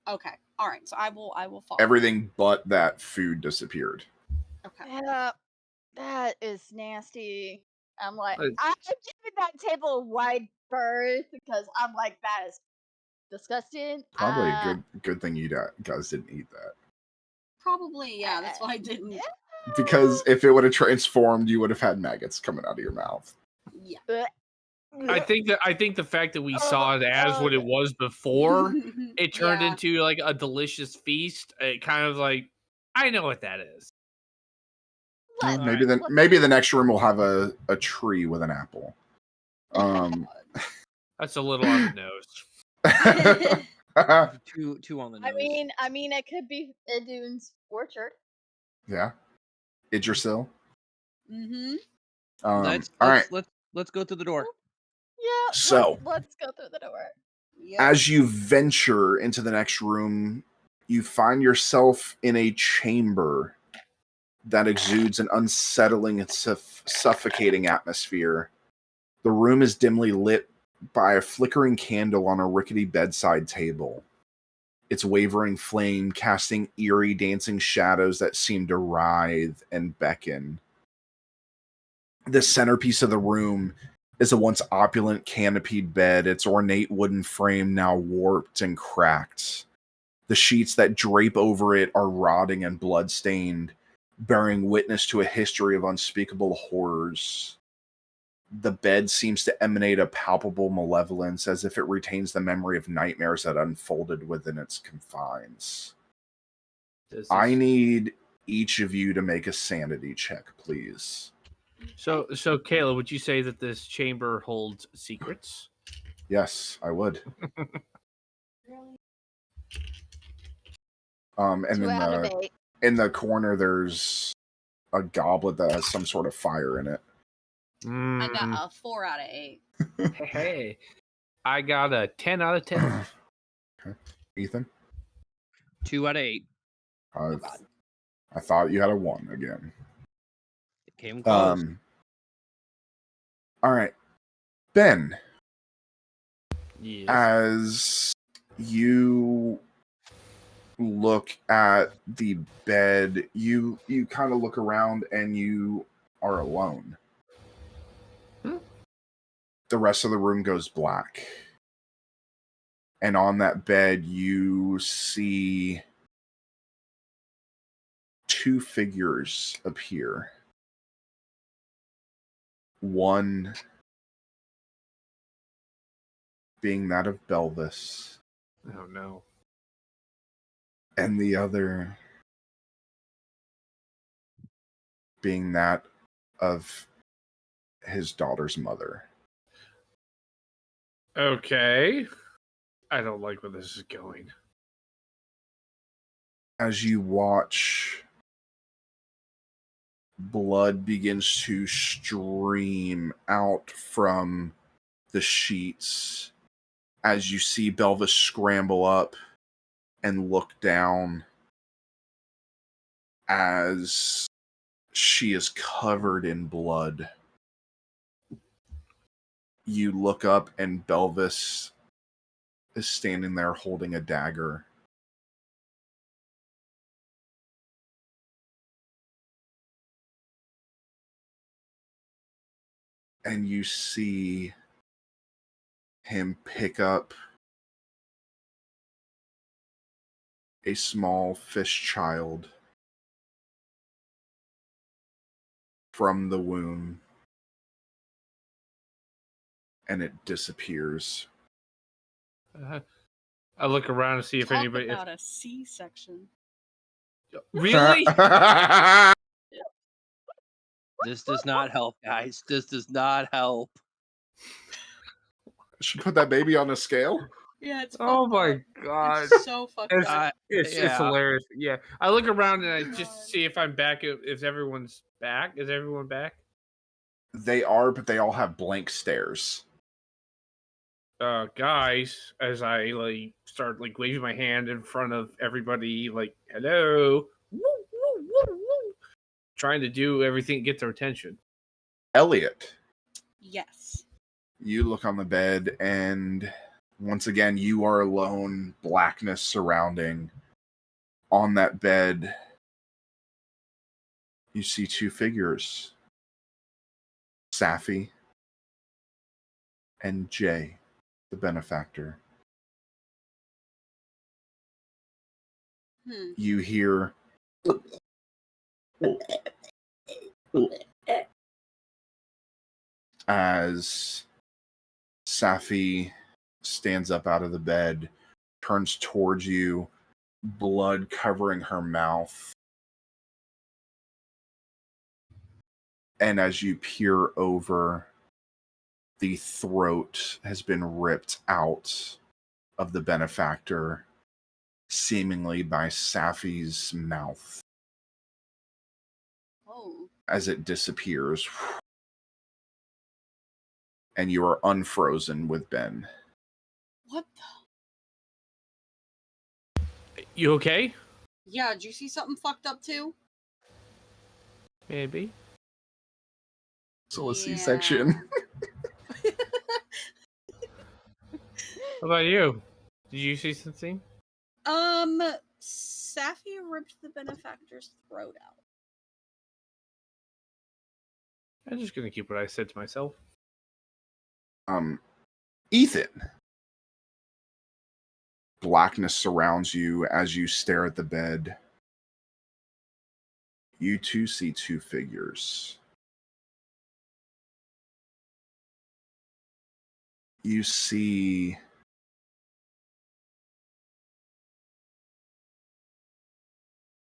Okay. All right. So I will follow. Everything but that food disappeared. Okay. Yeah, that is nasty. I'm like, Uh, I'm giving that table a wide berth because I'm like, that is disgusting. Probably a good thing you guys didn't eat that. Probably, yeah. That's why I didn't. Yeah. Because if it would have transformed, you would have had maggots coming out of your mouth. Yeah. I think the fact that we saw it as what it was before, it turned Yeah. into like a delicious feast. It kind of like, I know what that is. What? Maybe the next room will have a tree with an apple. That's a little on the nose. Two on the nose. I mean, it could be Idune's orchard. Yeah. Idrisil. Mm-hmm. All Let's go through the door. Yeah. So- let's go through the door. Yep. As you venture into the next room, you find yourself in a chamber that exudes an unsettling and suffocating atmosphere. The room is dimly lit by a flickering candle on a rickety bedside table, its wavering flame casting eerie dancing shadows that seem to writhe and beckon. The centerpiece of the room is a once opulent canopied bed, its ornate wooden frame now warped and cracked. The sheets that drape over it are rotting and bloodstained, bearing witness to a history of unspeakable horrors. The bed seems to emanate a palpable malevolence, as if it retains the memory of nightmares that unfolded within its confines. I need each of you to make a sanity check, please. So Kayla, would you say that this chamber holds secrets? Yes, I would. And 2 out of 8. in the corner, there's a goblet that has some sort of fire in it. I got a 4 out of 8. Hey, I got a 10 out of 10. Okay. Ethan? 2 out of 8. I thought you had a 1 again. It came close. All right. Ben, Yes. as you look at the bed, you kind of look around and you are alone. The rest of the room goes black. And on that bed, you see 2 figures appear. One being that of Belvis, Oh no. and the other being that of his daughter's mother. Okay. I don't like where this is going. As you watch blood begins to stream out from the sheets as you see Belvis scramble up and look down as she is covered in blood. You look up and Belvis is standing there holding a dagger. And you see him pick up a small fish child from the womb, and it disappears. I look around to see if Talk anybody. about a C-section. Really? This does not help, guys. This does not help. Should put that baby on a scale. Yeah, it's Oh fucked my up. god. It's so fucked It's, up. it's Yeah. hilarious. Yeah. I look around and I God. just see if I'm back. If everyone's back. Is everyone back? They are, but they all have blank stares. Guys, as I like start like waving my hand in front of everybody, like hello, woo, woo, woo, woo. Trying to do everything to get their attention. Elliot, Yes. you look on the bed, and once again, you are alone, blackness surrounding. On that bed, you see two figures, Safi and Jay, the benefactor. You hear as Safi stands up out of the bed, turns towards you, blood covering her mouth. And as you peer over, the throat has been ripped out of the benefactor, seemingly by Safi's mouth. Oh. As it disappears. And you are unfrozen with Ben. What the? You okay? Yeah, did you see something fucked up too? Maybe. So a C-section. How about you? Did you see something? Safi ripped the benefactor's throat out. I'm just gonna keep what I said to myself. Ethan. Blackness surrounds you as you stare at the bed. You too see two figures. You see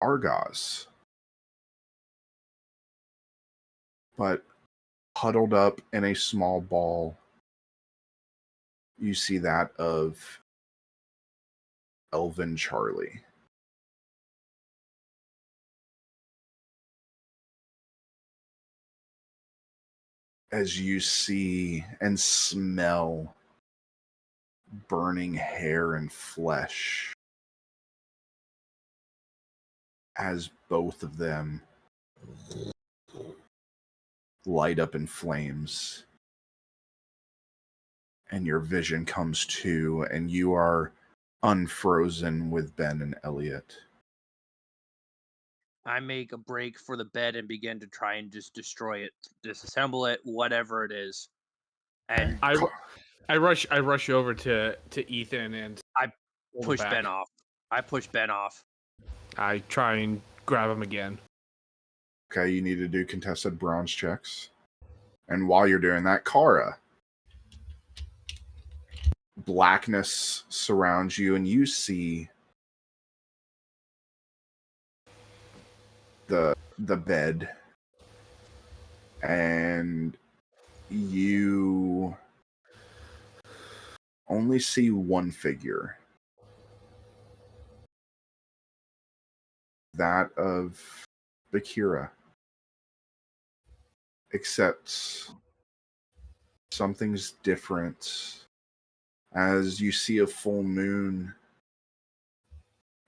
Argos, but huddled up in a small ball. You see that of Elvin Charlie. As you see and smell burning hair and flesh, as both of them light up in flames, and your vision comes to, and you are unfrozen with Ben and Elliot. I make a break for the bed and begin to try and just destroy it, disassemble it, whatever it is. And I rush over to Ethan and I hold him push back. Ben off. I push Ben off. I try and grab him again. Okay, you need to do contested bronze checks. And while you're doing that, Kara, blackness surrounds you, and you see the bed, and you only see one figure. That of Bakira. Except something's different as you see a full moon,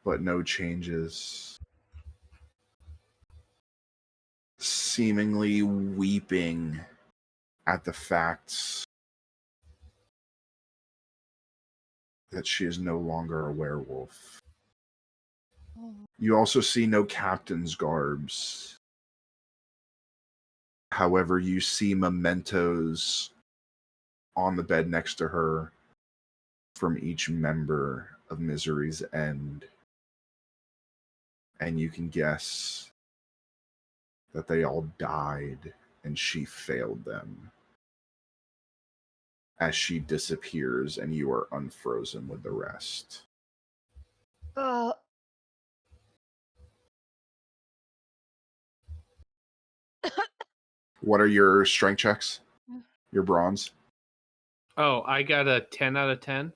but no changes. Seemingly weeping at the fact that she is no longer a werewolf. You also see no captain's garbs. However, you see mementos on the bed next to her from each member of Misery's End. And you can guess that they all died and she failed them. As she disappears and you are unfrozen with the rest. What are your strength checks? Your bronze? Oh, I got a 10 out of 10.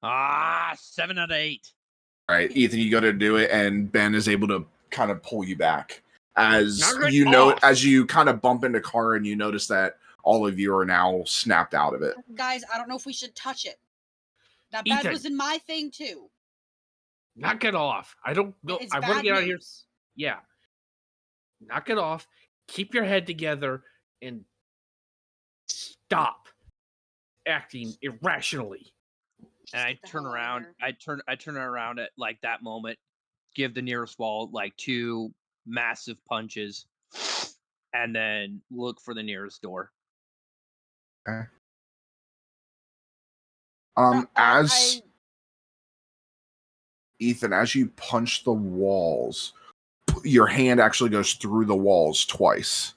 7 out of 8. All right, Ethan, you go to do it, and Ben is able to kind of pull you back as Knock it you know, off. as you kind of bump into Car, and you notice that all of you are now snapped out of it. Guys, I don't know if we should touch it. That bed Ethan. was in my thing too. Knock it off. I don't know. It's I want to bad get out of here. news. Yeah. Knock it off. Keep your head together and stop acting irrationally. And I Get the turn hell outta around. here. I turn around at like that moment, give the nearest wall like 2 massive punches, and then look for the nearest door. Okay. I Ethan, as you punch the walls, your hand actually goes through the walls twice.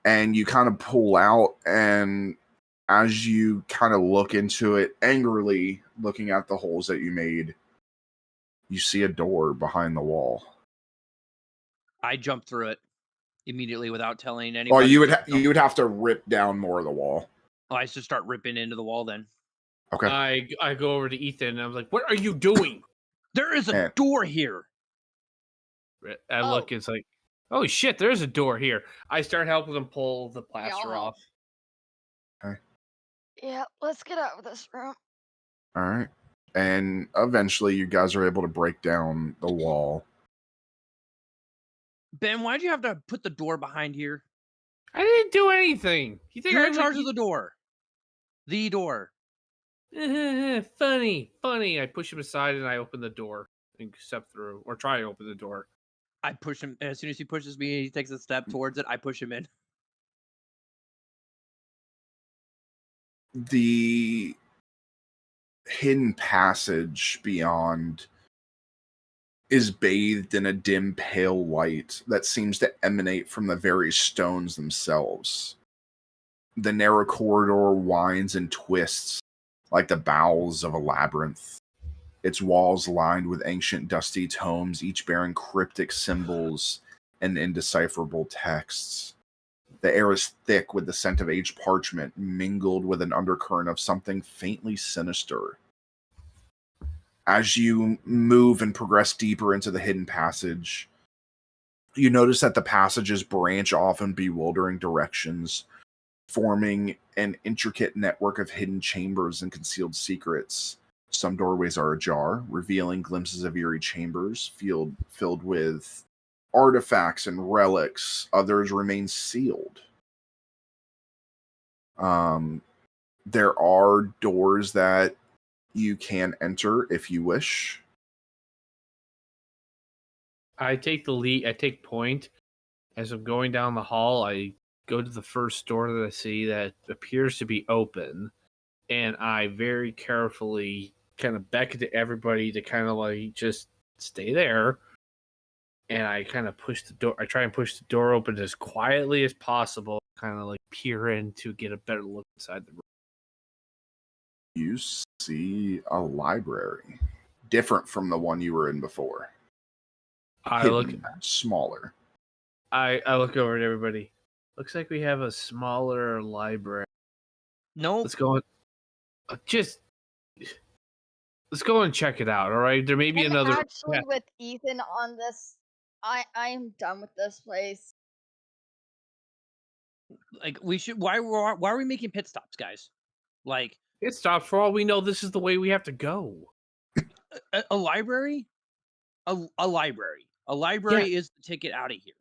And you kind of pull out, and as you kind of look into it, angrily looking at the holes that you made, you see a door behind the wall. I jump through it immediately without telling Or anybody. you would have to rip down more of the wall. Oh, I should start ripping into the wall then. Okay. I go over to Ethan and I was like, "What are you doing?" There is a And- door here. I look, it's like, "Oh shit, there's a door here." I start helping them pull the plaster I'll off. Yeah, let's get out of this room. All right. And eventually you guys are able to break down the wall. Ben, why'd you have to put the door behind here? I didn't do anything. You think You're I'm in charge of the door. The door. Funny. I push him aside and I open the door and step through, or try to open the door. I push him, and as soon as he pushes me, he takes a step towards it. I push him in. The hidden passage beyond is bathed in a dim, pale light that seems to emanate from the very stones themselves. The narrow corridor winds and twists like the bowels of a labyrinth. Its walls lined with ancient, dusty tomes, each bearing cryptic symbols and indecipherable texts. The air is thick with the scent of aged parchment, mingled with an undercurrent of something faintly sinister. As you move and progress deeper into the hidden passage, you notice that the passages branch off in bewildering directions, forming an intricate network of hidden chambers and concealed secrets. Some doorways are ajar, revealing glimpses of eerie chambers filled with artifacts and relics. Others remain sealed. There are doors that you can enter if you wish. I take the lead. I take point. As I'm going down the hall, I go to the first door that I see that appears to be open, and I very carefully kind of beckon to everybody to kind of like just stay there. And I kind of push the door. I try and push the door open as quietly as possible, kind of like peer in to get a better look inside the room. You see a library, different from the one you were in before. I Hidden, smaller. I look over at everybody. Looks like we have a smaller library. No. Let's go. Let's go and check it out. All right. There may be And another. actually, with Ethan on this, I am done with this place. Like we should. Why are we making pit stops, guys? Like It stops. For all we know, this is the way we have to go. a library, a library, a library is the ticket out of here.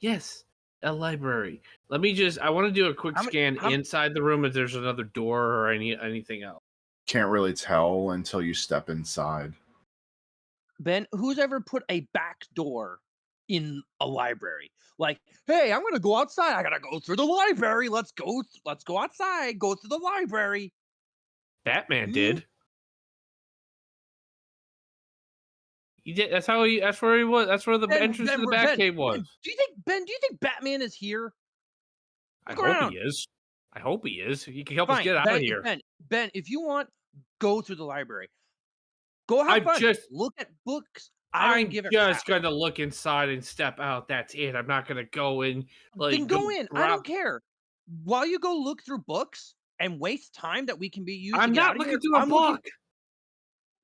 Yes, a library. Let me just. I want to do a quick scan inside the room if there's another door or anything else. Can't really tell until you step inside. Ben, who's ever put a back door in a library? Like, hey, I'm gonna go outside. I gotta go through the library. Let's go outside. Go through the library. Batman did. He did. That's how he. That's where he was. That's where the entrance to the Batcave was. Do you think Batman is here? I hope he is. I hope he is. He can help us get out of here. Ben, if you want, go through the library. Go have fun. Just look at books. I'm just gonna look inside and step out. That's it. I'm not gonna go in. Then go in. I don't care. While you go look through books and waste time that we can be using. I'm not looking through a book.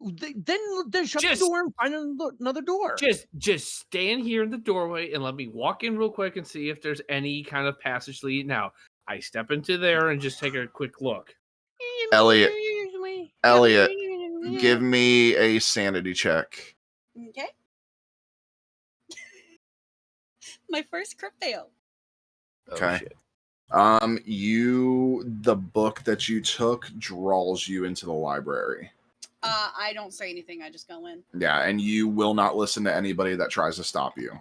Then shut the door and find another door. Just stand here in the doorway and let me walk in real quick and see if there's any kind of passage leading out. I step into there and just take a quick look. Elliot, give me a sanity check. Okay. My first crit fail. Okay. The book that you took draws you into the library. I don't say anything. I just go in. Yeah, and you will not listen to anybody that tries to stop you.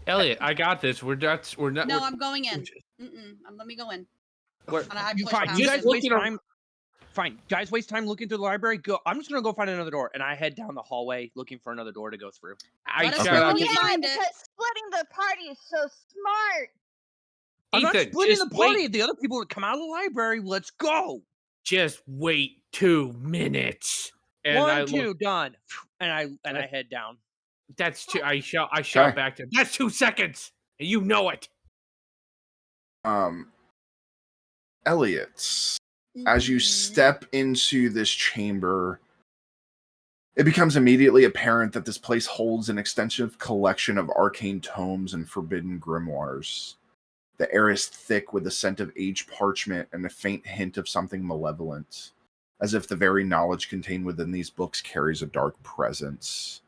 Elliot, I got this. We're not. No, I'm going in. Let me go in. Fine. Guys waste time looking through the library. Go. I'm just gonna go find another door, and I head down the hallway looking for another door to go through. Because splitting the party is so smart. I'm not splitting the party. The other people would come out of the library. Let's go. Just wait 2 minutes. And 1, 2, done. And I head down. That's 2. I shout back to him. That's 2 seconds, and you know it. Elliot, as you step into this chamber, it becomes immediately apparent that this place holds an extensive collection of arcane tomes and forbidden grimoires. The air is thick with the scent of aged parchment and a faint hint of something malevolent, as if the very knowledge contained within these books carries a dark presence.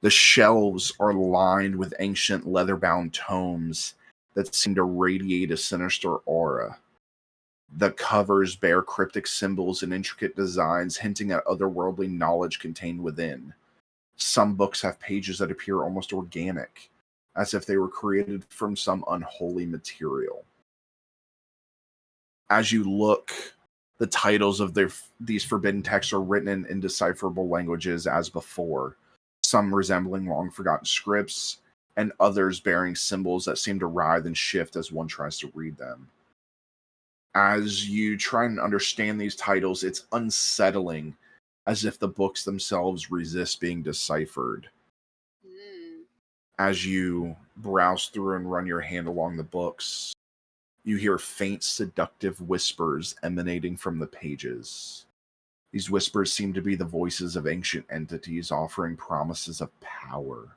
The shelves are lined with ancient leather-bound tomes that seem to radiate a sinister aura. The covers bear cryptic symbols and intricate designs hinting at otherworldly knowledge contained within. Some books have pages that appear almost organic, as if they were created from some unholy material. As you look, the titles of these forbidden texts are written in indecipherable languages as before, some resembling long-forgotten scripts, and others bearing symbols that seem to writhe and shift as one tries to read them. As you try and understand these titles, it's unsettling, as if the books themselves resist being deciphered. As you browse through and run your hand along the books, you hear faint, seductive whispers emanating from the pages. These whispers seem to be the voices of ancient entities offering promises of power,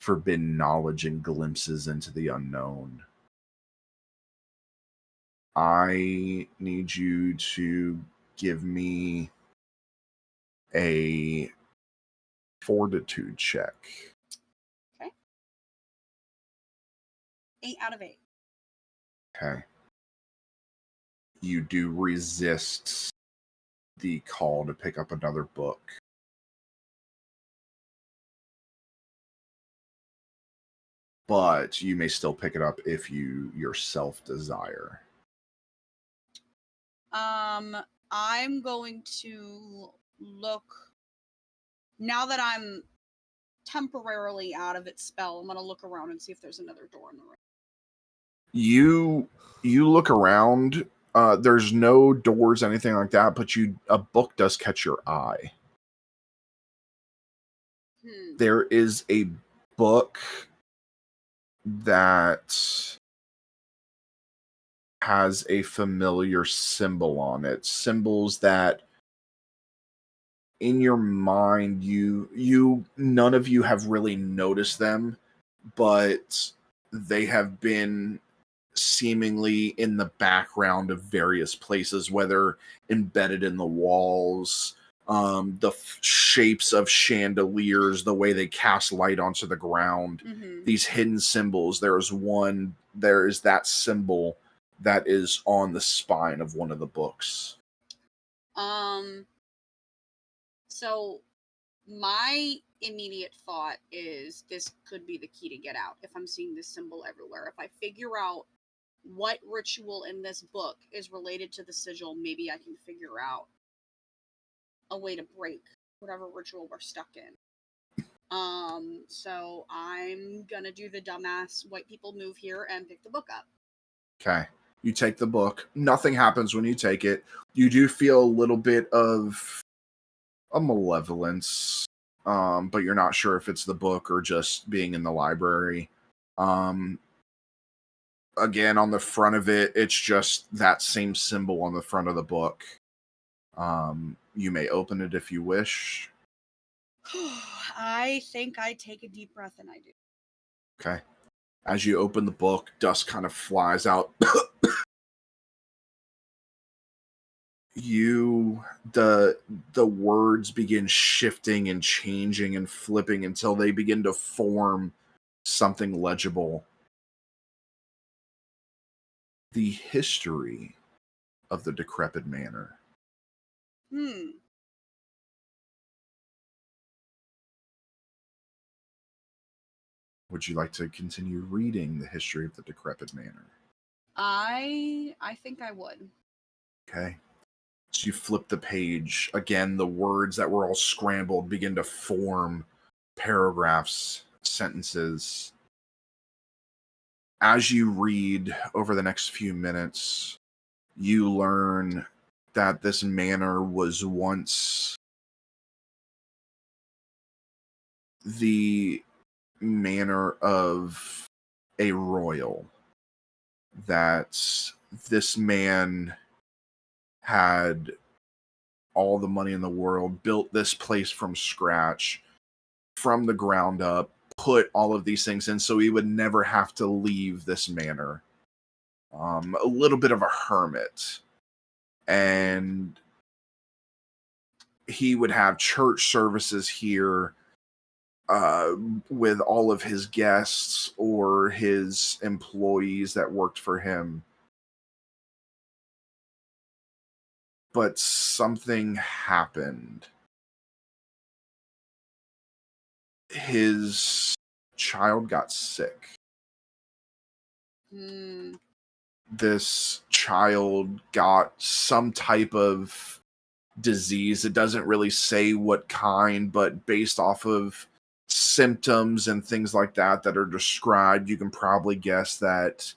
forbidden knowledge, and glimpses into the unknown. I need you to give me a fortitude check. 8 out of 8. Okay. You do resist the call to pick up another book. But you may still pick it up if you yourself desire. I'm going to look, now that I'm temporarily out of its spell, I'm going to look around and see if there's another door in the room. You look around. There's no doors, anything like that, but a book does catch your eye. There is a book that has a familiar symbol on it. Symbols that in your mind, none of you have really noticed them but they have been seemingly in the background of various places, whether embedded in the walls, shapes of chandeliers, the way they cast light onto the ground, these hidden symbols. There is that symbol that is on the spine of one of the books. So my immediate thought is this could be the key to get out if I'm seeing this symbol everywhere. If I figure out what ritual in this book is related to the sigil, maybe I can figure out a way to break whatever ritual we're stuck in. So I'm gonna do the dumbass white people move here and pick the book up. Okay. You take the book. Nothing happens when you take it. You do feel a little bit of a malevolence, but you're not sure if it's the book or just being in the library. Again, on the front of it, it's just that same symbol on the front of the book. You may open it if you wish. I think I take a deep breath and I do. Okay. As you open the book, dust kind of flies out. The words begin shifting and changing and flipping until they begin to form something legible. The history of the decrepit manor. Would you like to continue reading the history of the decrepit manor? I think I would. Okay. So you flip the page. Again, the words that were all scrambled begin to form paragraphs, sentences. As you read over the next few minutes, you learn that this manor was once the manor of a royal. That this man had all the money in the world, built this place from scratch, from the ground up, put all of these things in so he would never have to leave this manor. A little bit of a hermit. And he would have church services here with all of his guests or his employees that worked for him. But something happened. His child got sick. This child got some type of disease. It doesn't really say what kind, but based off of symptoms and things like that are described, you can probably guess that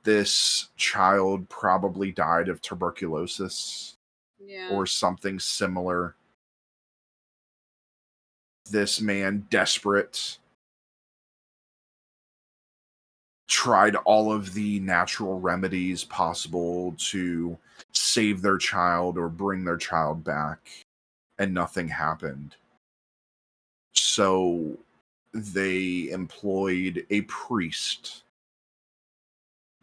this child probably died of tuberculosis or something similar. This man, desperate, tried all of the natural remedies possible to save their child or bring their child back, and nothing happened. So they employed a priest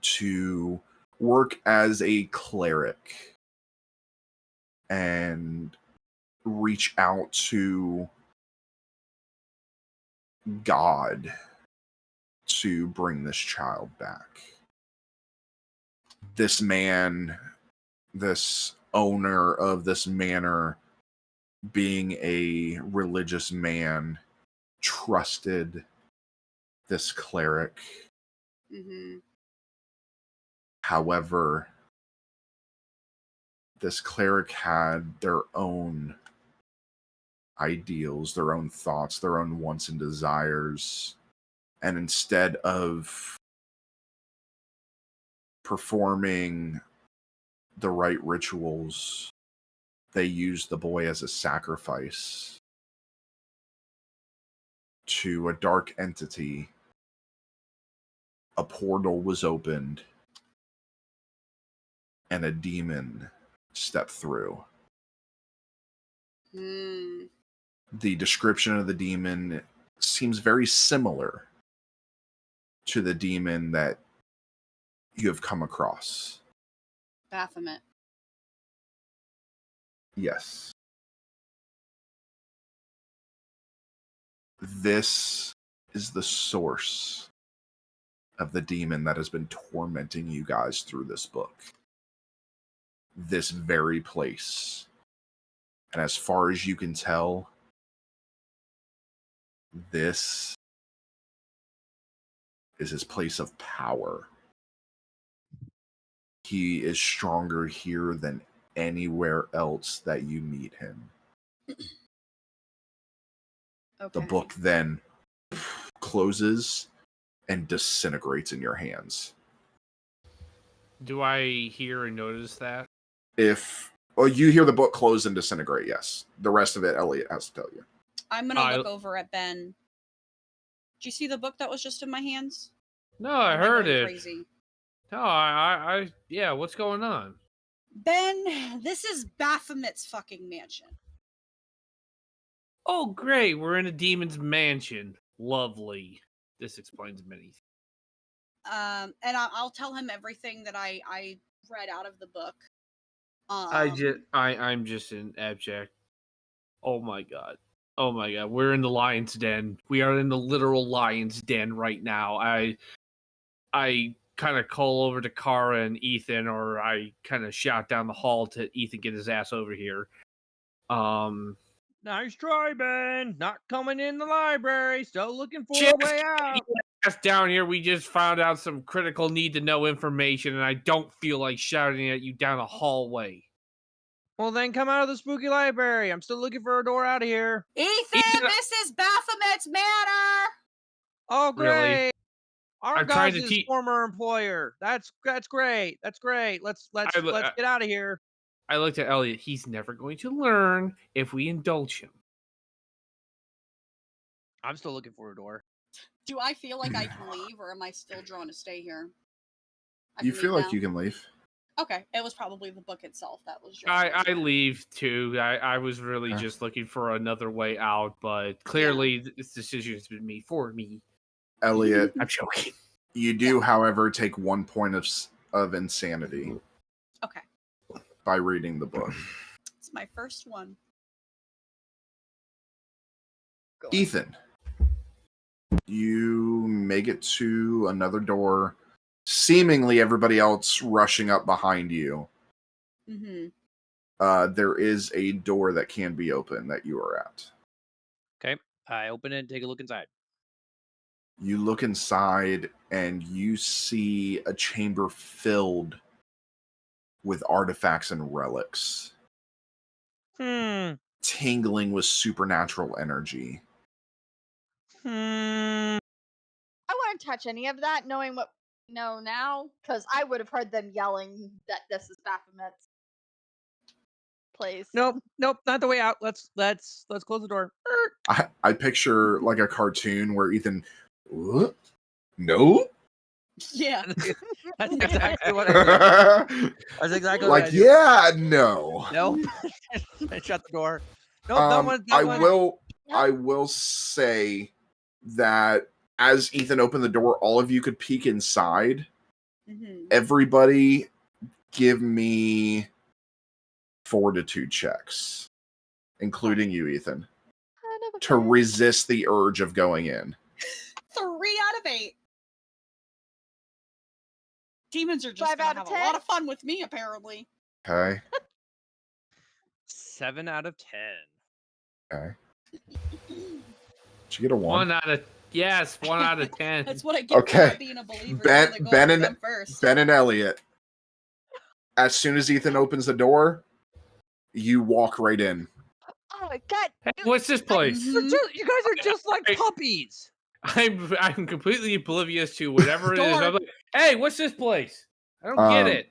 to work as a cleric and reach out to God to bring this child back. This man, this owner of this manor, being a religious man, trusted this cleric. However, this cleric had their own ideals, their own thoughts, their own wants and desires. And instead of performing the right rituals, they used the boy as a sacrifice to a dark entity. A portal was opened, and a demon stepped through. The description of the demon seems very similar to the demon that you have come across. Baphomet. Yes. This is the source of the demon that has been tormenting you guys through this book. This very place. And as far as you can tell, this is his place of power. He is stronger here than anywhere else that you meet him. Okay. The book then closes and disintegrates in your hands. Do I hear and notice that? You hear the book close and disintegrate, yes. The rest of it, Elliot has to tell you. I'm gonna look over at Ben. Did you see the book that was just in my hands? No, I Am I heard going it. Crazy? No, yeah, what's going on? Ben, this is Baphomet's fucking mansion. Oh, great, we're in a demon's mansion. Lovely. This explains many things. And I'll tell him everything that I read out of the book. I'm just in abject. Oh my god. Oh my god. We're in the lion's den. We are in the literal lion's den right now. I kind of call over to Kara and Ethan, or I kind of shout down the hall to Ethan, get his ass over here. Nice try, Ben. Not coming in the library. Still looking for a way out. Down here, we just found out some critical need to know information, and I don't feel like shouting at you down a hallway. Well, then come out of the spooky library. I'm still looking for a door out of here. Ethan, this is Baphomet's manor. Oh, great. Really? Our I'm trying to guys' former employer. That's great. That's great. Let's get out of here. I looked at Elliot. He's never going to learn if we indulge him. I'm still looking for a door. Do I feel like I can leave, or am I still drawn to stay here? You feel like you can leave. Okay, it was probably the book itself that was. I leave too. I was really just looking for another way out, but clearly this decision has been made for me. Elliot, I'm joking. You do, however, take 1 point of insanity. Okay. By reading the book. It's my first one. Ethan, you make it to another door. Seemingly everybody else rushing up behind you. Mm-hmm. There is a door that can be open that you are at. Okay. I open it and take a look inside. You look inside and you see a chamber filled with artifacts and relics. Tingling with supernatural energy. I wouldn't touch any of that, knowing what we know now, because I would have heard them yelling that this is Baphomet's place. Nope, not the way out. Let's close the door. I picture like a cartoon where Ethan, what? No? Yeah. That's exactly what I did. That's exactly what I did. Yeah, no. Nope. I shut the door. Nope, I will say that as Ethan opened the door, all of you could peek inside. Mm-hmm. Everybody give me fortitude checks, including you, Ethan, to resist the urge of going in. 3 out of 8. Demons are just 5 gonna out have of a 10? lot of fun with me, apparently. Okay. 7 out of 10. Okay. Did you get a 1? 1 out of 10. That's what I get for not being a believer. Ben and Elliot. As soon as Ethan opens the door, you walk right in. Oh my god! Hey, what's this place? You guys are just like puppies. I'm completely oblivious to whatever it is. I'm like, hey, what's this place? I don't get it.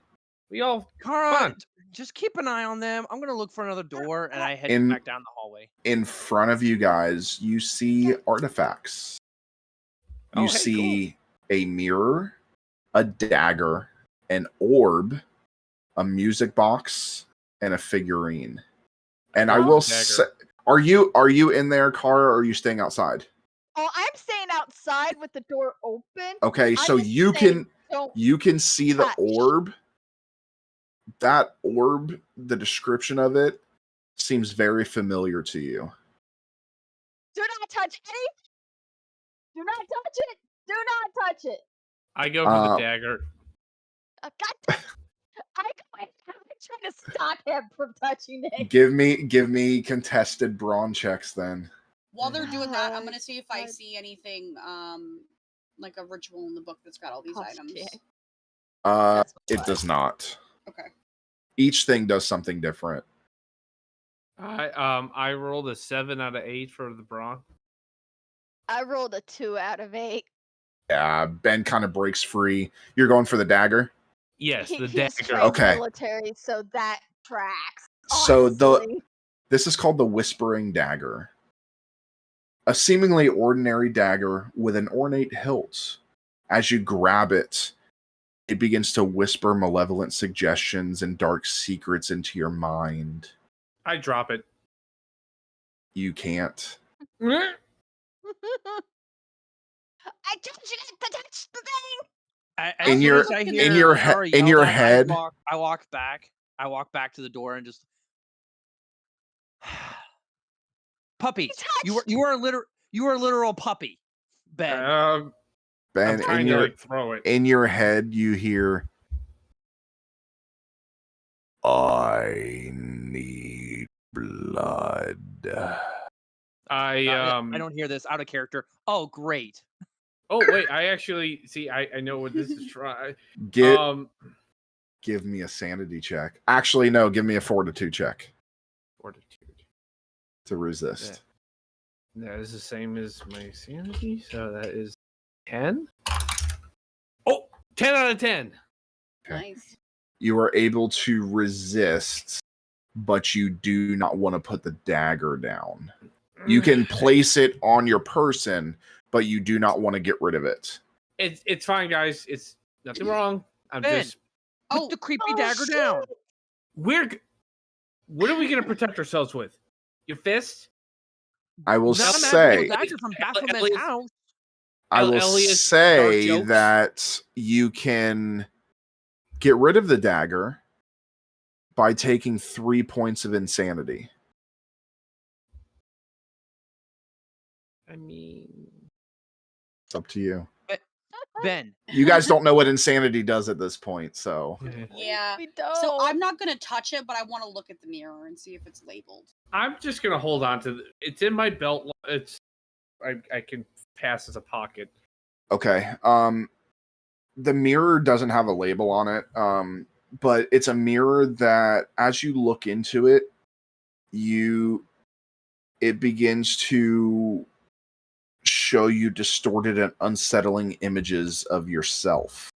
We all Kara, just keep an eye on them. I'm gonna look for another door, and I head back down the hallway. In front of you guys, you see artifacts. You see a mirror, a dagger, an orb, a music box, and a figurine. And I will say, are you in there, Kara, or are you staying outside? Oh, I'm staying outside with the door open. Okay, I'm so just you saying, don't can see the touch. orb. That orb, the description of it seems very familiar to you. Do not touch anything. Do not touch it. Do not touch it. I go for the dagger. God, I'm trying to stop him from touching it. Give me contested brawn checks then. While they're doing that, I'm Oh, gonna see if I God. see anything like a ritual in the book that's got all these Oh, items. shit. It That's does not. Okay. Each thing does something different. I rolled a 7 out of 8 for the brawn. I rolled a 2 out of 8. Yeah, Ben kind of breaks free. You're going for the dagger? Yes, the He's dagger. trained Okay. military, so that tracks. So Honestly. this is called the Whispering Dagger. A seemingly ordinary dagger with an ornate hilt. As you grab it, it begins to whisper malevolent suggestions and dark secrets into your mind. I drop it. You can't. I told you not to touch the thing. As In soon your- as I in hear your Laura in yell your that, head- I walk back. I walk back to the door and just puppy. You are a literal puppy, Ben. I'm Ben, trying to like throw it. in your head, you hear, I need blood. I don't hear this out of character. Oh, great. Oh wait, I actually see. I know what this is trying. Give me a sanity check. Actually, no. Give me a fortitude check Fortitude. to resist. That is the same as my sanity, so that is 10. Oh, 10 out of 10. Okay. Nice. You are able to resist, but you do not want to put the dagger down. You can place it on your person, but you do not want to get rid of it. It's fine, guys. It's nothing wrong. I'm Ben. just Put the creepy dagger down. What are we gonna protect ourselves with? Your fist? I will Not a say, magical dagger from Baphomet's Elliot's- house. I will Elliot's say dark jokes. that you can get rid of the dagger by taking 3 points of insanity. I mean, It's up to you. Ben. You guys don't know what insanity does at this point, so Yeah. We don't. So I'm not gonna touch it, but I want to look at the mirror and see if it's labeled. I'm just gonna hold on to it's in my belt. I can pass as a pocket. okay. The mirror doesn't have a label on it, but it's a mirror that, as you look into it, it begins to show you distorted and unsettling images of yourself,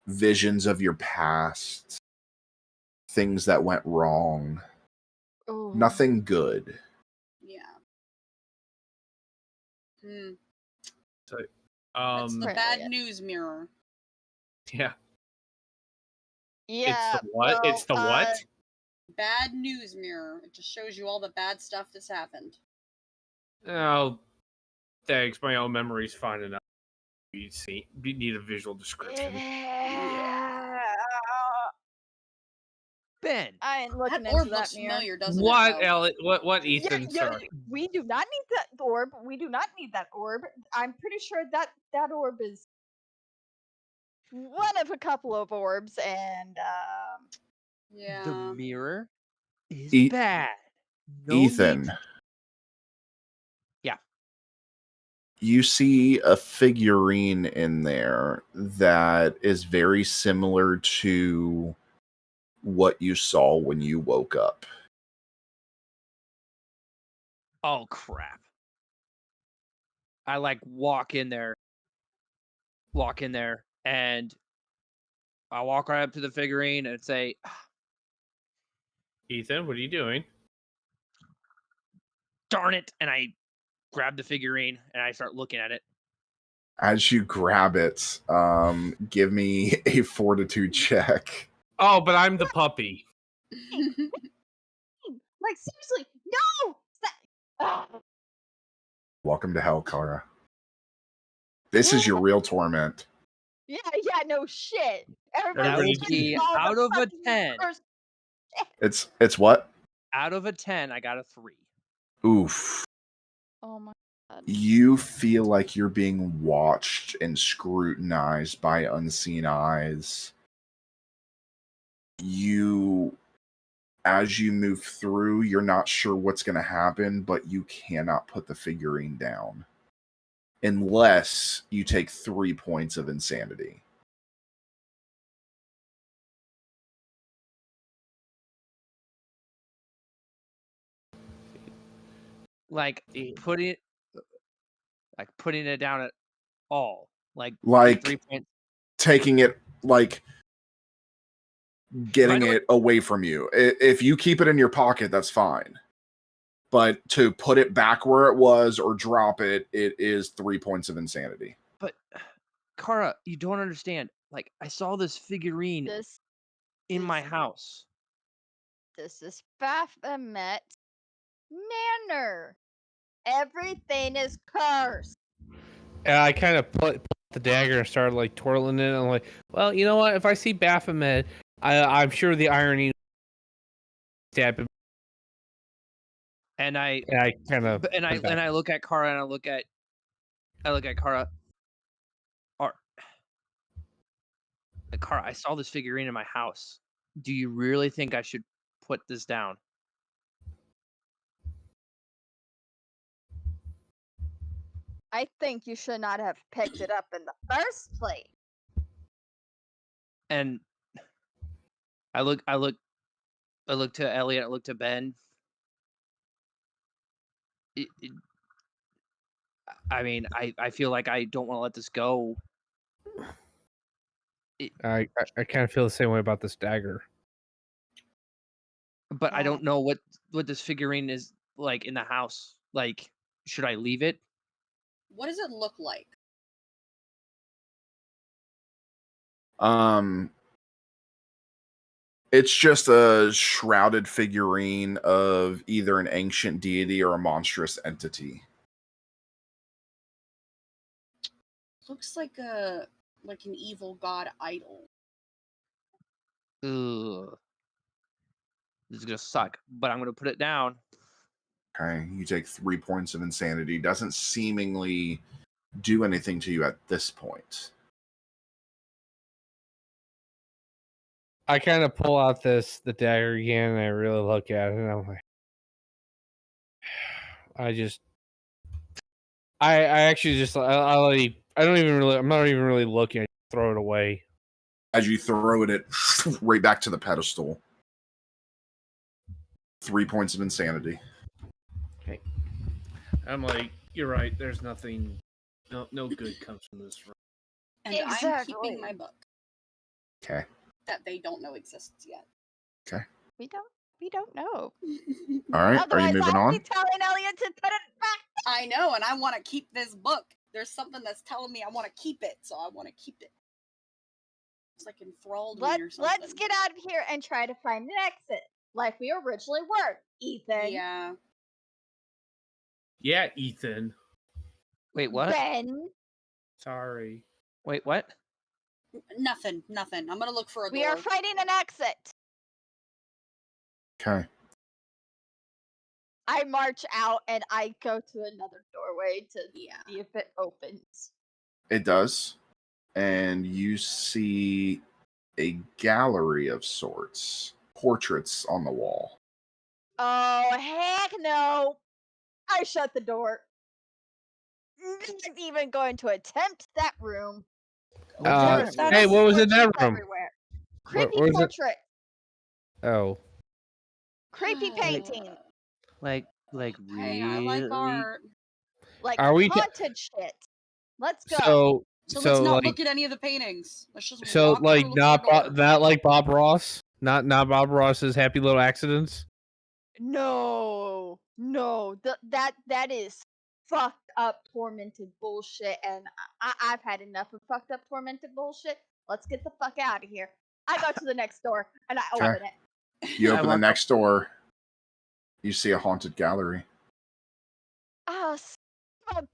visions of your past, things that went wrong. Ooh. Nothing good. Yeah. So, That's the Right, bad yeah. news mirror. yeah. Yeah. It's the what? well, It's the what? Bad news mirror. It just shows you all the bad stuff that's happened. Oh, thanks. My own memory's fine enough. You need a visual description. Yeah. Ben. I ain't looking That orb into that looks mirror. familiar, doesn't What, it? though? Elliot? What, Ethan? Yeah, Sorry. we do not need that orb. We do not need that orb. I'm pretty sure that orb is one of a couple of orbs, and Yeah. The mirror is E- bad. No Ethan, need to- Yeah. you see a figurine in there that is very similar to what you saw when you woke up. Oh crap. I like walk in there, and I walk right up to the figurine and say, Ethan, what are you doing? darn it, and I grab the figurine and I start looking at it. As you grab it, give me a fortitude check. Oh, but I'm the puppy. like seriously, no. Welcome to hell, Kara. This is your real torment. Yeah, no shit. That Everybody would be out of a 10. It's what? Out of a 10, I got a 3. Oof. Oh my god. You feel like you're being watched and scrutinized by unseen eyes. As you move through, you're not sure what's going to happen, but you cannot put the figurine down unless you take 3 points of insanity. Like putting it down at all. Like 3 points. Taking it, like getting it away from you. If you keep it in your pocket, that's fine. But to put it back where it was or drop it, it is 3 points of insanity. But Kara, you don't understand. Like, I saw this figurine in my house. This is Baphomet Manor. Everything is cursed. And I kind of put the dagger and started like twirling it. And I'm like, well, you know what? If I see Baphomet, I'm sure the irony stab him. And I kind of and I look at Kara and I look at Kara. Kara, I saw this figurine in my house. Do you really think I should put this down? I think you should not have picked it up in the first place. And I look to Elliot, I look to Ben. I mean, I feel like I don't want to let this go. I kind of feel the same way about this dagger. But I don't know what this figurine is like in the house. Like, should I leave it? What does it look like? It's just a shrouded figurine of either an ancient deity or a monstrous entity. Looks like an evil god idol. Ugh. This is gonna suck, but I'm gonna put it down. Okay, you take 3 points of insanity. Doesn't seemingly do anything to you at this point. I kind of pull out the dagger again, and I really look at it, and I'm like, I actually just I'm not even really looking. I throw it away. As you throw it right back to the pedestal. 3 points of insanity. Okay. I'm like, you're right. There's nothing. No good comes from this room. And Exactly. I'm keeping my book. Okay. That they don't know exists yet. Okay. We don't know. All right. Are you moving on? I'd be telling Elliot to put it back. I know, and I want to keep this book. There's something that's telling me I want to keep it, so I want to keep it. It's like enthralled me or something. Let's get out of here and try to find an exit, like we originally were, Ethan. Yeah. Yeah, Ethan. Wait, what? Ben. Sorry. Wait, what? Nothing. I'm gonna look for a door. We are finding an exit. Okay. I march out and I go to another doorway to see if it opens. It does. And you see a gallery of sorts. Portraits on the wall. Oh, heck no. I shut the door. Not even going to attempt that room. Hey, what was in that room? Everywhere. Creepy What was it? portrait. Oh. Creepy painting. Like really? Hey, I like art. Like Are we haunted shit. Let's go. So let's not like, look at any of the paintings. Let's just so walk like through, look for a door. not like Bob Ross, not Bob Ross's Happy Little Accidents. No, that is fucked up, tormented bullshit, and I've had enough of fucked up, tormented bullshit. Let's get the fuck out of here. I go to the next door and I open it. You open the next door. You see a haunted gallery. Oh, son of a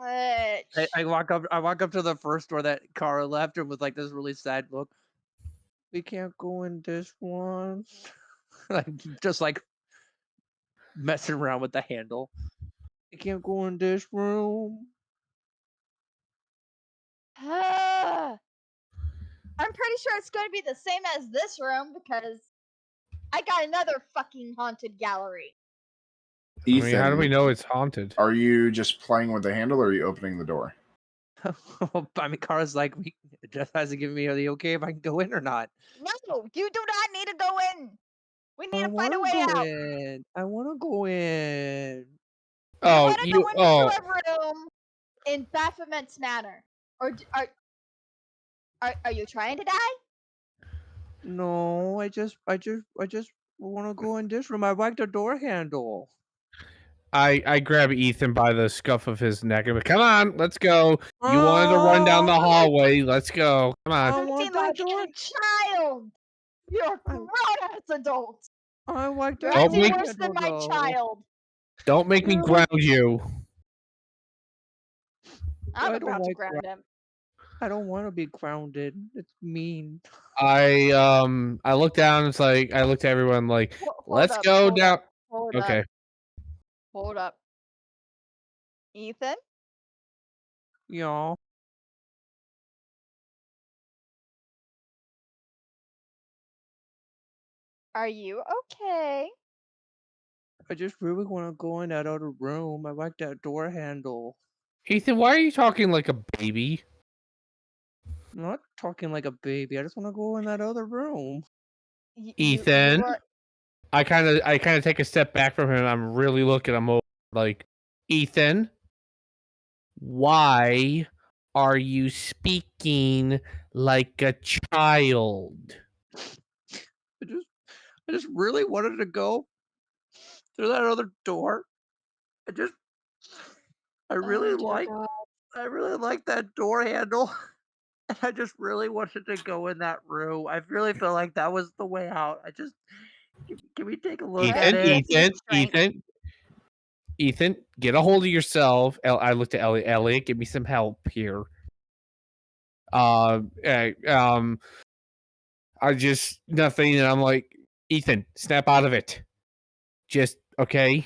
I walk up. I walk up to the first door that Kara left, and with like this really sad look. We can't go in this one. Like just like messing around with the handle. We can't go in this room. I'm pretty sure it's going to be the same as this room because I got another fucking haunted gallery. I mean, how do we Ethan, know it's haunted? are you just playing with the handle or are you opening the door? I mean, Kara's like, Jeff hasn't given me the okay if I can go in or not. No, you do not need to go in. We need to find a wanna way go out. in. I want to go in. We Oh, want to go you. into Oh, a room in Baphomet's manner. Or are you trying to die? No, I just want to go in this room. I like the door handle. I grab Ethan by the scuff of his neck and come on, let's go. You wanted to run down the hallway. Let's go. Come on. I want Acting that like door. a child. You're a grown-ass adult. I like You're that Don't acting make- door worse than handle, my though. child. Don't make me No. ground you. I'm I don't about to like ground him. I don't want to be grounded. It's mean. I look down. It's like I look to everyone like, let's go down. Hold Okay. up. Hold up. Ethan? Y'all. Are you okay? I just really want to go in that other room. I like that door handle. Ethan, why are you talking like a baby? I'm not talking like a baby. I just want to go in that other room. Ethan? were- I kind of take a step back from him. I'm really looking him over like, Ethan, why are you speaking like a child? I just really wanted to go through that other door. I really like that door handle. And I just really wanted to go in that room. I really feel like that was the way out. Can we take a look at it? Ethan, get a hold of yourself. I looked at Elliot. Elliot, give me some help here. I just nothing, and I'm like, Ethan, snap out of it. Just okay.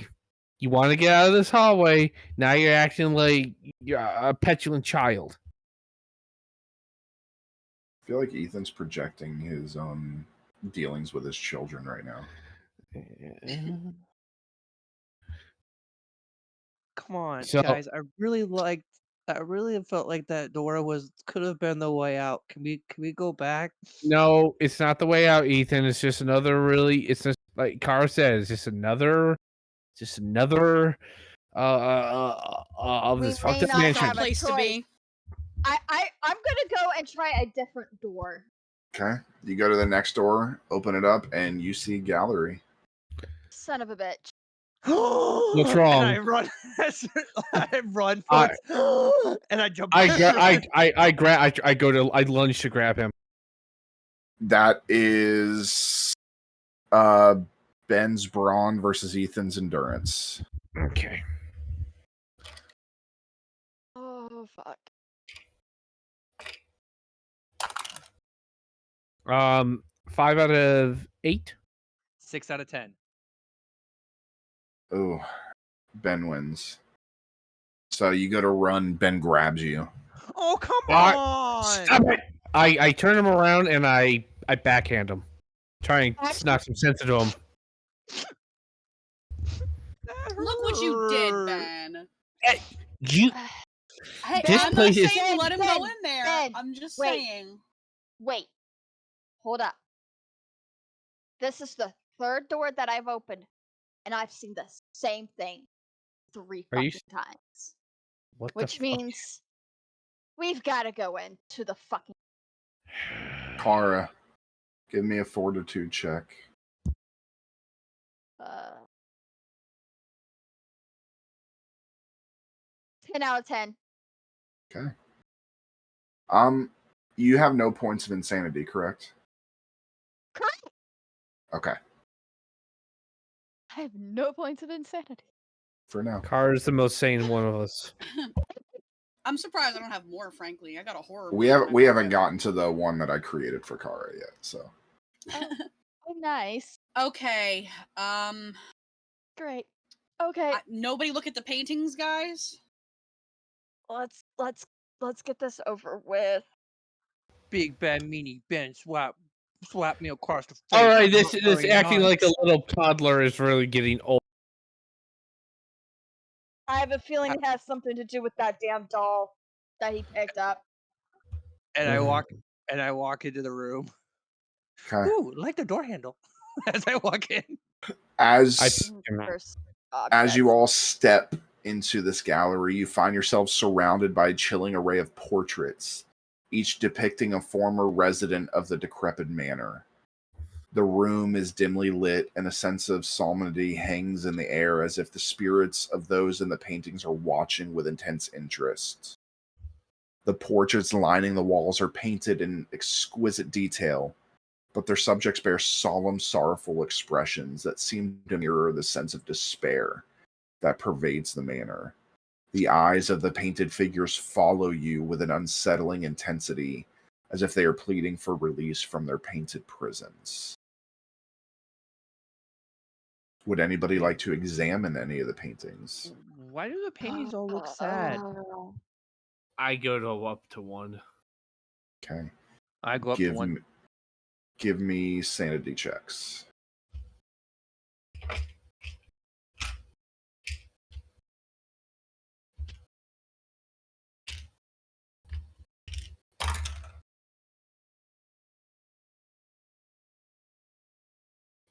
You want to get out of this hallway. Now you're acting like you're a petulant child. I feel like Ethan's projecting his dealings with his children right now. Come on, So- guys. I really felt like that door could have been the way out. Can we go back? No, it's not the way out, Ethan. It's just another it's just like Kara said, it's just another of We this may fucked up not mansion. have a Place to choice. be. I'm gonna go and try a different door. Okay. You go to the next door, open it up, and you see gallery. Son of a bitch. What's wrong? And I run. I run forward, and I jump. I lunge to grab him. That is Ben's brawn versus Ethan's endurance. Okay. Oh fuck. 5 out of 8. 6 out of 10. Oh, Ben wins. So you go to run, Ben grabs you. Oh, come What? on! Stop it! I turn him around and I backhand him. Try and knock some sense into him. Look what you did, Ben. You Hey, This I'm place not is- saying let him go Ben, in there. Ben, I'm just wait. saying. Wait. Hold up. This is the third door that I've opened, and I've seen the same thing 3 Are you fucking times. what Which the means we've got to go into the fucking. Kara, give me a fortitude check. 10 out of 10. Okay. You have no points of insanity, correct? Correct. Okay. I have no points of insanity. For now. Car is the most sane one of us. I'm surprised I don't have more. Frankly, I got a horror. We book in have my we haven't pocket. gotten to the one that I created for Kara yet. So Oh, nice. Okay. Great. Okay, Nobody look at the paintings, guys. let's get this over with. Big bad meanie Ben swap me across the face. All right, I'm this not this very acting like a nice. little toddler is really getting old. I have a feeling it has something to do with that damn doll that he picked up. And I walk into the room. okay, Ooh, like the door handle. As I walk in. as First as you object. all step into this gallery, you find yourselves surrounded by a chilling array of portraits, each depicting a former resident of the decrepit manor. The room is dimly lit, and a sense of solemnity hangs in the air as if the spirits of those in the paintings are watching with intense interest. The portraits lining the walls are painted in exquisite detail, but their subjects bear solemn, sorrowful expressions that seem to mirror the sense of despair that pervades the manor. The eyes of the painted figures follow you with an unsettling intensity, as if they are pleading for release from their painted prisons. Would anybody like to examine any of the paintings? Why do the paintings all look sad? I go up to one. Okay. I go up to one. Give me sanity checks.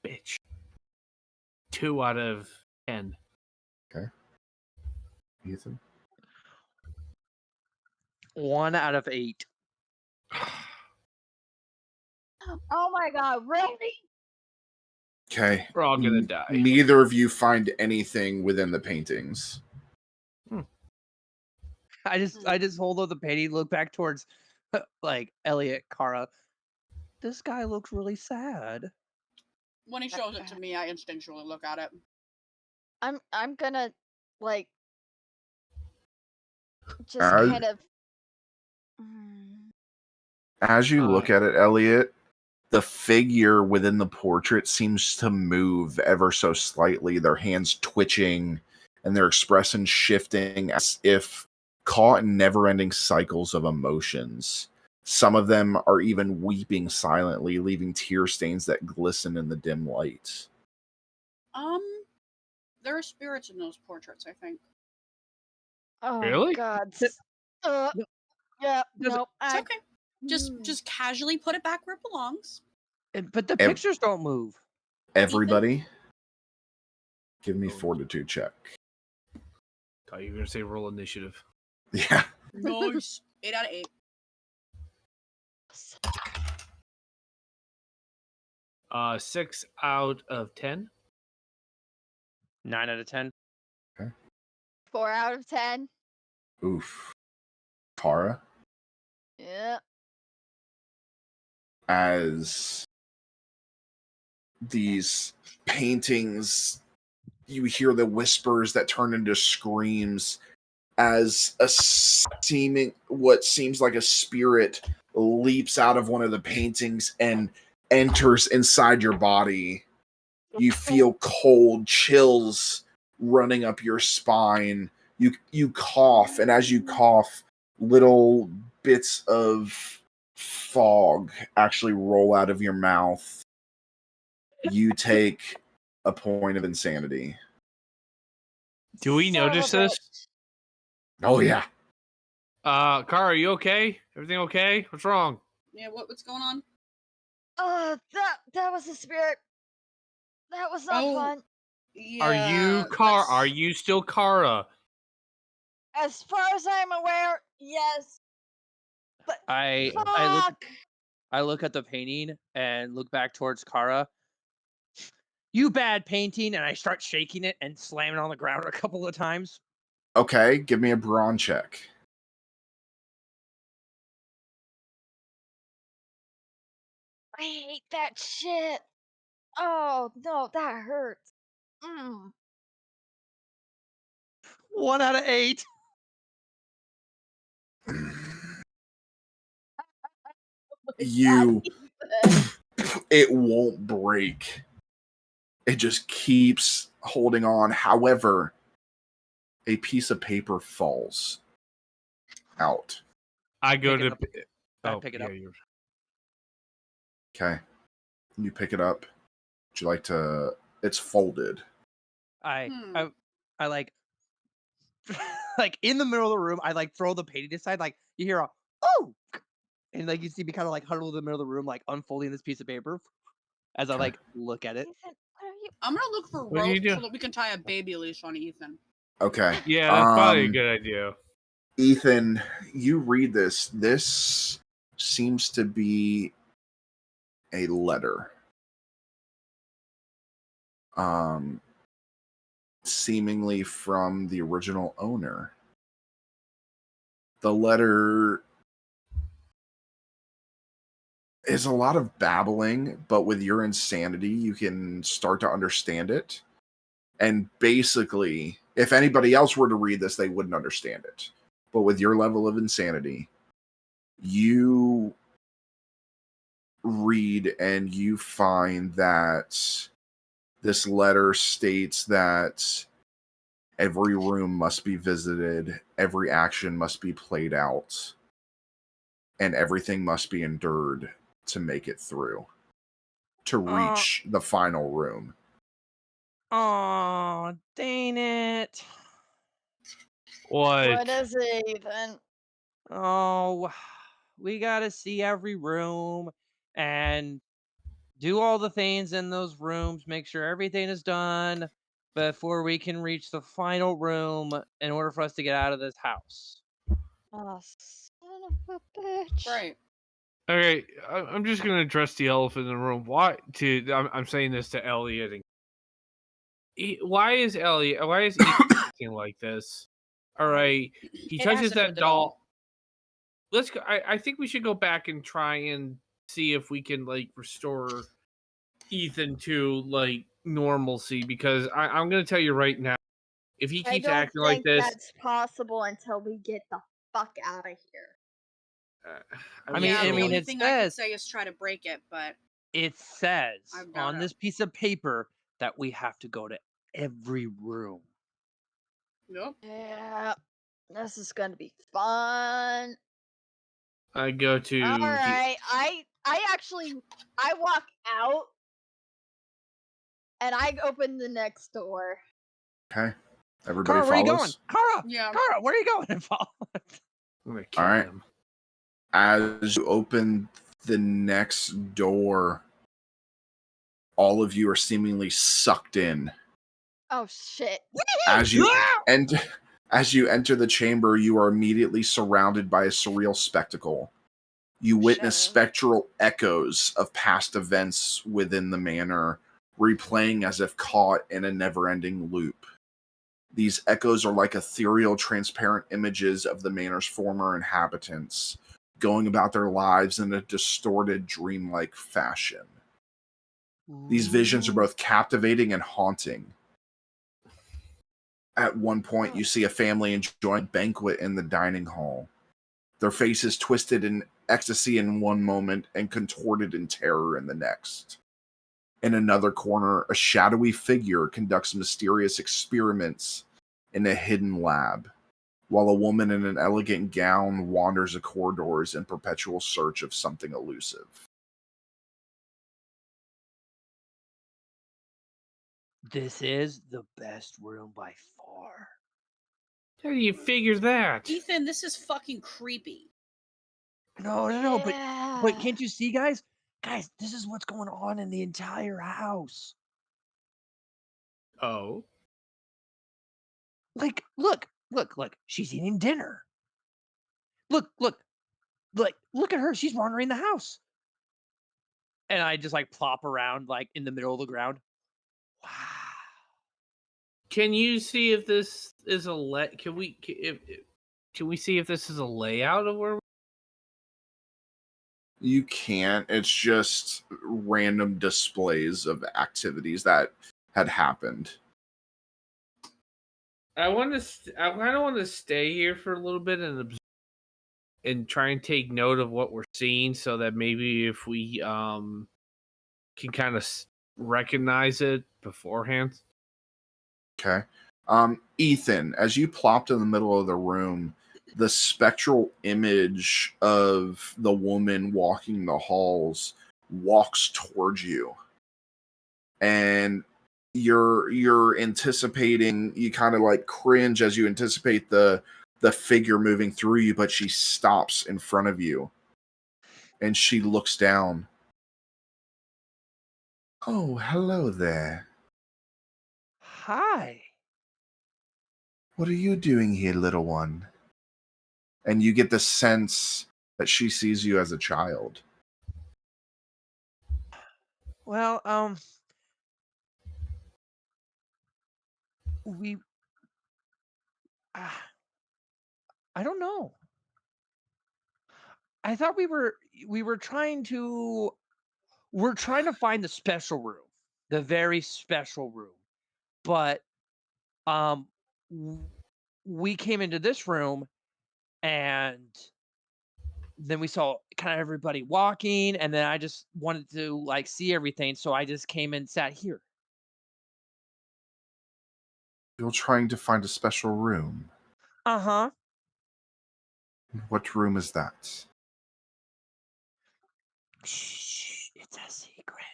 Bitch. 2 out of 10. Okay. Ethan? 1 out of 8. Oh my god, really? Okay. We're all gonna die. Neither of you find anything within the paintings. I just hold up the painting, look back towards like Elliot, Kara. This guy looks really sad. When he shows it to me, I instinctually look at it. I'm gonna like just As- kind of As you look at it, Elliot, the figure within the portrait seems to move ever so slightly, their hands twitching and their expression shifting as if caught in never-ending cycles of emotions. Some of them are even weeping silently, leaving tear stains that glisten in the dim light. There are spirits in those portraits, I think. oh Really? god. No, Yeah, does it- nope. It's okay. Just casually put it back where it belongs. But the Ev- pictures don't move. Everybody, give me fortitude check. Thought you were gonna say roll initiative. Yeah. Nice. 8 out of 8. 6 out of 10. 9 out of 10. 4 out of 10. Oof. Kara, Yeah. as these paintings, you hear the whispers that turn into screams as what seems like a spirit leaps out of one of the paintings and enters inside your body. You feel cold chills running up your spine. You cough, and as you cough, little bits of fog actually roll out of your mouth. You take a point of insanity. Do we Son of notice a this? bitch. Oh yeah. Kara, are you okay? Everything okay? What's wrong? Yeah, what's going on? That was a spirit. That was not Oh. fun. Yeah. Are you Kara? Are you still Kara? As far as I'm aware, yes. But I look at the painting and look back towards Kara. You bad painting, and I start shaking it and slamming it on the ground a couple of times. Okay, give me a brawn check. I hate that shit. Oh no, that hurts. 1 out of 8. You, Ethan. it won't break. It just keeps holding on. However, a piece of paper falls out. I go Pick it to. up. I pick it up. You're... Okay. You pick it up. Would you like to? It's folded. I Hmm. I like like in the middle of the room. I like throw the painting aside. Like you hear a oh, and like you see me kind of like huddle in the middle of the room, like unfolding this piece of paper as I Okay. like look at it. Ethan, what are you? I'm gonna look for What do you rope do? so that we can tie a baby leash on Ethan. Okay. Yeah, that's probably a good idea. Ethan, you read this. This seems to be a letter. Seemingly from the original owner. The letter is a lot of babbling, but with your insanity, you can start to understand it. And basically, if anybody else were to read this, they wouldn't understand it. But with your level of insanity, you read and you find that this letter states that every room must be visited, every action must be played out, and everything must be endured to make it through, to reach the final room. Oh, dang it. What is it, Ethan? Oh, we gotta see every room and do all the things in those rooms, make sure everything is done before we can reach the final room in order for us to get out of this house. Oh, son of a bitch. Right. Okay, I'm just gonna address the elephant in the room. Why? I'm saying this to Elliot. Why is Elliot? Why is Ethan acting like this? All right, he It touches hasn't that moved at all. doll. Let's go. I think we should go back and try and see if we can like restore Ethan to like normalcy. Because I'm gonna tell you right now, if he I keeps don't acting like think this, that's possible until we get the fuck out of here. I mean, Yeah, I the mean, only it thing I could says say is try to break it, but it says I doubt on it. this piece of paper that we have to go to every room. Nope. Yeah, this is gonna be fun. I go to All the. right, I walk out and I open the next door. Okay. Everybody Kara, where are you going? follows. Kara, Yeah. Kara, where are you going? And follow. I'm gonna kill All right. him. As you open the next door, all of you are seemingly sucked in. Oh shit! As you enter the chamber, you are immediately surrounded by a surreal spectacle. You witness Shit. spectral echoes of past events within the manor, replaying as if caught in a never-ending loop. These echoes are like ethereal, transparent images of the manor's former inhabitants, going about their lives in a distorted, dreamlike fashion. These visions are both captivating and haunting. At one point, you see a family enjoying a banquet in the dining hall. Their faces twisted in ecstasy in one moment and contorted in terror in the next. In another corner, a shadowy figure conducts mysterious experiments in a hidden lab, while a woman in an elegant gown wanders the corridors in perpetual search of something elusive. This is the best room by far. How do you figure that? Ethan, this is fucking creepy. No, but Yeah. can't you see, guys? Guys, this is what's going on in the entire house. Oh, Like, look. She's eating dinner. Look at her. She's wandering the house. And I just like plop around like in the middle of the ground. Wow. can you see if this is a Can we can we see if this is a layout of where? You can't. It's just random displays of activities that had happened. I kind of want to stay here for a little bit and observe. and try and take note of what we're seeing, so that maybe if we can kind of recognize it beforehand. Okay. Ethan, as you plopped in the middle of the room, the spectral image of the woman walking the halls walks towards you. And you're anticipating, you kind of like cringe as you anticipate the figure moving through you, but she stops in front of you. And she looks down. Oh, hello there. Hi. What are you doing here, little one? And you get the sense that she sees you as a child. Well, we ah, I don't know. I thought we were trying to we're trying to find the special room, the very special room. But um w- we came into this room and then we saw kind of everybody walking and then I just wanted to like see everything, so I just came and sat here. You're trying to find a special room. Uh-huh. What room is that? Shh, it's a secret.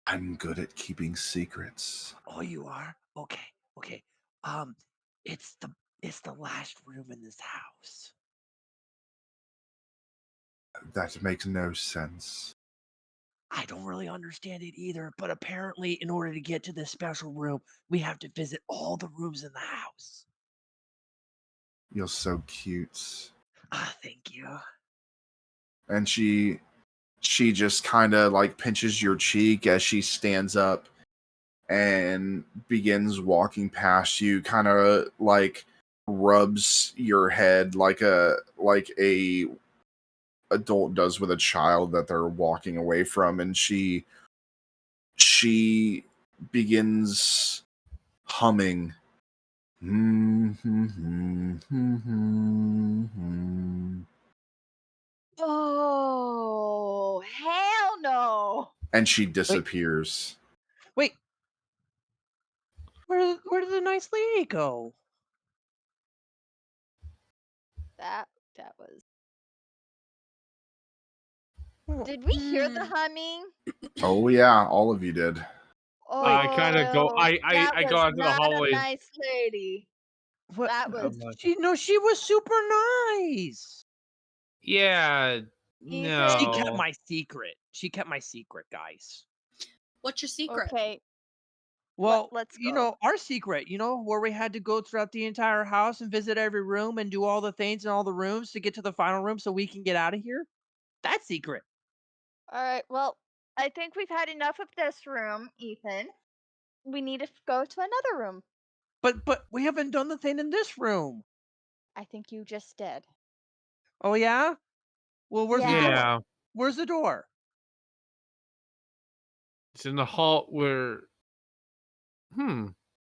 I'm good at keeping secrets. Oh, you are? Okay. Okay. Um it's the last room in this house. That makes no sense. I don't really understand it either, but apparently, in order to get to this special room, we have to visit all the rooms in the house. You're so cute. Ah, thank you. And she just kind of like pinches your cheek as she stands up and begins walking past you, kind of like rubs your head like a adult does with a child that they're walking away from. And she begins humming. Oh, hell no. And she Wait, disappears. wait. Where did the nice lady go? That was. Oh, Did we hear the Hmm. humming? Oh yeah, all of you did. I kind of go. Oh, I that I go was out to the not a hallway. nice lady. what? That was I'm like, She was super nice. yeah, Ethan. She kept no. my secret. She kept my secret, guys. What's your secret? Okay, Well, let's go. our secret, where we had to go throughout the entire house and visit every room and do all the things in all the rooms to get to the final room so we can get out of here. That's secret. All right. Well, I think we've had enough of this room, Ethan. We need to go to another room. But we haven't done the thing in this room. I think you just did. Oh yeah? Well, where's the Yeah. door? Yeah, Where's the door? it's in the hall where.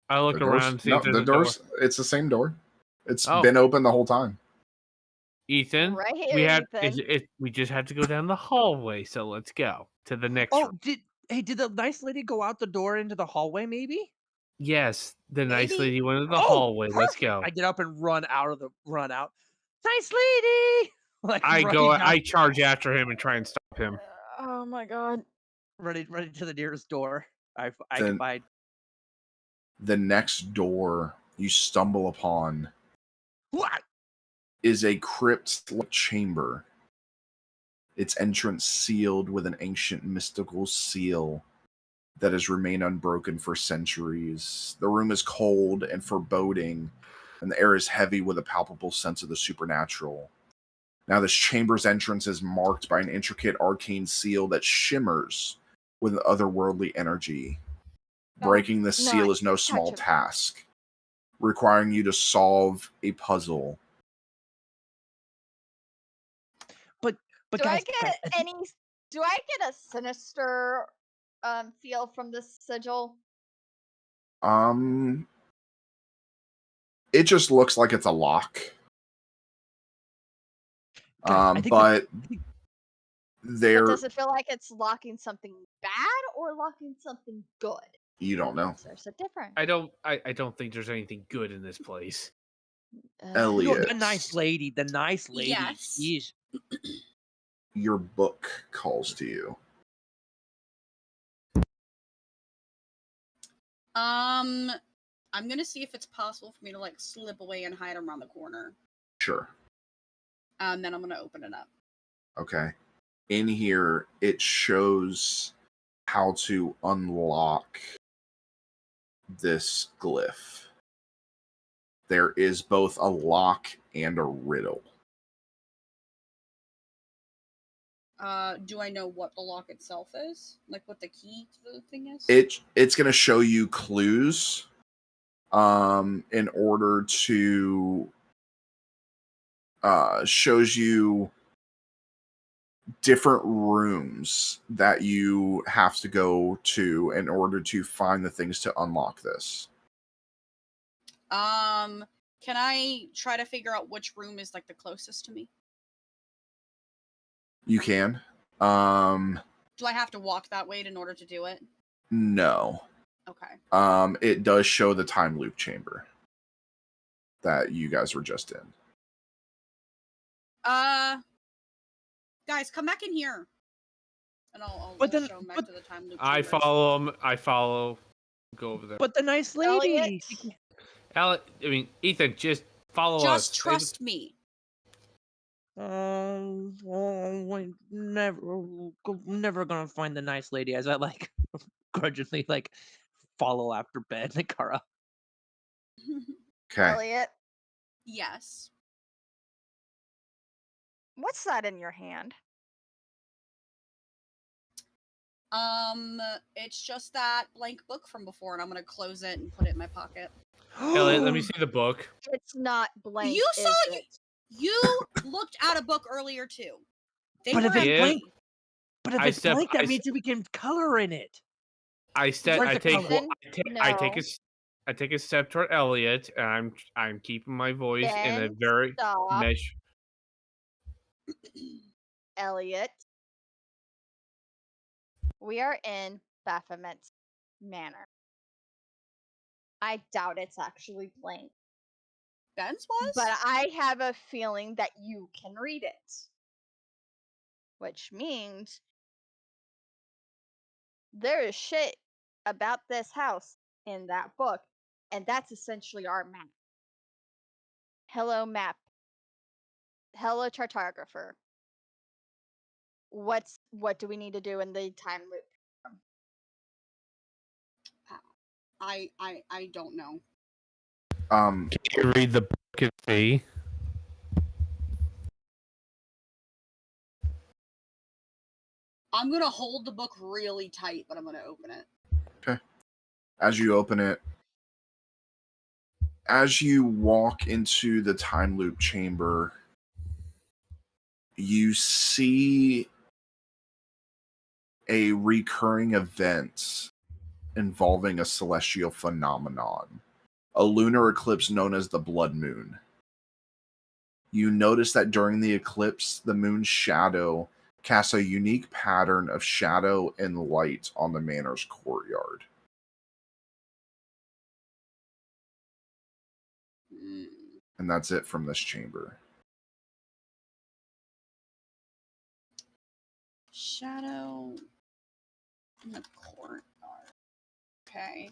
I look The around door's and see no, if there's the a door. door's it's the same door. It's Oh, been open the whole time. Ethan, Right we here, have Ethan. we just have to go down the hallway. So let's go to the next Oh, room. did the nice lady go out the door into the hallway maybe? Yes, the nice Maybe. lady went to the Oh, hallway. Let's perfect. go. I get up and run out. Nice lady. Like I go. running down, I charge after him and try and stop him. Oh my god. running to the nearest door I can Then find. the next door you stumble upon What? is a crypt-like chamber. Its entrance sealed with an ancient mystical seal that has remained unbroken for centuries. The room is cold and foreboding, and the air is heavy with a palpable sense of the supernatural. Now, this chamber's entrance is marked by an intricate arcane seal that shimmers with an otherworldly energy. Breaking the seal Not is no small touch him. task, requiring you to solve a puzzle. But Do I guys, get I think, any? Do I get a sinister feel from this sigil? Um, It just looks like it's a lock. God, I think But But there, does it feel like it's locking something bad or locking something good? you don't know. There's a difference. I don't think there's anything good in this place. Elliot, the nice lady. The nice lady. Yes. Jeez. your book calls to you. I'm gonna see if it's possible for me to like slip away and hide around the corner. Sure. Then I'm gonna open it up. Okay. In here, it shows how to unlock this glyph. There is both a lock and a riddle. Do I know what the lock itself is? Like what the key to the thing is? It's going to show you clues in order to shows you different rooms that you have to go to in order to find the things to unlock this. Can I try to figure out which room is like the closest to me? You can. Do I have to walk that way in order to do it? No. Okay. It does show the time loop chamber that you guys were just in. Guys, come back in here. And I'll But then- show them back but- to the time loop. I chambers. follow him. I follow. Go over there. But the nice lady. Elliot, I mean, Ethan, just follow us. Just trust me. We're never gonna find the nice lady. As I like grudgingly like follow after Ben and Kara. Okay. Elliot, Yes. what's that in your hand? It's just that blank book from before, and I'm gonna close it and put it in my pocket. Elliot, let me see the book. It's not blank. You is saw it? You looked at a book earlier too. They But were if it's Yeah. blank, but if I it's step- blank, I that s- means that we can color in it. I Where's the take color? I take a step toward Elliot, and I'm keeping my voice in a Ben, very stop. mesh. Elliot. We are in Baphomet's Manor. I doubt it's actually blank, Ben's was? but I have a feeling that you can read it. Which means there is shit about this house in that book, and that's essentially our map. Hello, map. Hello, cartographer. What do we need to do in the time loop? I don't know. Um, Can you read the book and see? I'm gonna hold the book really tight, but I'm gonna open it. as you open it, as you walk into the time loop chamber, you see a recurring event involving a celestial phenomenon, a lunar eclipse known as the blood moon. You notice that during the eclipse, the moon's shadow casts a unique pattern of shadow and light on the manor's courtyard. Mm. And that's it from this chamber. Shadow in the courtyard. Okay.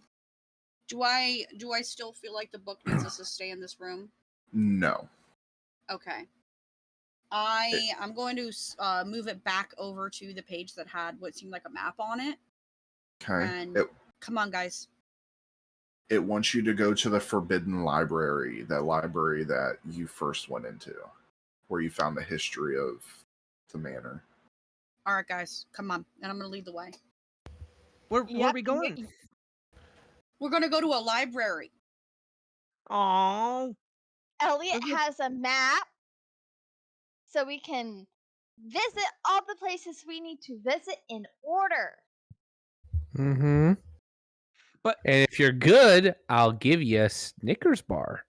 Do I still feel like the book needs us to stay in this room? No. Okay. I'm going to move it back over to the page that had what seemed like a map on it. Okay. And come on, guys. It wants you to go to the Forbidden Library, that library that you first went into, where you found the history of the manor. All right, guys, come on, and I'm gonna lead the way. Where are Yep, we going? We're gonna go to a library. Oh, Elliot Okay. has a map, so we can visit all the places we need to visit in order. Mm-hmm. But- and if you're good, I'll give you a Snickers bar.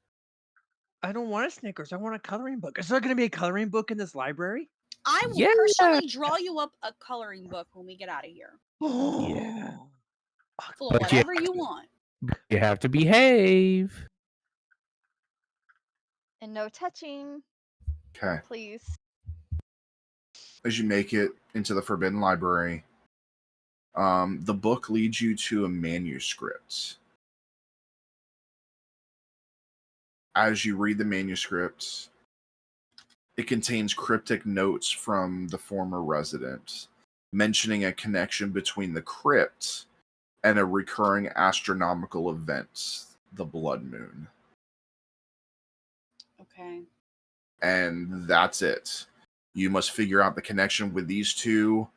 I don't want a Snickers. I want a coloring book. Is there going to be a coloring book in this library? I will Yeah. personally draw you up a coloring book when we get out of here. Yeah. Full of But you whatever you want. You have to behave. And no touching, Okay. please. As you make it into the Forbidden Library, the book leads you to a manuscript. As you read the manuscript, it contains cryptic notes from the former resident, mentioning a connection between the crypt and a recurring astronomical event, the blood moon. Okay. And that's it. You must figure out the connection with these two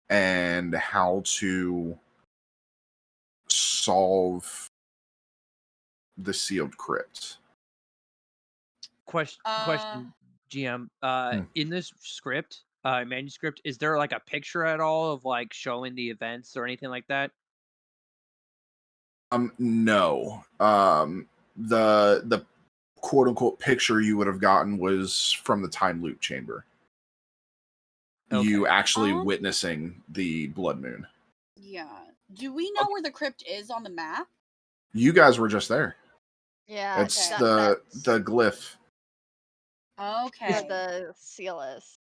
and how to solve the sealed crypt. Question, GM. In this script, manuscript, is there like a picture at all of like showing the events or anything like that? No. The quote unquote picture you would have gotten was from the time loop chamber. You Okay. actually witnessing the blood moon. Yeah. Do we know where the crypt is on the map? You guys were just there. Yeah, It's that's the glyph. Okay. where the seal is.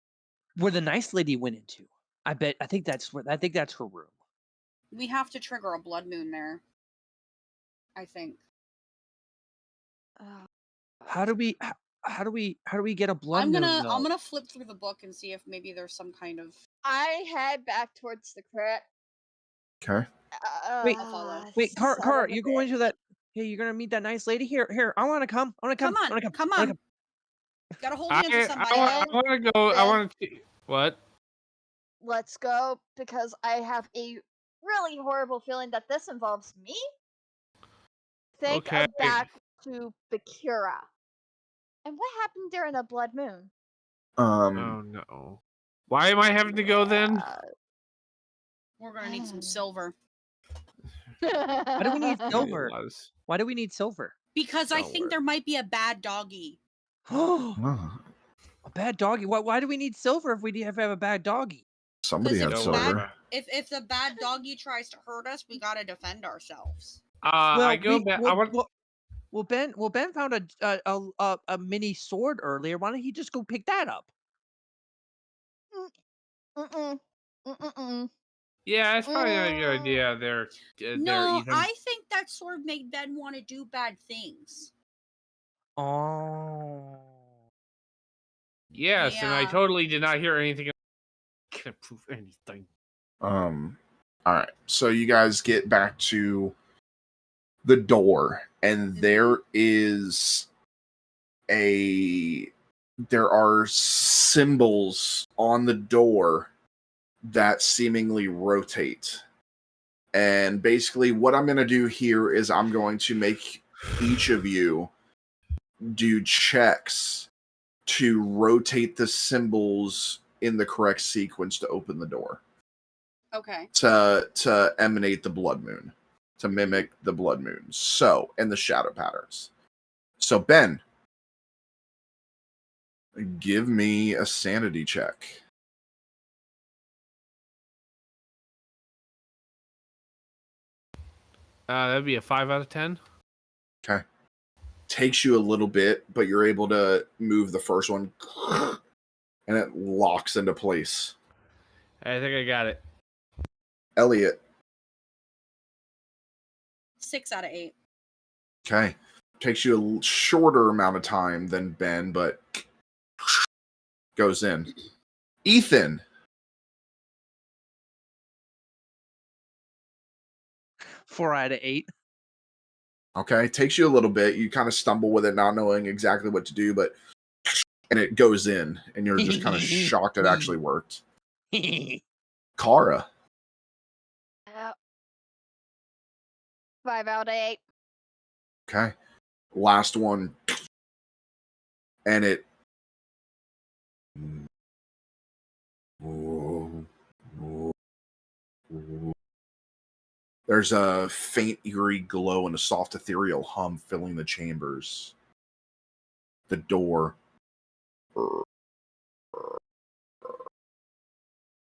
Where the nice lady went into. I think that's her room. We have to trigger a blood moon there. I think. How do we get a blood moon? I'm though? gonna flip through the book and see if maybe there's some kind of. I head back towards the crypt. Okay. Wait, I'll follow. Wait, son Car, of a you're going bitch. to that. Hey, you're gonna meet that nice lady. Here. I want to come. I want to come. Come on, I wanna come I wanna on. Gotta hold hands with somebody. I want to go. I want to. What? Let's go, because I have a really horrible feeling that this involves me. Think Okay. of back to Bakura. And what happened during the blood moon? Oh no. Why am I having to go then? We're gonna need some silver. Why do we need Maybe silver? it was. Why do we need silver? Because I Don't think worry. there might be a bad doggy. Oh, A bad doggy. Why do we need silver if we have a bad doggy? somebody had Because Don't worry. silver. If the bad doggy tries to hurt us, we gotta defend ourselves. I go back. I want. Well, Ben found a mini sword earlier. Why don't he just go pick that up? Yeah, that's probably not a good idea. There, No, Ethan. I think that sword made Ben want to do bad things. Oh. Yes, and I Yeah. totally did not hear anything. Can't prove anything. All right. So you guys get back to the door, and there are symbols on the door that seemingly rotate. And basically what I'm going to do here is I'm going to make each of you do checks to rotate the symbols in the correct sequence to open the door. Okay. To emanate the blood moon, to mimic the blood moon. So, and the shadow patterns. So, Ben, give me a sanity check. That'd be a 5 out of 10. Okay. Takes you a little bit, but you're able to move the first one, and it locks into place. I think I got it. Elliot. 6 out of 8. Okay. Takes you a shorter amount of time than Ben, but goes in. Ethan. 4 out of 8. Okay. Takes you a little bit. You kind of stumble with it, not knowing exactly what to do, and it goes in, and you're just kind of shocked it actually worked. Kara. 5 out of 8. Okay. Last one. And it. There's a faint, eerie glow and a soft, ethereal hum filling the chambers. the door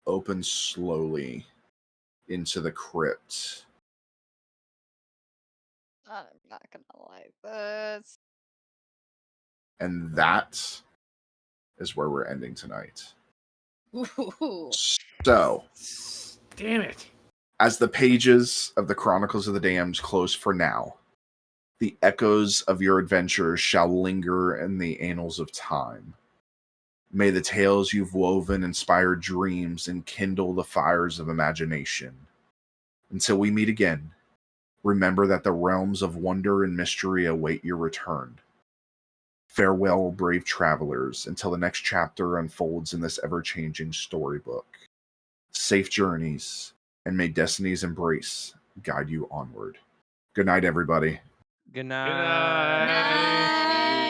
opens slowly into the crypt. I'm not gonna like this. And that is where we're ending tonight. Ooh. So, Damn it. as the pages of the Chronicles of the Damned close for now, the echoes of your adventures shall linger in the annals of time. May the tales you've woven inspire dreams and kindle the fires of imagination. Until we meet again, remember that the realms of wonder and mystery await your return. Farewell, brave travelers, until the next chapter unfolds in this ever-changing storybook. Safe journeys, and may destiny's embrace guide you onward. Good night, everybody. Good Good night. night.